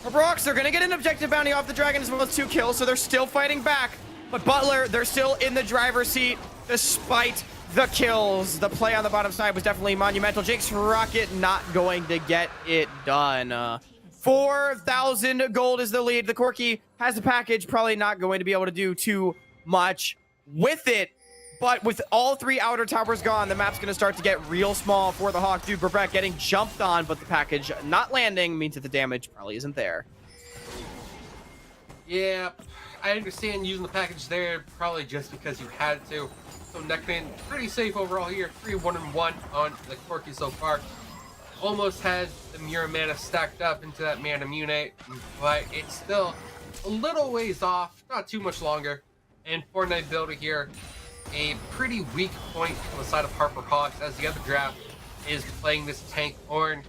Harper Hawks, they're gonna get an objective bounty off the Dragon as well as 2 kills, so they're still fighting back. But Butler, they're still in the driver's seat despite the kills. The play on the bottom side was definitely monumental. Jake's Rocket not going to get it done. 4,000 gold is the lead. The Corky has the package, probably not going to be able to do too much with it. But with all 3 outer towers gone, the map's going to start to get real small for the Hawk. Dude, Brett getting jumped on, but the package not landing means that the damage probably isn't there. Yeah, I understand using the package there, probably just because you had to. So Neckman, pretty safe overall here. 3-1-1 on the Corky so far. Almost has the Mira mana stacked up into that mana Munite, but it's still a little ways off, not too much longer. And Fortnite Builder here, a pretty weak point on the side of Harper Hawks, as the other draft is playing this tank Ornn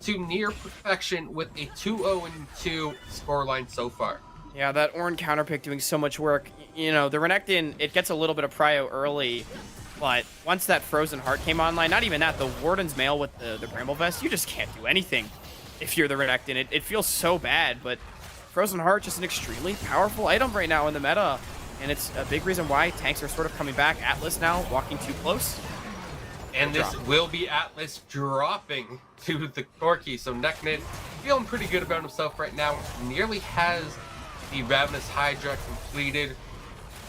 to near perfection with a 2-0-2 scoreline so far. Yeah, that Ornn counterpick doing so much work. You know, the Renekton, it gets a little bit of prio early, but once that Frozen Heart came online, not even that, the Warden's Mail with the Bramble Vest, you just can't do anything if you're the Renekton. It feels so bad, but Frozen Heart, just an extremely powerful item right now in the meta, and it's a big reason why tanks are sort of coming back. Atlas now walking too close. And this will be Atlas dropping to the Corky, so Neckman feeling pretty good about himself right now. Nearly has the Ravenous Hydra completed,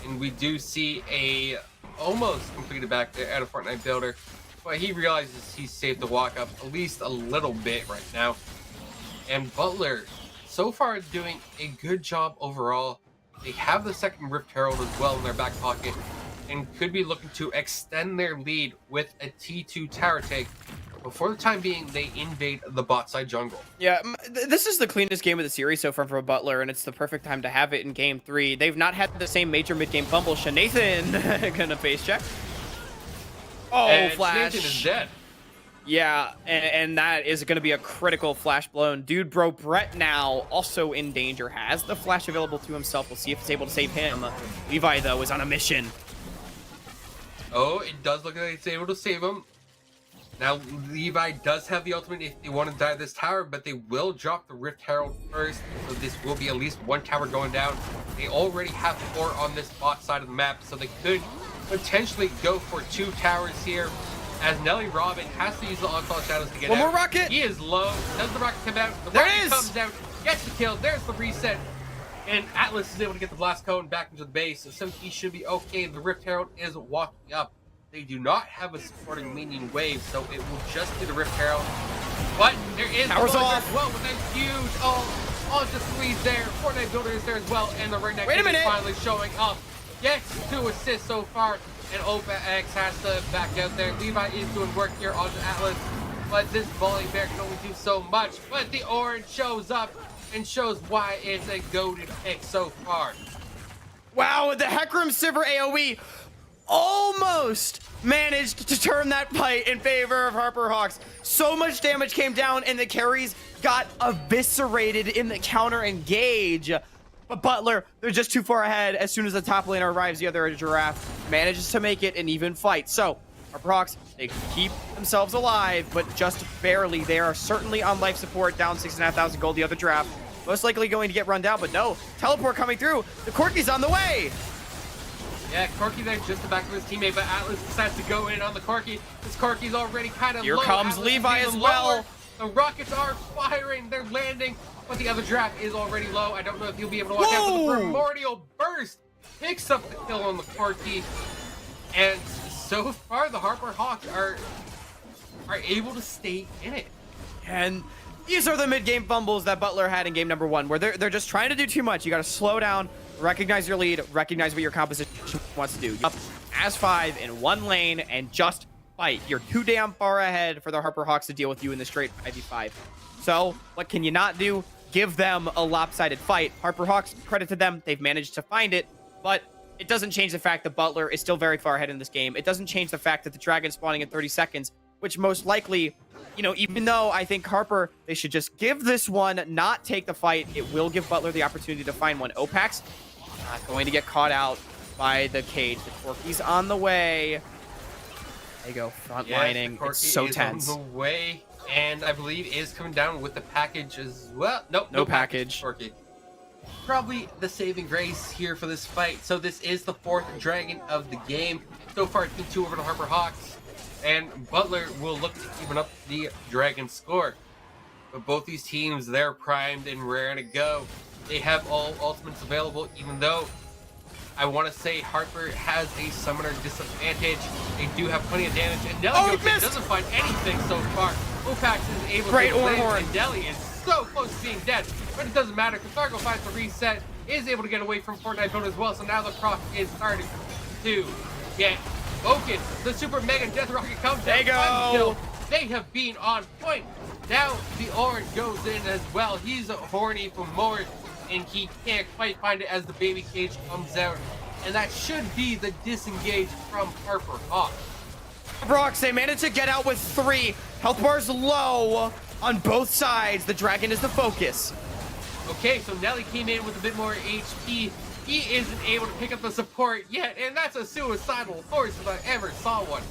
and we do see a almost completed back there at a Fortnite Builder, but he realizes he's safe to walk up at least a little bit right now. And Butler so far doing a good job overall. They have the second Rift Herald as well in their back pocket and could be looking to extend their lead with a T2 tower take. But for the time being, they invade the bot side jungle. Yeah, this is the cleanest game of the series so far for Butler, and it's the perfect time to have it in Game 3. They've not had the same major mid-game fumble. Shanathan gonna face check. Oh, and flash. Shanathan is dead. Yeah, and that is going to be a critical flash blown. Dude, bro, Brett now also in danger. Has the flash available to himself. We'll see if it's able to save him. Levi, though, is on a mission. Oh, it does look like it's able to save him. Now, Levi does have the ultimate if they want to dive this tower, but they will drop the Rift Herald first, so this will be at least 1 tower going down. They already have 4 on this bot side of the map, so they could potentially go for 2 towers here, as Nelly Robin has to use the Onslaught Shadows to get One out. more rocket. He is low. Does the rocket come out? The There it rocket is. comes out, gets the kill. There's the reset. And Atlas is able to get the Blast Cone back into the base, so he should be okay. The Rift Herald is walking up. They do not have a supporting minion wave, so it will just be the Rift Herald. But there is Towers the off. as well with a huge on to squeeze there. Fortnite Builder is there as well, and the Redneck Wait a is minute. finally showing up. Gets 2 assists so far, and OPX has to back out there. Levi is doing work here on the Atlas, but this Volley Bear can only do so much. But the Orange shows up and shows why it's a goated pick so far. Wow, the Hecarim Sivir AoE almost managed to turn that fight in favor of Harper Hawks. So much damage came down, and the carries got eviscerated in the counter engage. But Butler, they're just too far ahead. As soon as the top laner arrives, the other Giraffe manages to make it an even fight. So, Harper Hawks, they keep themselves alive, but just barely. They are certainly on life support, down 6,500 gold. The other Giraffe most likely going to get run down, but no, teleport coming through. The Corky's on the way. Yeah, Corky there just to back up his teammate, but Atlas decides to go in on the Corky. This Corky's already kind of Here low. comes Atlas is Levi even as well. lower. The rockets are firing, they're landing, but the other Giraffe is already low. I don't know if he'll be able to watch out, but the Whoa! Primordial Burst picks up the kill on the Corky. And so far, the Harper Hawks are able to stay in it. And these are the mid-game fumbles that Butler had in game number 1, where they're just trying to do too much. You got to slow down, recognize your lead, recognize what your composition wants to do. Up as 5 in one lane and just fight. You're too damn far ahead for the Harper Hawks to deal with you in the straight 5v5. So what can you not do? Give them a lopsided fight. Harper Hawks, credit to them, they've managed to find it, but it doesn't change the fact that Butler is still very far ahead in this game. It doesn't change the fact that the Dragon's spawning in 30 seconds, which most likely, you know, even though I think Harper, they should just give this one, not take the fight. It will give Butler the opportunity to find one. Opax not going to get caught out by the cage. The Corky's on the way. There you go, front lining. Yes, It's so is tense. on the way, and I believe is coming down with the package as well. Nope, No package. Corky. Probably the saving grace here for this fight. So this is the 4th Dragon of the game. So far, it's been 2 over to Harper Hawks. And Butler will look to even up the Dragon score. But both these teams, they're primed and raring to go. They have all ultimates available, even though I want to say Harper has a summoner disadvantage. They do have plenty of damage, and Nelly goes in, doesn't find anything so far. Opax is able Great to live, Orhorn. and Nelly is so close to being dead. But it doesn't matter, because Sargo finds the reset, is able to get away from Fortnite Builder as well, so now the croc is starting to get focused. The Super Mega Death Rocket comes There you down. go. They have been on point. Now the Orange goes in as well. He's horny for more, and he can't quite find it as the baby cage comes out. And that should be the disengage from Harper Hawk. Hawks, they managed to get out with 3. Health bars low on both sides. The Dragon is the focus. Okay, so Nelly came in with a bit more HP. He isn't able to pick up the support yet, and that's a suicidal horse if I ever saw one.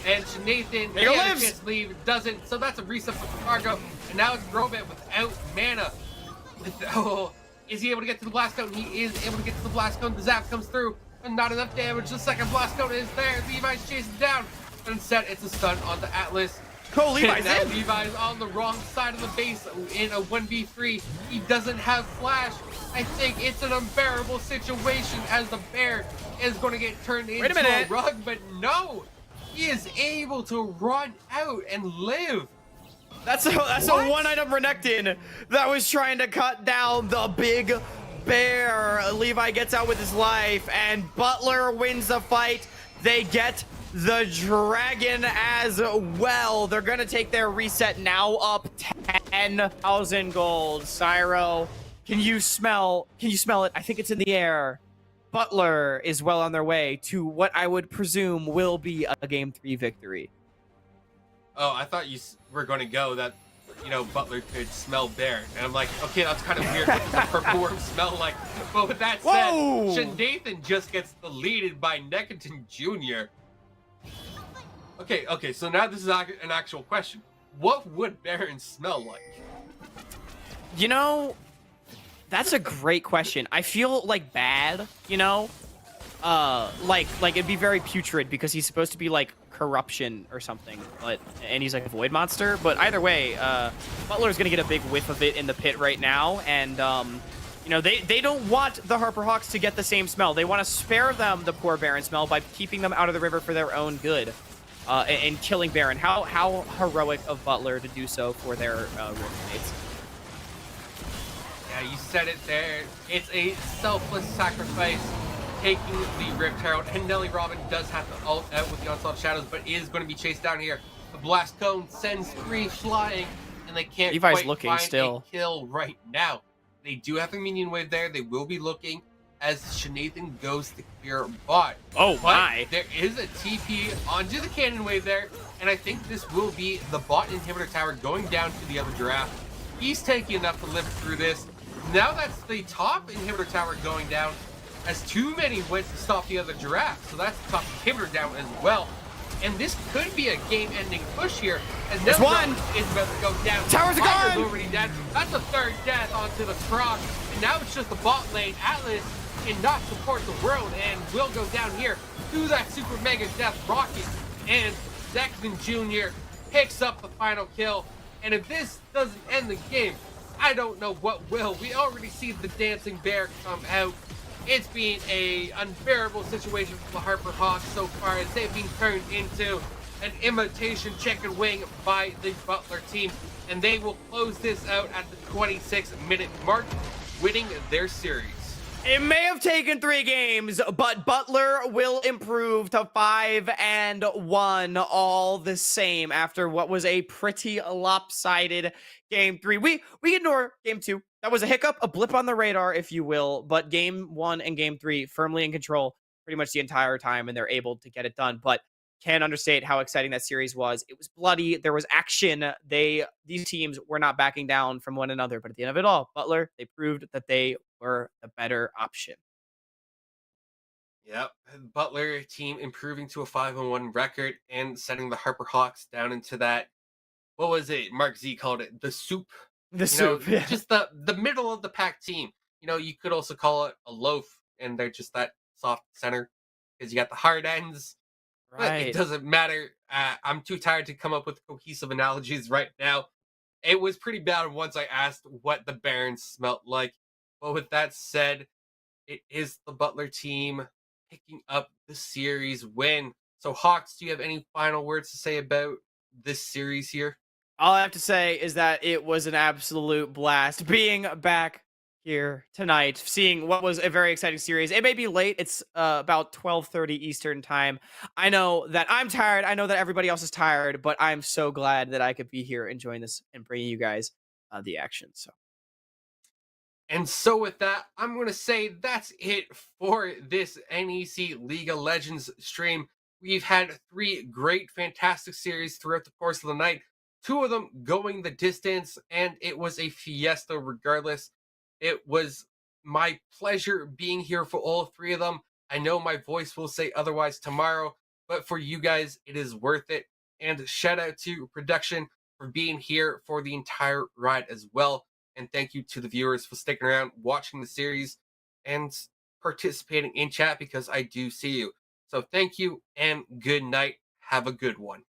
And Nathan, There he he had a lives. chance to leave, doesn't, so that's a reset for Cargo. And now it's Robot without mana. Is he able to get to the blast cone? He is able to get to the blast cone. The zap comes through, but not enough damage. The second blast cone is there. Levi's chasing down. But instead, it's a stun on the Atlas. Oh, Levi's now in. Levi's on the wrong side of the base in a 1v3. He doesn't have flash. I think it's an unbearable situation as the bear is going to get turned into a minute. rug, but no, he is able to run out and live. That's a one-item Renekton that was trying to cut down the big bear. Levi gets out with his life, and Butler wins the fight. They get the Dragon as well. They're gonna take their reset now up 10,000 gold. Cyro, can you smell it? I think it's in the air. Butler is well on their way to what I would presume will be a Game 3 victory. Oh, I thought you were going to go that, you know, Butler could smell bear. And I'm like, okay, that's kind of weird. What does the purple worm smell like? But with that said, Whoa! Shandathan just gets deleted by Neckerton Jr. Okay, so now this is an actual question. What would Baron smell like? You know, that's a great question. I feel like bad, you know? like it'd be very putrid because he's supposed to be like corruption or something, and he's like a void monster. But either way, Butler's gonna get a big whiff of it in the pit right now, and you know, they don't want the Harper Hawks to get the same smell. They want to spare them the poor Baron smell by keeping them out of the river for their own good, and killing Baron. How heroic of Butler to do so for their roommates. Yeah, you said it there. It's a selfless sacrifice, taking the Rift Herald, and Nelly Robin does have to ult out with the Onslaught of Shadows, but is going to be chased down here. The Blast Cone sends 3 flying, and they can't Levi's quite looking find still. a kill right now. They do have a minion wave there. They will be looking as Shenathan goes to clear bot. Oh But my! there is a TP onto the cannon wave there, and I think this will be the bot inhibitor tower going down to the other giraffe. He's taking enough to live through this. Now that's the top inhibitor tower going down, as too many went to stop the other giraffe. So that's the top inhibitor down as well. And this could be a game-ending push here, as There's Nelson one. is about to go down. Towers are Fire's gone. already dead. That's a 3rd death onto the Croc. And now it's just the bot lane. Atlas cannot support the world and will go down here through that Super Mega Death Rocket. And Declan Jr. picks up the final kill. And if this doesn't end the game, I don't know what will. We already see the Dancing Bear come out. It's been a unbearable situation for the Harper Hawks so far, as they've been turned into an imitation chicken wing by the Butler team. And they will close this out at the 26-minute mark, winning their series. It may have taken 3 games, but Butler will improve to 5-1 all the same after what was a pretty lopsided game 3. We ignore game 2. That was a hiccup, a blip on the radar, if you will, but game 1 and game 3 firmly in control pretty much the entire time, and they're able to get it done. But can't understate how exciting that series was. It was bloody. There was action. These teams were not backing down from one another, but at the end of it all, Butler, they proved that they were the better option. Yep, Butler team improving to a 5-1 record and setting the Harper Hawks down into that, what was it? Mark Z called it the soup. The You know, soup, yeah. just the middle of the pack team. You know, you could also call it a loaf, and they're just that soft center because you got the hard ends. But it Right. doesn't matter. I'm too tired to come up with cohesive analogies right now. It was pretty bad once I asked what the Barons smelt like. But with that said, it is the Butler team picking up the series win. So, Hawks, do you have any final words to say about this series here? All I have to say is that it was an absolute blast being back here tonight, seeing what was a very exciting series. It may be late. It's about 12:30 Eastern time. I know that I'm tired. I know that everybody else is tired, but I'm so glad that I could be here enjoying this and bringing you guys the action. So. And so with that, I'm going to say that's it for this NEC League of Legends stream. We've had 3 great, fantastic series throughout the course of the night. 2 of them going the distance, and it was a fiesta regardless. It was my pleasure being here for all 3 of them. I know my voice will say otherwise tomorrow, but for you guys, it is worth it. And shout out to production for being here for the entire ride as well. And thank you to the viewers for sticking around, watching the series, and participating in chat, because I do see you. So thank you and good night. Have a good one.